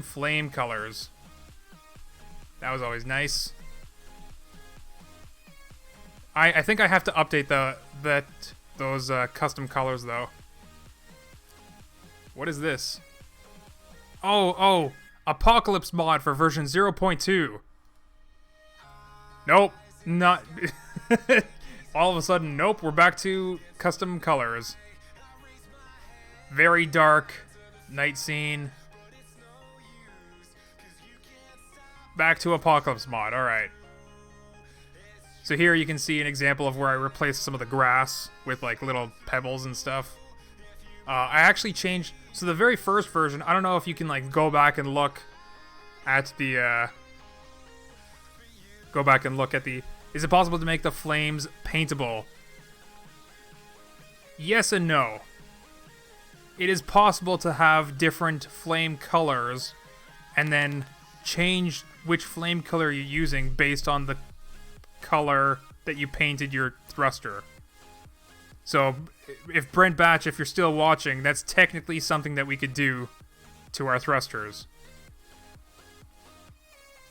flame colors. That was always nice. I think I have to update those custom colors though. What is this? Oh, Apocalypse mod for version 0.2. Nope, not. All of a sudden, nope, we're back to custom colors. Very dark night scene. Back to Apocalypse mod, alright. So here you can see an example of where I replaced some of the grass with like little pebbles and stuff. I actually changed, so the very first version, I don't know if you can like go back and look at the, is it possible to make the flames paintable? Yes and no. It is possible to have different flame colors and then change which flame color you're using based on the color that you painted your thruster. So if Brent Batch, if you're still watching, that's technically something that we could do to our thrusters.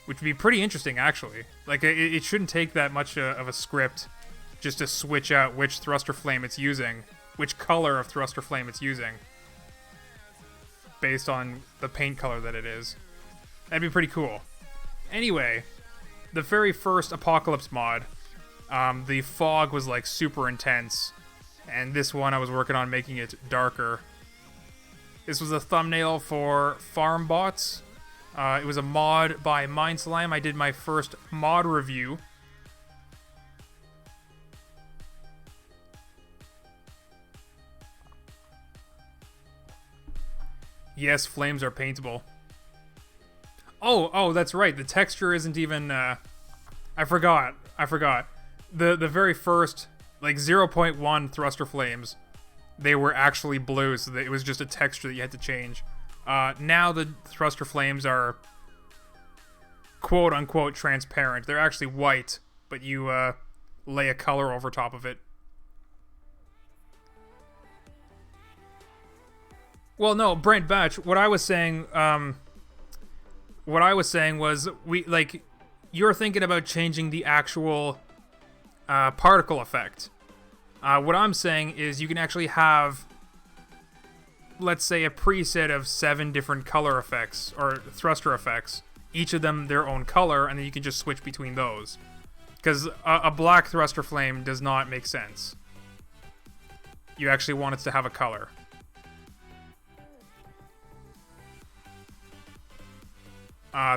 Which would be pretty interesting, actually. Like, it shouldn't take that much of a script just to switch out which thruster flame it's using, which color of thruster flame it's using, based on the paint color that it is. That'd be pretty cool. Anyway, the very first Apocalypse mod, the fog was like super intense, and this one I was working on making it darker. This was a thumbnail for Farm Bots. It was a mod by Mindslime. I did my first mod review. Yes, flames are paintable. Oh, that's right. The texture isn't even, I forgot. The very first, like, 0.1 thruster flames, they were actually blue, so that it was just a texture that you had to change. Now the thruster flames are quote-unquote transparent. They're actually white, but you, lay a color over top of it. Well, no, Brent Batch, what I was saying was, you're thinking about changing the actual, particle effect. What I'm saying is you can actually have, let's say, a preset of 7 different color effects, or thruster effects, each of them their own color, and then you can just switch between those. Because a black thruster flame does not make sense. You actually want it to have a color.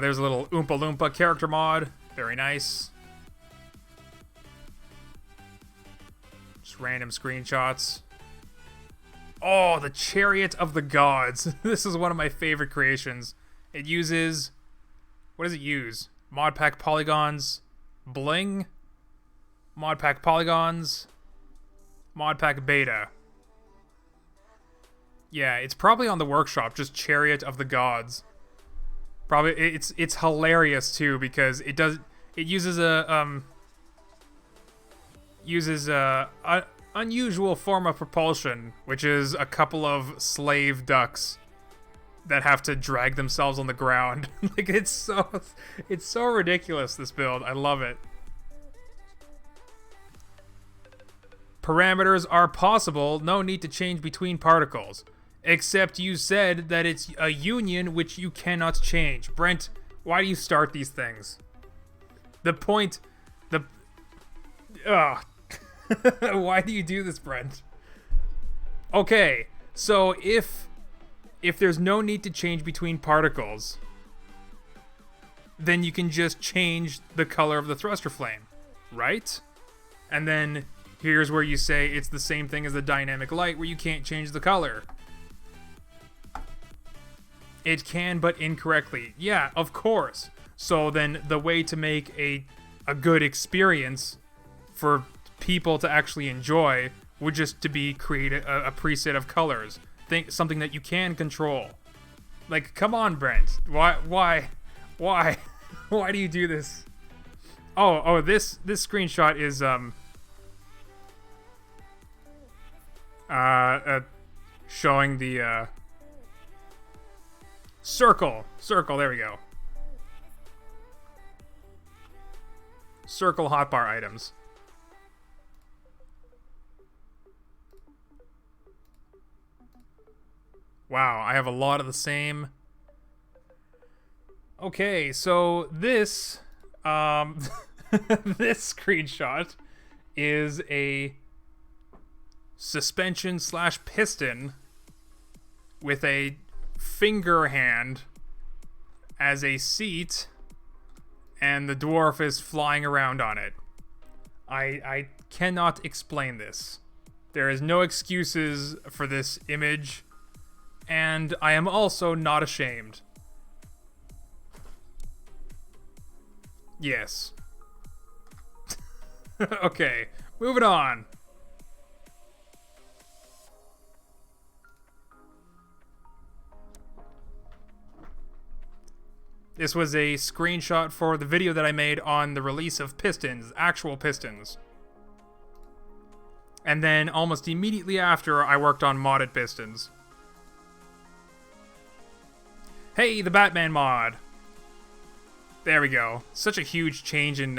There's a little Oompa Loompa character mod. Very nice. Just random screenshots. Oh, the Chariot of the Gods. This is one of my favorite creations. It uses... What does it use? Modpack Polygons. Bling. Modpack Polygons. Modpack Beta. Yeah, it's probably on the workshop. Just Chariot of the Gods. Probably it's hilarious too because it uses a unusual form of propulsion, which is a couple of slave ducks that have to drag themselves on the ground. Like it's so ridiculous, this build. I love it. Parameters are possible, no need to change between particles. Except you said that it's a union which you cannot change. Brent, why do you start these things? Why do you do this, Brent? Okay, so if there's no need to change between particles, then you can just change the color of the thruster flame, right? And then here's where you say it's the same thing as the dynamic light, where you can't change the color. It can, but incorrectly. Yeah, of course. So then the way to make a good experience for people to actually enjoy would just to be create a preset of colors. Something that you can control. Like, come on, Brent. Why do you do this? Oh, this screenshot is showing the circle, there we go. Circle hotbar items. Wow, I have a lot of the same. Okay, so this this screenshot is a suspension / piston with a finger hand as a seat, and the dwarf is flying around on it. I cannot explain this. There is no excuses for this image, and I am also not ashamed. Yes. Okay, moving on. This was a screenshot for the video that I made on the release of pistons, actual pistons. And then almost immediately after, I worked on modded pistons. Hey, the Batman mod! There we go. Such a huge change in...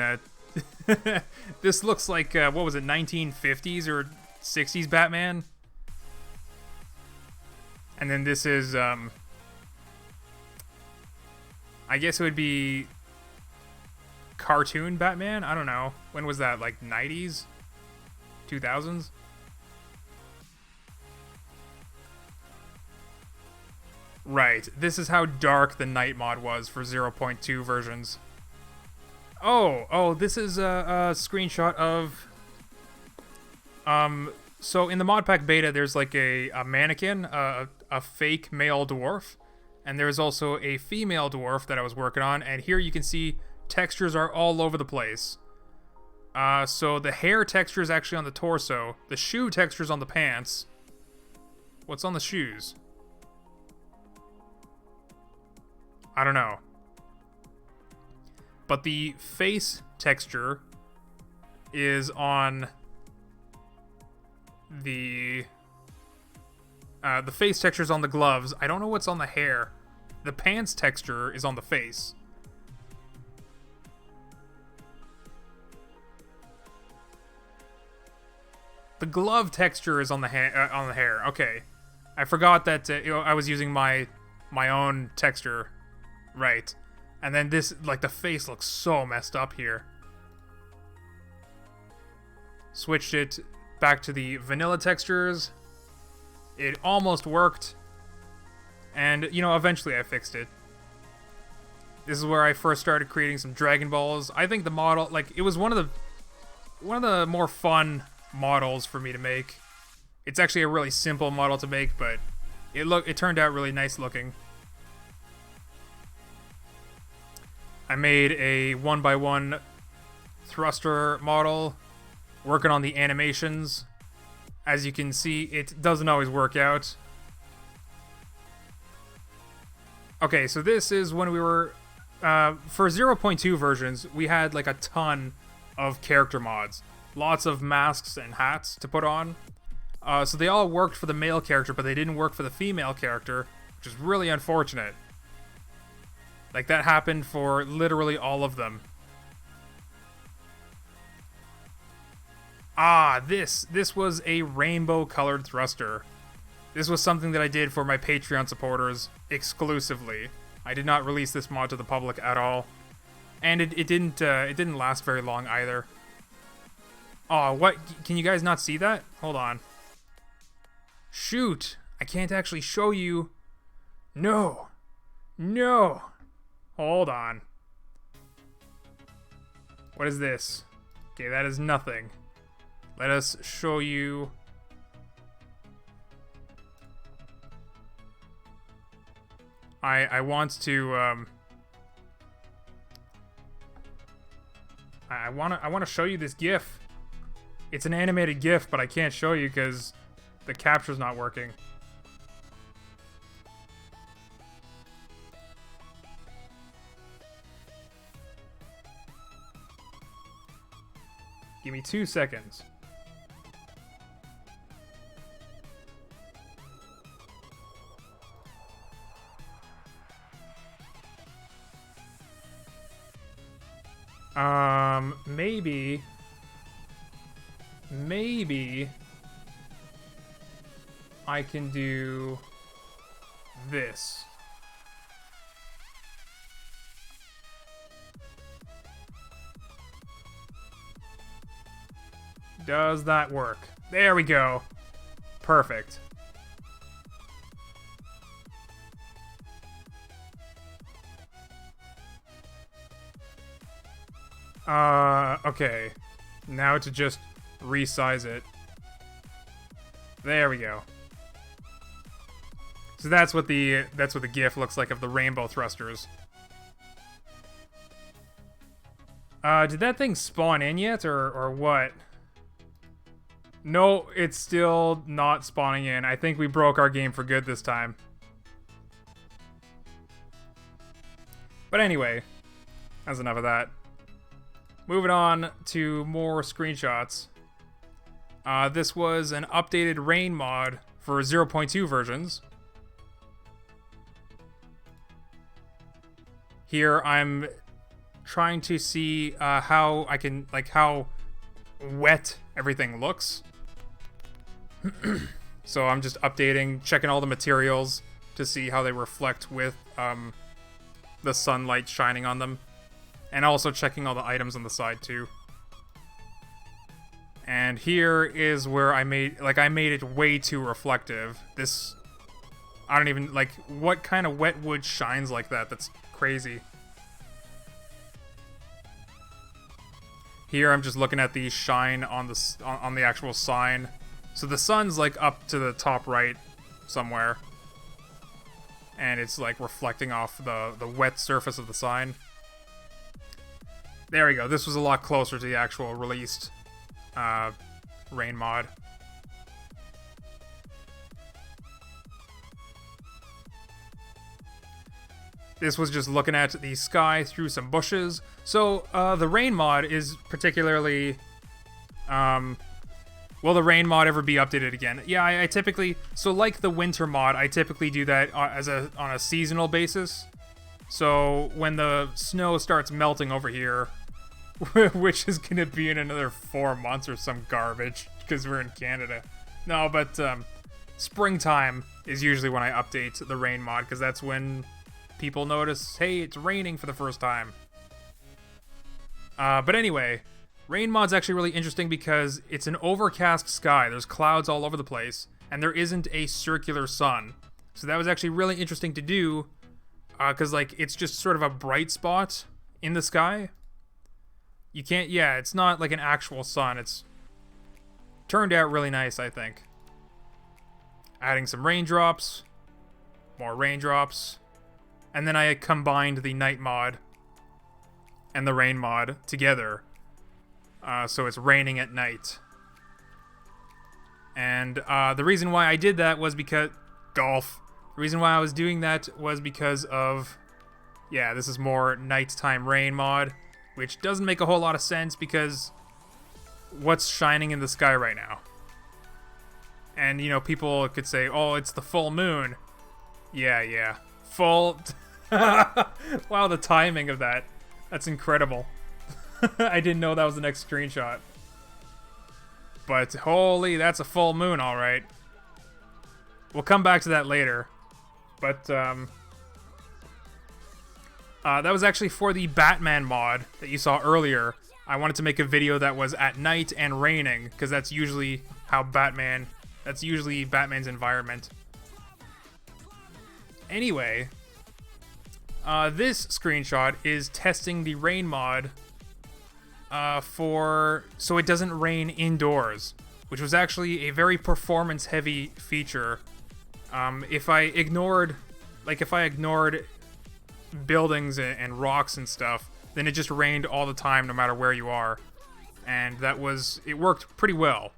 this looks like, what was it, 1950s or 60s Batman? And then this is, I guess it would be cartoon Batman? I don't know. When was that? Like 90s? 2000s? Right. This is how dark the night mod was for 0.2 versions. Oh, this is a screenshot of... So in the mod pack beta, there's like a mannequin, a fake male dwarf. And there's also a female dwarf that I was working on. And here you can see textures are all over the place. So the hair texture is actually on the torso. The shoe texture is on the pants. What's on the shoes? I don't know. But the face texture is on the face texture is on the gloves. I don't know what's on the hair. The pants texture is on the face. The glove texture is on the hair. Okay, I forgot that I was using my own texture, right? And then this, like, the face looks so messed up here. Switched it back to the vanilla textures. It almost worked. And, eventually I fixed it. This is where I first started creating some Dragon Balls. I think the model, like, it was one of the more fun models for me to make. It's actually a really simple model to make, but it turned out really nice looking. I made a 1x1 thruster model, working on the animations. As you can see, it doesn't always work out. Okay, so this is when we were... for 0.2 versions, we had like a ton of character mods. Lots of masks and hats to put on. So they all worked for the male character, but they didn't work for the female character, which is really unfortunate. Like, that happened for literally all of them. Ah, this was a rainbow-colored thruster. This was something that I did for my Patreon supporters exclusively. I did not release this mod to the public at all. And it didn't last very long either. Oh, what? Can you guys not see that? Hold on. Shoot! I can't actually show you. No! Hold on. What is this? Okay, that is nothing. Let us show you... I want to, I want to show you this GIF. It's an animated GIF, but I can't show you because the capture's not working. Give me 2 seconds. Maybe I can do this. Does that work? There we go. Perfect. Okay. Now to just resize it. There we go. So that's what the GIF looks like of the rainbow thrusters. Did that thing spawn in yet, or what? No, it's still not spawning in. I think we broke our game for good this time. But anyway, that's enough of that. Moving on to more screenshots. This was an updated rain mod for 0.2 versions. Here I'm trying to see how I can, like, how wet everything looks. So I'm just updating, checking all the materials to see how they reflect with the sunlight shining on them. And also checking all the items on the side too. And here is where I made it way too reflective. This, I don't even, like, what kind of wet wood shines like that? That's crazy. Here I'm just looking at the shine on the actual sign. So the sun's like up to the top right somewhere. And it's like reflecting off the wet surface of the sign. There we go. This was a lot closer to the actual released rain mod. This was just looking at the sky through some bushes. So the rain mod is particularly... will the rain mod ever be updated again? Yeah, I typically... So like the winter mod, I typically do that on a seasonal basis. So when the snow starts melting over here, which is going to be in another 4 months or some garbage, because we're in Canada. No, but springtime is usually when I update the rain mod, because that's when people notice, hey, it's raining for the first time. But anyway, rain mod's actually really interesting because it's an overcast sky. There's clouds all over the place, and there isn't a circular sun. So that was actually really interesting to do, because like it's just sort of a bright spot in the sky. You can't, yeah, it's not like an actual sun. It's turned out really nice, I think. Adding some raindrops, more raindrops, and then I combined the night mod and the rain mod together. So it's raining at night. And the reason why I did that was because... Golf. The reason why I was doing that was because of... Yeah, this is more nighttime rain mod, which doesn't make a whole lot of sense because what's shining in the sky right now? And, you know, people could say, oh, it's the full moon. Yeah. Full... Wow, the timing of that. That's incredible. I didn't know that was the next screenshot. But holy, that's a full moon, alright. We'll come back to that later. But, that was actually for the Batman mod that you saw earlier. I wanted to make a video that was at night and raining, because that's usually how Batman... That's usually Batman's environment. Anyway, this screenshot is testing the rain mod so it doesn't rain indoors, which was actually a very performance-heavy feature. If I ignored buildings and rocks and stuff, then it just rained all the time, no matter where you are, and it worked pretty well.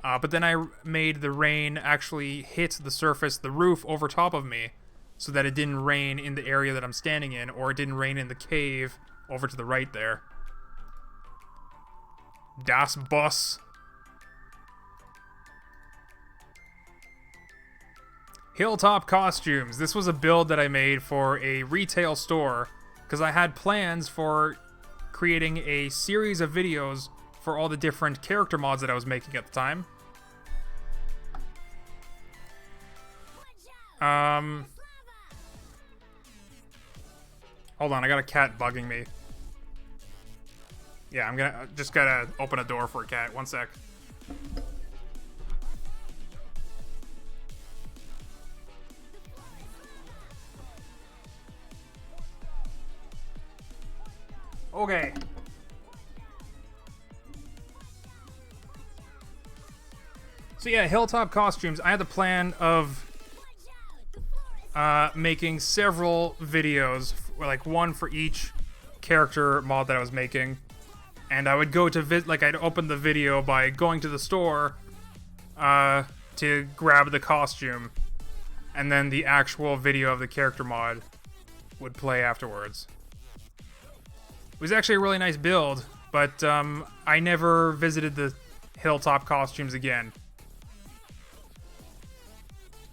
But then I made the rain actually hit the surface, the roof over top of me, so that it didn't rain in the area that I'm standing in, or it didn't rain in the cave over to the right there. Das Boss. Hilltop costumes. This was a build that I made for a retail store, because I had plans for creating a series of videos for all the different character mods that I was making at the time. Hold on, I got a cat bugging me. Yeah, I'm just gotta open a door for a cat. One sec. Okay. So yeah, Hilltop costumes. I had the plan of making several videos, like one for each character mod that I was making. And I would go to I'd open the video by going to the store to grab the costume, and then the actual video of the character mod would play afterwards. It was actually a really nice build, but I never visited the Hilltop costumes again.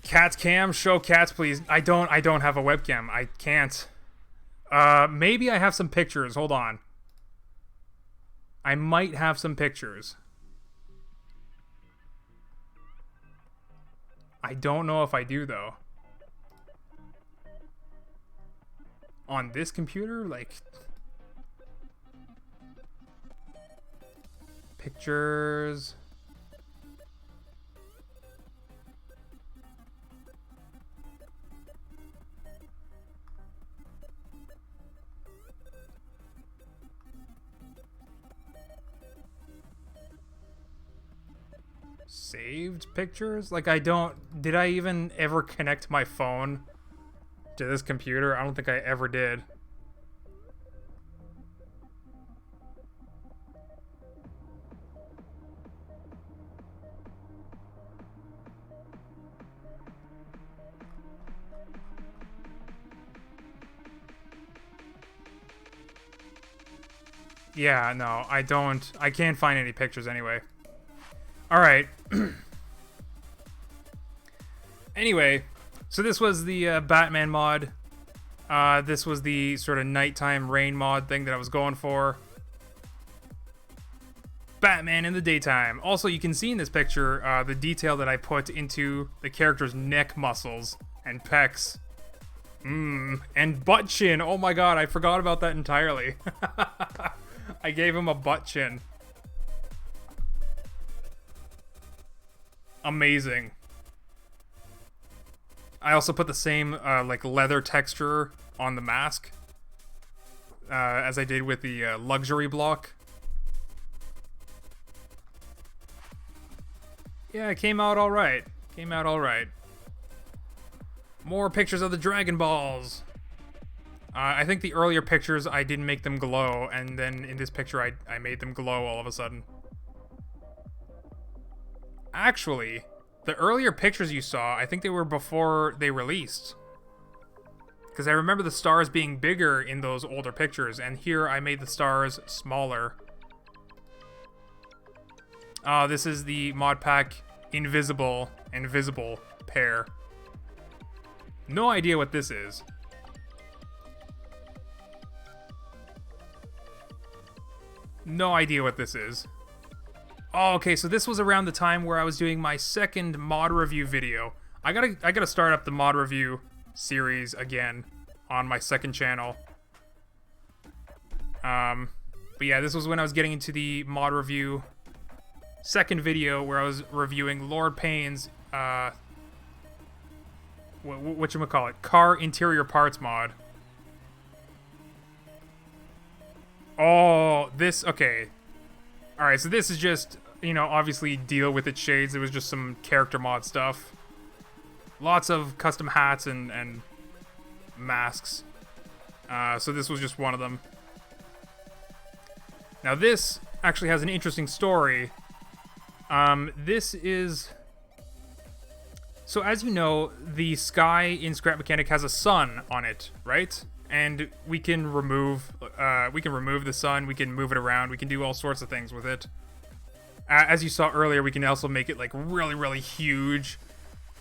Cat cam, show cats, please. I don't have a webcam. I can't. Maybe I have some pictures. Hold on. I might have some pictures. I don't know if I do, though. On this computer? Like... Pictures... Saved pictures? Like, did I even ever connect my phone to this computer? I don't think I ever did. Yeah, no, I can't find any pictures anyway. Alright. Anyway, so this was the Batman mod. This was the sort of nighttime rain mod thing that I was going for. Batman in the daytime. Also, you can see in this picture the detail that I put into the character's neck muscles and pecs. And butt chin. Oh my god, I forgot about that entirely. I gave him a butt chin. Amazing. I also put the same like leather texture on the mask as I did with the luxury block. Yeah, it came out all right. Came out all right. More pictures of the Dragon Balls. I think the earlier pictures I didn't make them glow, and then in this picture I made them glow all of a sudden. Actually, the earlier pictures you saw, I think they were before they released. Because I remember the stars being bigger in those older pictures, and here I made the stars smaller. This is the mod pack Invisible and Visible pair. No idea what this is. No idea what this is. Oh, okay, so this was around the time where I was doing my second mod review video. I gotta start up the mod review series again on my second channel. But yeah, this was when I was getting into the mod review second video where I was reviewing Lord Payne's whatchamacallit, car interior parts mod. Oh, this, okay. Alright, so this is just, you know, obviously deal with its shades. It was just some character mod stuff. Lots of custom hats and masks. So this was just one of them. Now this actually has an interesting story. This is... So as you know, the sky in Scrap Mechanic has a sun on it, right? And we can remove the sun, we can move it around, we can do all sorts of things with it. As you saw earlier, we can also make it like really, really huge.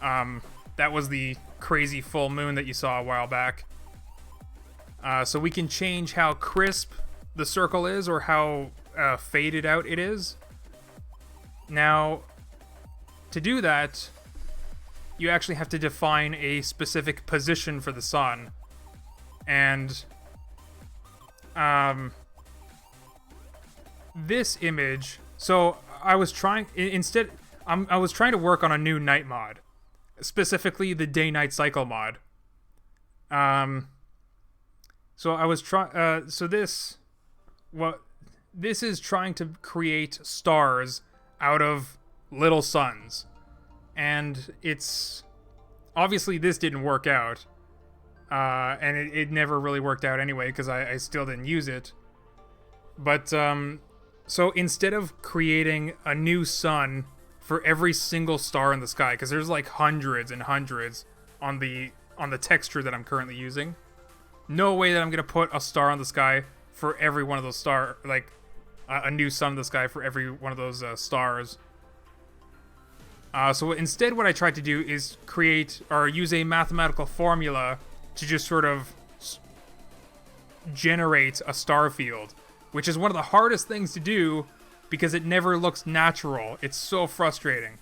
That was the crazy full moon that you saw a while back. So we can change how crisp the circle is or how faded out it is. Now, to do that, you actually have to define a specific position for the sun. And this image, so I was trying I was trying to work on a new night mod, specifically the day-night cycle mod. So I was this is trying to create stars out of little suns. And it's obviously this didn't work out. And it never really worked out anyway, because I still didn't use it. But, so instead of creating a new sun for every single star in the sky, because there's like hundreds and hundreds on the texture that I'm currently using, no way that I'm going to put a star on the sky for every one of those a new sun in the sky for every one of those stars. So instead what I tried to do is create, or use a mathematical formula to just sort of generate a star field, which is one of the hardest things to do because it never looks natural. It's so frustrating.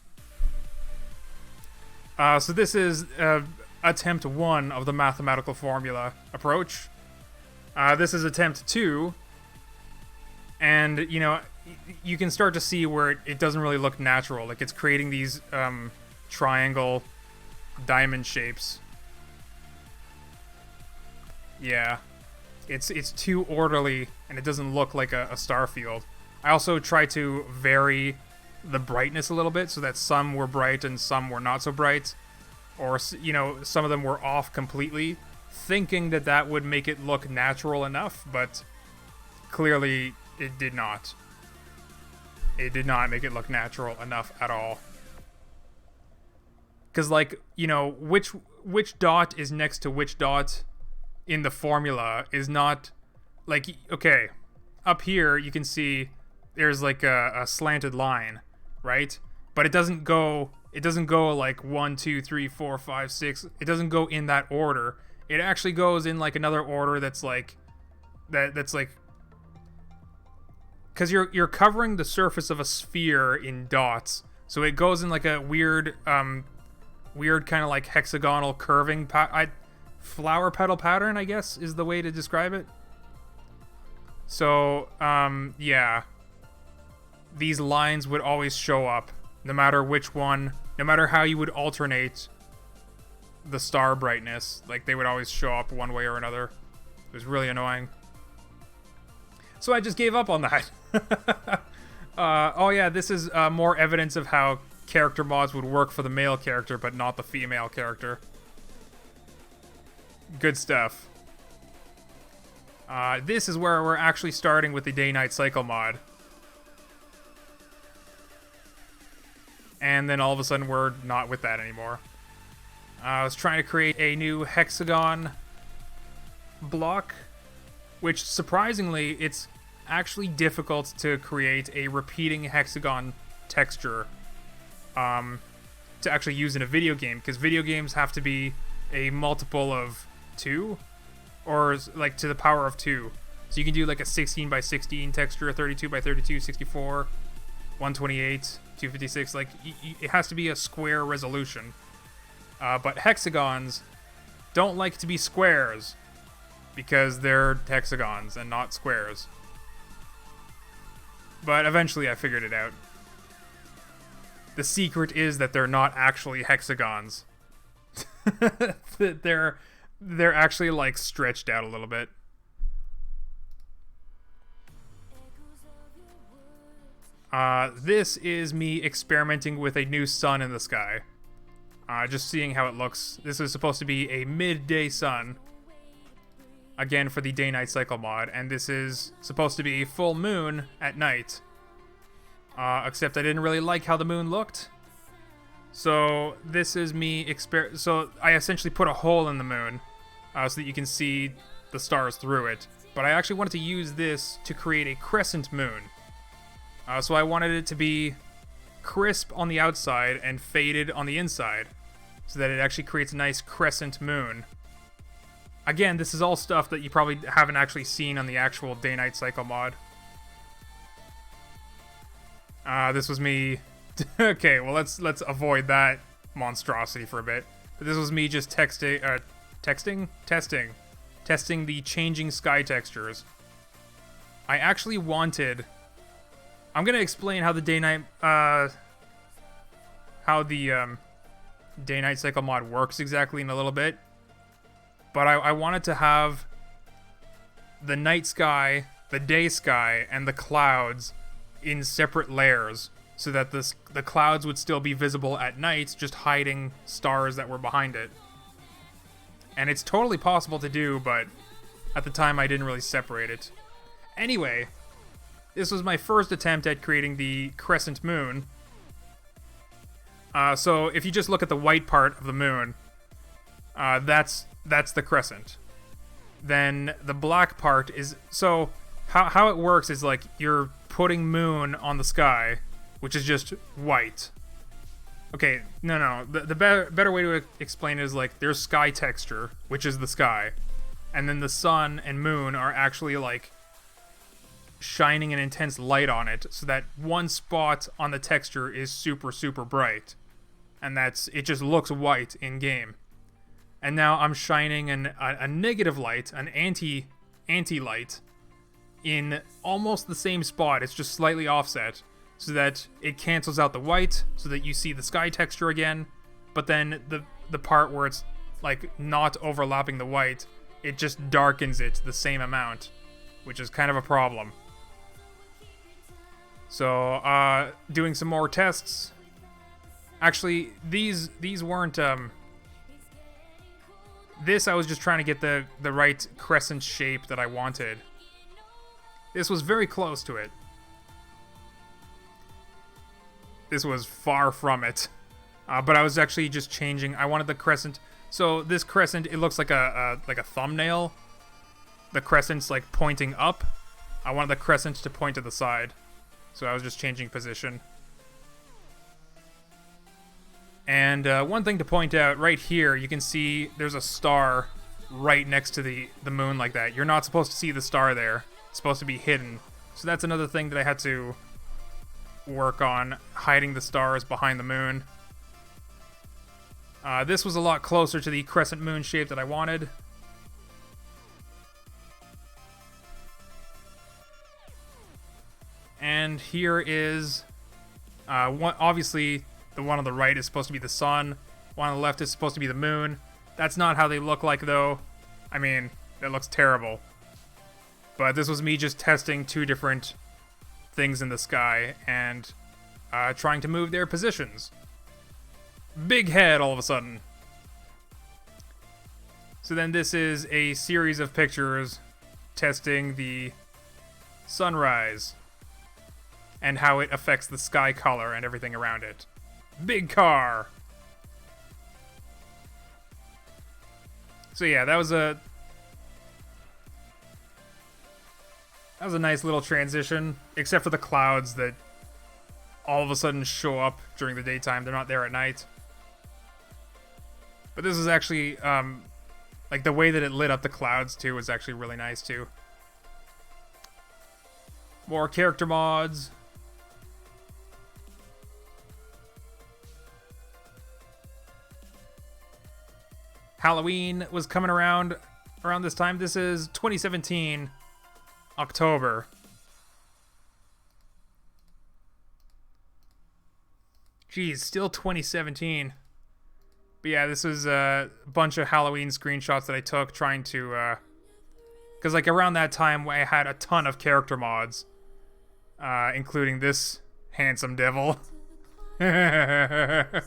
So this is attempt 1 of the mathematical formula approach. This is attempt 2, and you know, you can start to see where it doesn't really look natural. Like, it's creating these triangle diamond shapes. Yeah, it's too orderly, and it doesn't look like a star field. I also try to vary the brightness a little bit so that some were bright and some were not so bright, or, you know, some of them were off completely, thinking that that would make it look natural enough, but clearly it did not. It did not make it look natural enough at all. Because, like, you know, which dot is next to which dot in the formula is not, like, okay, up here you can see there's like a slanted line, right? But it doesn't go like 1, 2, 3, 4, 5, 6. It doesn't go in that order. It actually goes in like another order that's like because you're covering the surface of a sphere in dots, so it goes in like a weird kind of like hexagonal curving flower petal pattern, I guess, is the way to describe it. So, yeah. These lines would always show up, no matter which one, no matter how you would alternate the star brightness. Like, they would always show up one way or another. It was really annoying. So I just gave up on that. Oh yeah, this is more evidence of how character mods would work for the male character, but not the female character. Good stuff. This is where we're actually starting with the day-night cycle mod. And then all of a sudden we're not with that anymore. I was trying to create a new hexagon block, which surprisingly, it's actually difficult to create a repeating hexagon texture to actually use in a video game, because video games have to be a multiple of 2, or like to the power of 2. So you can do like a 16 by 16 texture, 32 by 32, 64, 128, 256. Like, it has to be a square resolution. But hexagons don't like to be squares because they're hexagons and not squares. But eventually I figured it out. The secret is that they're not actually hexagons. They're actually like stretched out a little bit. This is me experimenting with a new sun in the sky. Just seeing how it looks. This is supposed to be a midday sun. Again, for the day-night cycle mod. And this is supposed to be a full moon at night. Except I didn't really like how the moon looked. So this is me so I essentially put a hole in the moon. So that you can see the stars through it. But I actually wanted to use this to create a crescent moon. So I wanted it to be crisp on the outside and faded on the inside, so that it actually creates a nice crescent moon. Again, this is all stuff that you probably haven't actually seen on the actual day-night cycle mod. This was me... Okay, well let's avoid that monstrosity for a bit. But this was me just testing the changing sky textures. I actually wanted... I'm gonna explain how the day-night day-night cycle mod works exactly in a little bit. But I wanted to have the night sky, the day sky, and the clouds in separate layers, so that the clouds would still be visible at night, just hiding stars that were behind it. And it's totally possible to do, but at the time I didn't really separate it. Anyway, this was my first attempt at creating the crescent moon. So if you just look at the white part of the moon, that's the crescent. Then the black part is... So how it works is like you're putting moon on the sky, which is just white. Okay, no. The better way to explain it is like there's sky texture, which is the sky. And then the sun and moon are actually like shining an intense light on it, so that one spot on the texture is super, super bright. And it just looks white in game. And now I'm shining a negative light, an anti-light, in almost the same spot. It's just slightly offset, so that it cancels out the white, so that you see the sky texture again. But then the part where it's like not overlapping the white, it just darkens it the same amount, which is kind of a problem. So, doing some more tests. Actually, these weren't, this I was just trying to get the right crescent shape that I wanted. This was very close to it. This was far from it. But I was actually just changing. I wanted the crescent. So this crescent, it looks like a thumbnail. The crescent's like pointing up. I wanted the crescent to point to the side. So I was just changing position. And one thing to point out, right here, you can see there's a star right next to the moon like that. You're not supposed to see the star there. It's supposed to be hidden. So that's another thing that I had to work on, hiding the stars behind the moon. This was a lot closer to the crescent moon shape that I wanted. And here is, obviously, the one on the right is supposed to be the sun. One on the left is supposed to be the moon. That's not how they look like, though. I mean, it looks terrible. But this was me just testing two different things in the sky and trying to move their positions. Big head all of a sudden. So then this is a series of pictures testing the sunrise and how it affects the sky color and everything around it. Big car! So yeah, that was a nice little transition, except for the clouds that all of a sudden show up during the daytime. They're not there at night. But this is actually, like the way that it lit up the clouds too was actually really nice too. More character mods. Halloween was coming around this time. This is 2017, October. Geez, still 2017. But yeah, this was a bunch of Halloween screenshots that I took trying to, because like around that time I had a ton of character mods, including this Handsome devil. That's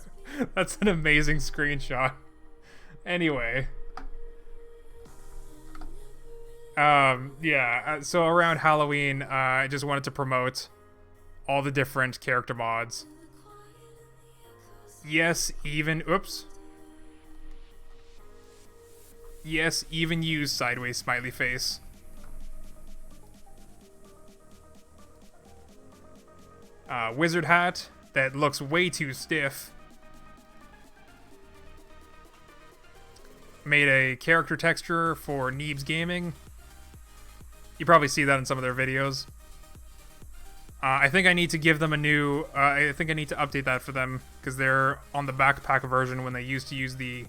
an amazing screenshot. Anyway. Yeah, so around Halloween, I just wanted to promote all the different character mods. Yes, even... Oops. Yes, even use sideways smiley face. Wizard hat that looks way too stiff. Made a character texture for Neebs Gaming. You probably see that in some of their videos. I think I need to give them a new... I think I need to update that for them, because they're on the backpack version when they used to use the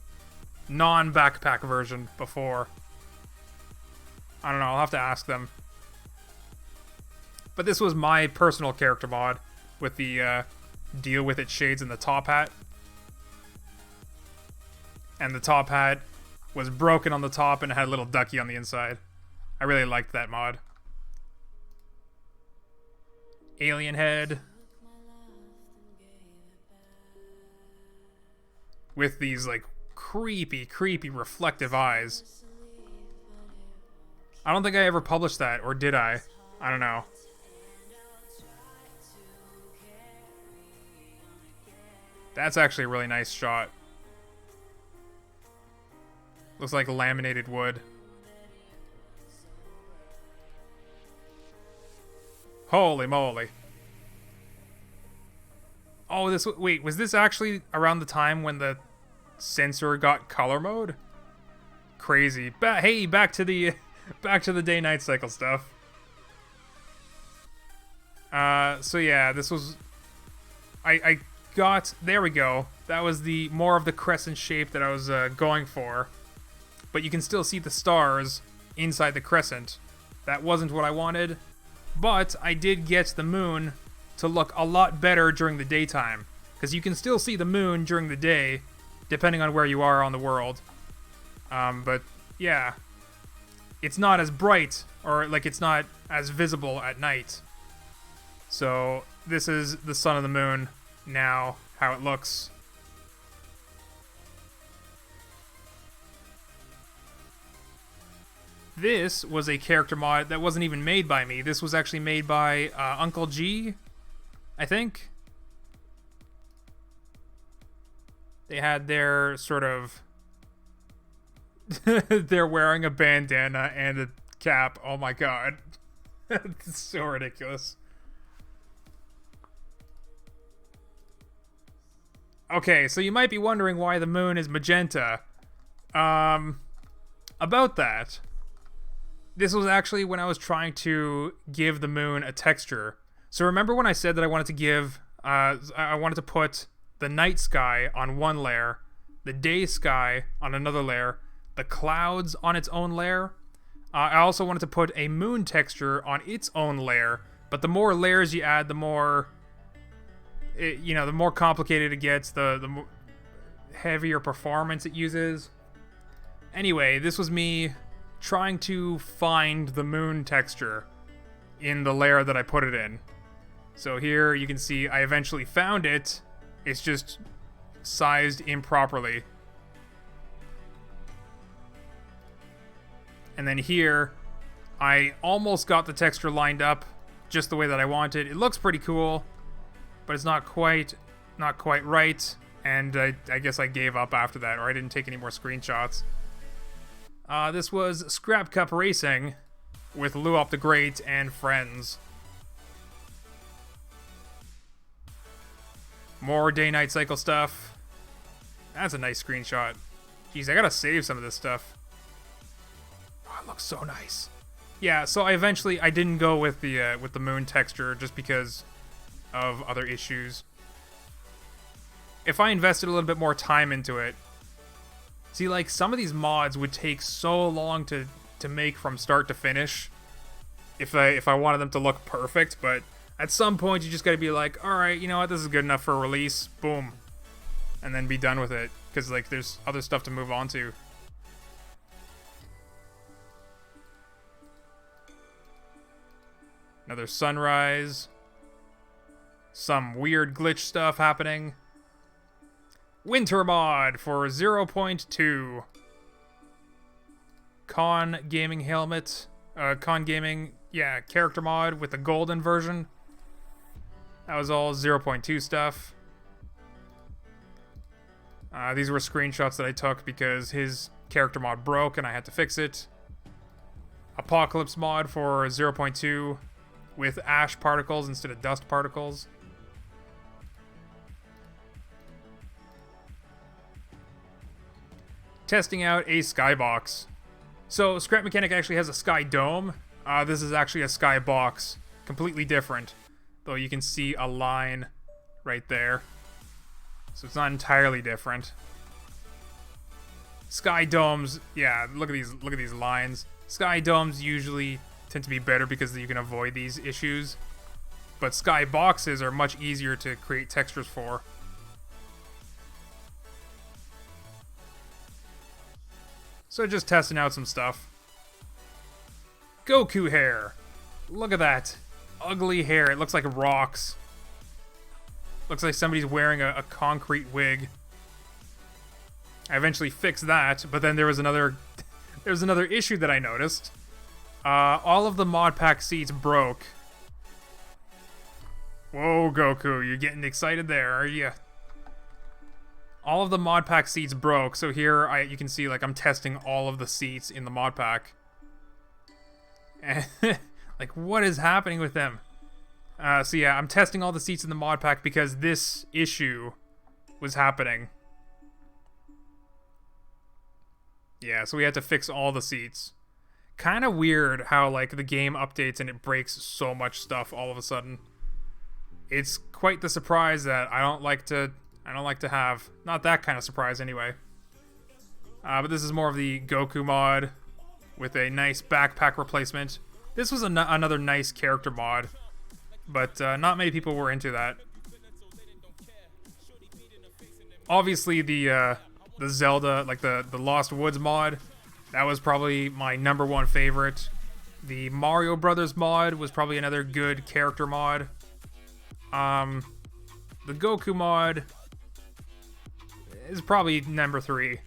non-backpack version before. I don't know, I'll have to ask them. But this was my personal character mod with the deal with it shades in the top hat. And the top hat was broken on the top and it had a little ducky on the inside. I really liked that mod. Alien head. With these, like, creepy reflective eyes. I don't think I ever published that, or did I? I don't know. That's actually a really nice shot. Looks like laminated wood. Holy moly. Oh, wait, was this actually around the time when the sensor got color mode? Crazy. Hey, back to the day-night cycle stuff. So yeah, this was... I got... There we go. That was the more of the crescent shape that I was going for. But you can still see the stars inside the crescent. That wasn't what I wanted. But I did get the moon to look a lot better during the daytime. Because you can still see the moon during the day, depending on where you are on the world. But yeah, it's not as bright, or like it's not as visible at night. So this is the sun and the moon now, how it looks. This was a character mod that wasn't even made by me. This was actually made by Uncle G, I think. They had their sort of... they're wearing a bandana and a cap. Oh my god. That's so ridiculous. Okay, so you might be wondering why the moon is magenta. About that... This was actually when I was trying to give the moon a texture. So remember when I said that I wanted to give... I wanted to put the night sky on one layer, the day sky on another layer, the clouds on its own layer. I also wanted to put a moon texture on its own layer, but the more layers you add, the more... the more complicated it gets, the heavier performance it uses. Anyway, this was me... trying to find the moon texture in the layer that I put it in. So here you can see I eventually found it. It's just sized improperly. And then here, I almost got the texture lined up just the way that I wanted. It looks pretty cool, but it's not quite right. And I guess I gave up after that, or I didn't take any more screenshots. This was Scrap Cup Racing with Luop the Great and friends. More day-night cycle stuff. That's a nice screenshot. Jeez, I gotta save some of this stuff. Oh, it looks so nice. Yeah, so I didn't go with the moon texture just because of other issues. If I invested a little bit more time into it, see, like, some of these mods would take so long to make from start to finish if I wanted them to look perfect, but at some point you just gotta be like, alright, you know what, this is good enough for a release, boom, and then be done with it, because, like, there's other stuff to move on to. Another sunrise. some weird glitch stuff happening. Winter mod for 0.2. Con Gaming helmet. Con Gaming, yeah, character mod with the golden version. That was all 0.2 stuff. These were screenshots that I took because his character mod broke and I had to fix it. Apocalypse mod for 0.2 with ash particles instead of dust particles. Testing out a skybox. So Scrap Mechanic actually has a sky dome. This is actually a sky box, completely different. Though you can see a line right there. So it's not entirely different. Sky domes, yeah, look at these lines. Sky domes usually tend to be better because you can avoid these issues. But sky boxes are much easier to create textures for. So just testing out some stuff. Goku hair. Look at that. Ugly hair. It looks like rocks. Looks like somebody's wearing a concrete wig. I eventually fixed that, but then there was another issue that I noticed. All of the mod pack seats broke. Whoa, Goku, you're getting excited there, are you? All of the mod pack seats broke, so here you can see like I'm testing all of the seats in the mod pack. And like, what is happening with them? So yeah, I'm testing all the seats in the mod pack because this issue was happening. Yeah, so we had to fix all the seats. Kind of weird how like the game updates and it breaks so much stuff all of a sudden. It's quite the surprise that I don't like to have. Not that kind of surprise anyway. But this is more of the Goku mod with a nice backpack replacement. This was another nice character mod, but not many people were into that. Obviously the Zelda, like the Lost Woods mod, that was probably my #1 favorite. The Mario Brothers mod was probably another good character mod. The Goku mod is probably #3.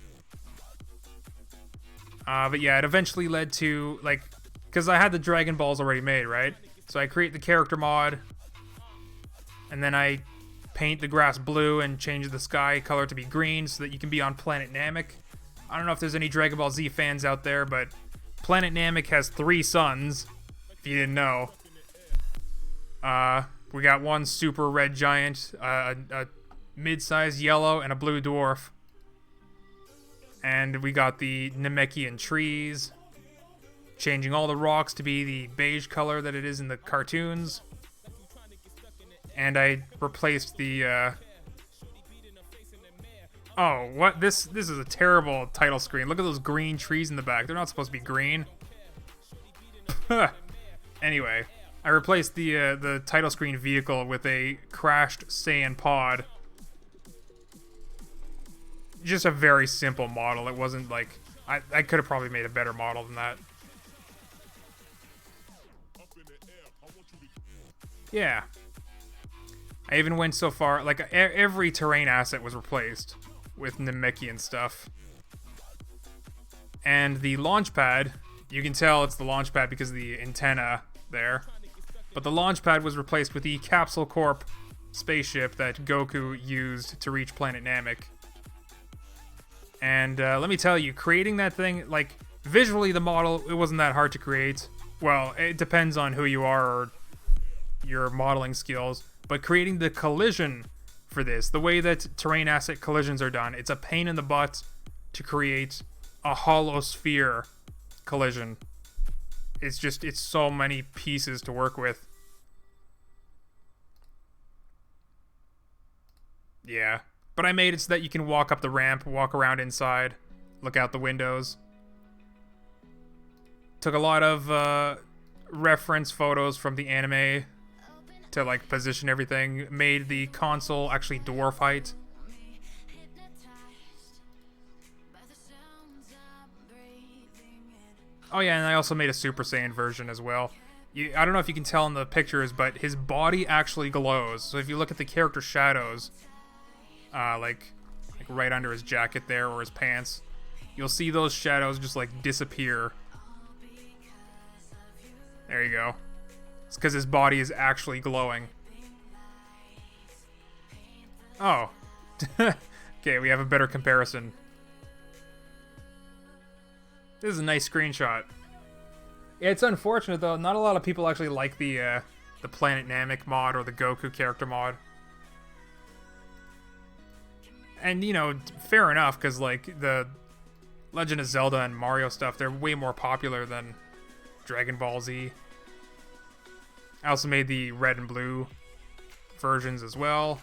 But yeah, it eventually led to, like, because I had the Dragon Balls already made, right? So I create the character mod, and then I paint the grass blue and change the sky color to be green so that you can be on Planet Namek. I don't know if there's any Dragon Ball Z fans out there, but Planet Namek has 3 suns, if you didn't know. We got one super red giant, a mid-sized yellow, and a blue dwarf. And we got the Namekian trees, changing all the rocks to be the beige color that it is in the cartoons. And I replaced the, oh, what? This is a terrible title screen. Look at those green trees in the back. They're not supposed to be green. Anyway, I replaced the title screen vehicle with a crashed Saiyan pod. Just a very simple model. It wasn't like... I could have probably made a better model than that. Yeah. I even went so far... Like, every terrain asset was replaced with Namekian stuff. And the launch pad, you can tell it's the launch pad because of the antenna there. But the launch pad was replaced with the Capsule Corp spaceship that Goku used to reach Planet Namek. And let me tell you, creating that thing, like, visually the model, it wasn't that hard to create. Well, it depends on who you are or your modeling skills. But creating the collision for this, the way that terrain asset collisions are done, it's a pain in the butt to create a hollow sphere collision. It's so many pieces to work with. Yeah. But I made it so that you can walk up the ramp, walk around inside, look out the windows. Took a lot of reference photos from the anime to like position everything. Made the console actually dwarf height. Oh yeah, and I also made a Super Saiyan version as well. I don't know if you can tell in the pictures, but his body actually glows. So if you look at the character shadows, like right under his jacket there or his pants, you'll see those shadows just like disappear. There you go. It's because his body is actually glowing. Oh. Okay, we have a better comparison. This is a nice screenshot. It's unfortunate though, not a lot of people actually like the Planet Namek mod or the Goku character mod. And you know, fair enough, because like the Legend of Zelda and Mario stuff, they're way more popular than Dragon Ball Z. I also made the red and blue versions as well.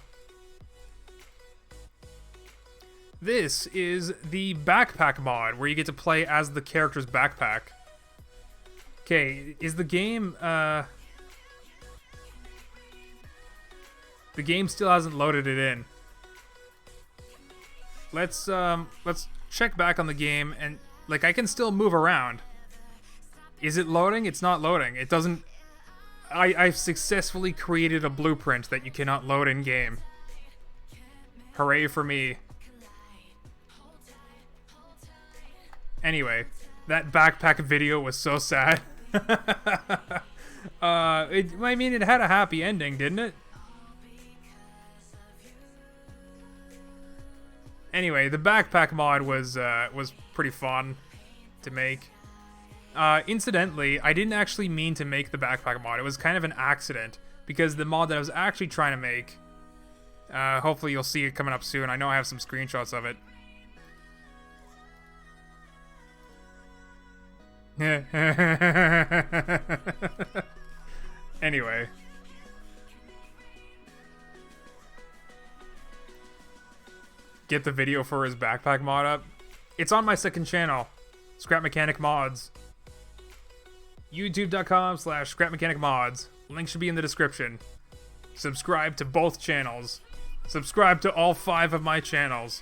This is the backpack mod, where you get to play as the character's backpack. Okay, is the game, the game still hasn't loaded it in. Let's check back on the game, and, like, I can still move around. Is it loading? It's not loading. It doesn't... I've successfully created a blueprint that you cannot load in-game. Hooray for me. Anyway, that backpack video was so sad. I mean, it had a happy ending, didn't it? Anyway, the backpack mod was pretty fun to make. Incidentally, I didn't actually mean to make the backpack mod. It was kind of an accident, because the mod that I was actually trying to make, hopefully you'll see it coming up soon. I know I have some screenshots of it. Anyway. Get the video for his backpack mod up. It's on my second channel, Scrap Mechanic Mods. YouTube.com/ScrapMechanicMods. Link should be in the description. Subscribe to both channels. Subscribe to all 5 of my channels.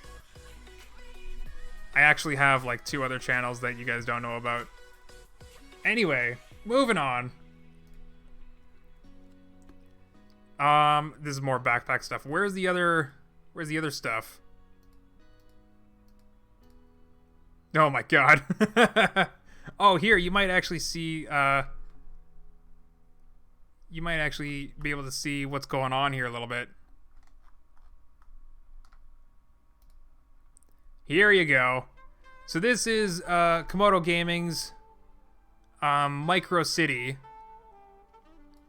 I actually have like 2 other channels that you guys don't know about. Anyway, moving on. This is more backpack stuff. Where's the other stuff? Oh my god. Oh, here, you might actually see, you might actually be able to see what's going on here a little bit. Here you go. So this is, Komodo Gaming's, Micro City.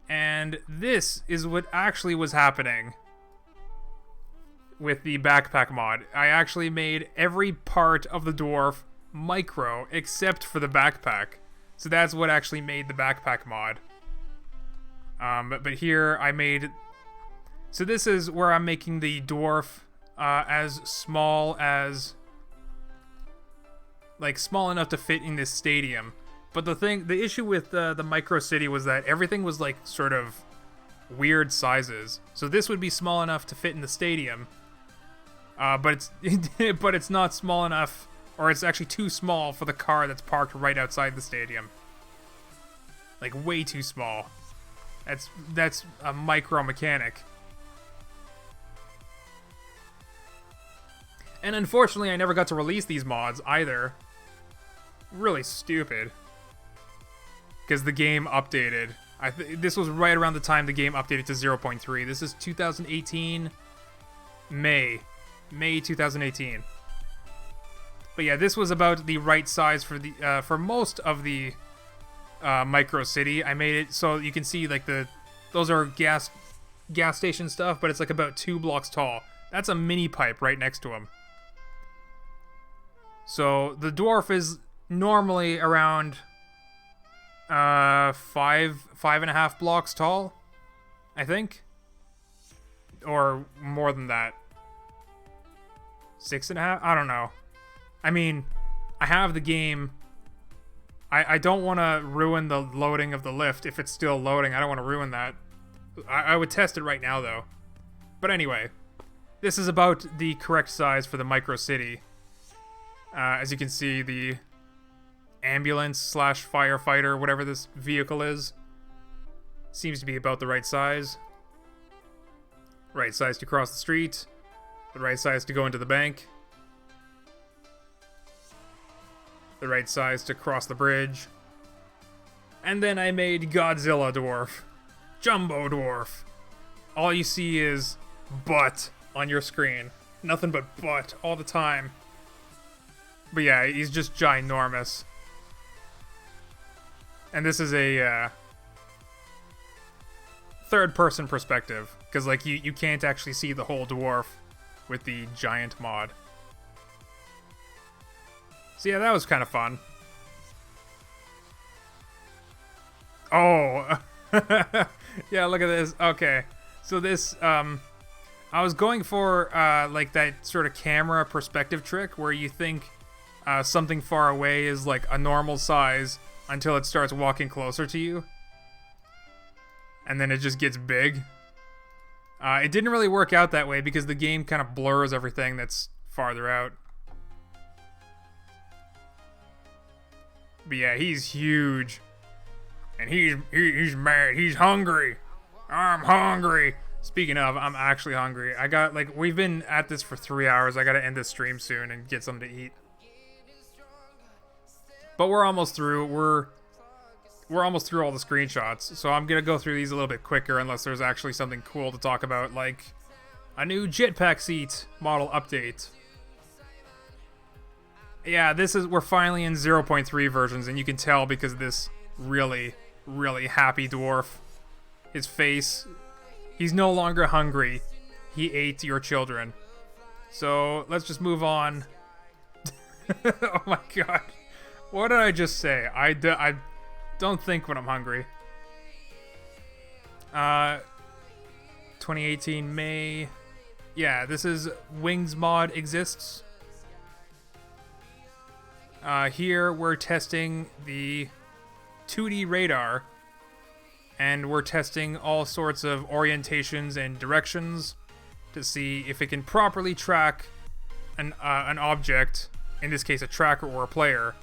And this is what actually was happening with the backpack mod. I actually made every part of the dwarf micro except for the backpack. So that's what actually made the backpack mod. But here I made... So this is where I'm making the dwarf as small as... like, small enough to fit in this stadium. But the issue with the Micro City was that everything was like sort of weird sizes. So this would be small enough to fit in the stadium, but it's not small enough, or it's actually too small for the car that's parked right outside the stadium. Like way too small. That's a micro mechanic. And unfortunately, I never got to release these mods either. Really stupid. Because the game updated. This was right around the time the game updated to 0.3. This is 2018, May 2018. But yeah, this was about the right size for the for most of the Micro City. I made it so you can see like those are gas station stuff, but it's like about 2 blocks tall. That's a mini pipe right next to him. So the dwarf is normally around 5.5 blocks tall, I think, or more than that. 6.5. I don't know. I mean, I have the game. I don't want to ruin the loading of the lift if it's still loading. I don't want to ruin that. I would test it right now though. But anyway, this is about the correct size for the Micro City. As you can see, the ambulance / firefighter, whatever this vehicle is, Seems to be about the right size. Right size to cross the street. The right size to go into the bank. The right size to cross the bridge. And then I made Godzilla dwarf. Jumbo dwarf. All you see is butt on your screen. Nothing but butt all the time. But yeah, he's just ginormous. And this is a third-person perspective, because like you can't actually see the whole dwarf with the giant mod. So yeah, that was kind of fun. Oh, yeah, look at this. Okay, so this, I was going for like that sort of camera perspective trick where you think something far away is like a normal size until it starts walking closer to you. And then it just gets big. It didn't really work out that way because the game kind of blurs everything that's farther out. But yeah, he's huge. And he's mad. He's hungry. I'm hungry. Speaking of, I'm actually hungry. I got, like, we've been at this for 3 hours. I gotta end this stream soon and get something to eat. But we're almost through. We're almost through all the screenshots, so I'm gonna go through these a little bit quicker unless there's actually something cool to talk about, like a new jetpack seat model update. Yeah, we're finally in 0.3 versions, and you can tell because of this really, really happy dwarf. His face, he's no longer hungry. He ate your children. So let's just move on. Oh my god. What did I just say? I don't think when I'm hungry. 2018 May. Yeah, this is Wings Mod exists. Here we're testing the 2D radar, and we're testing all sorts of orientations and directions to see if it can properly track an object, in this case a tracker or a player,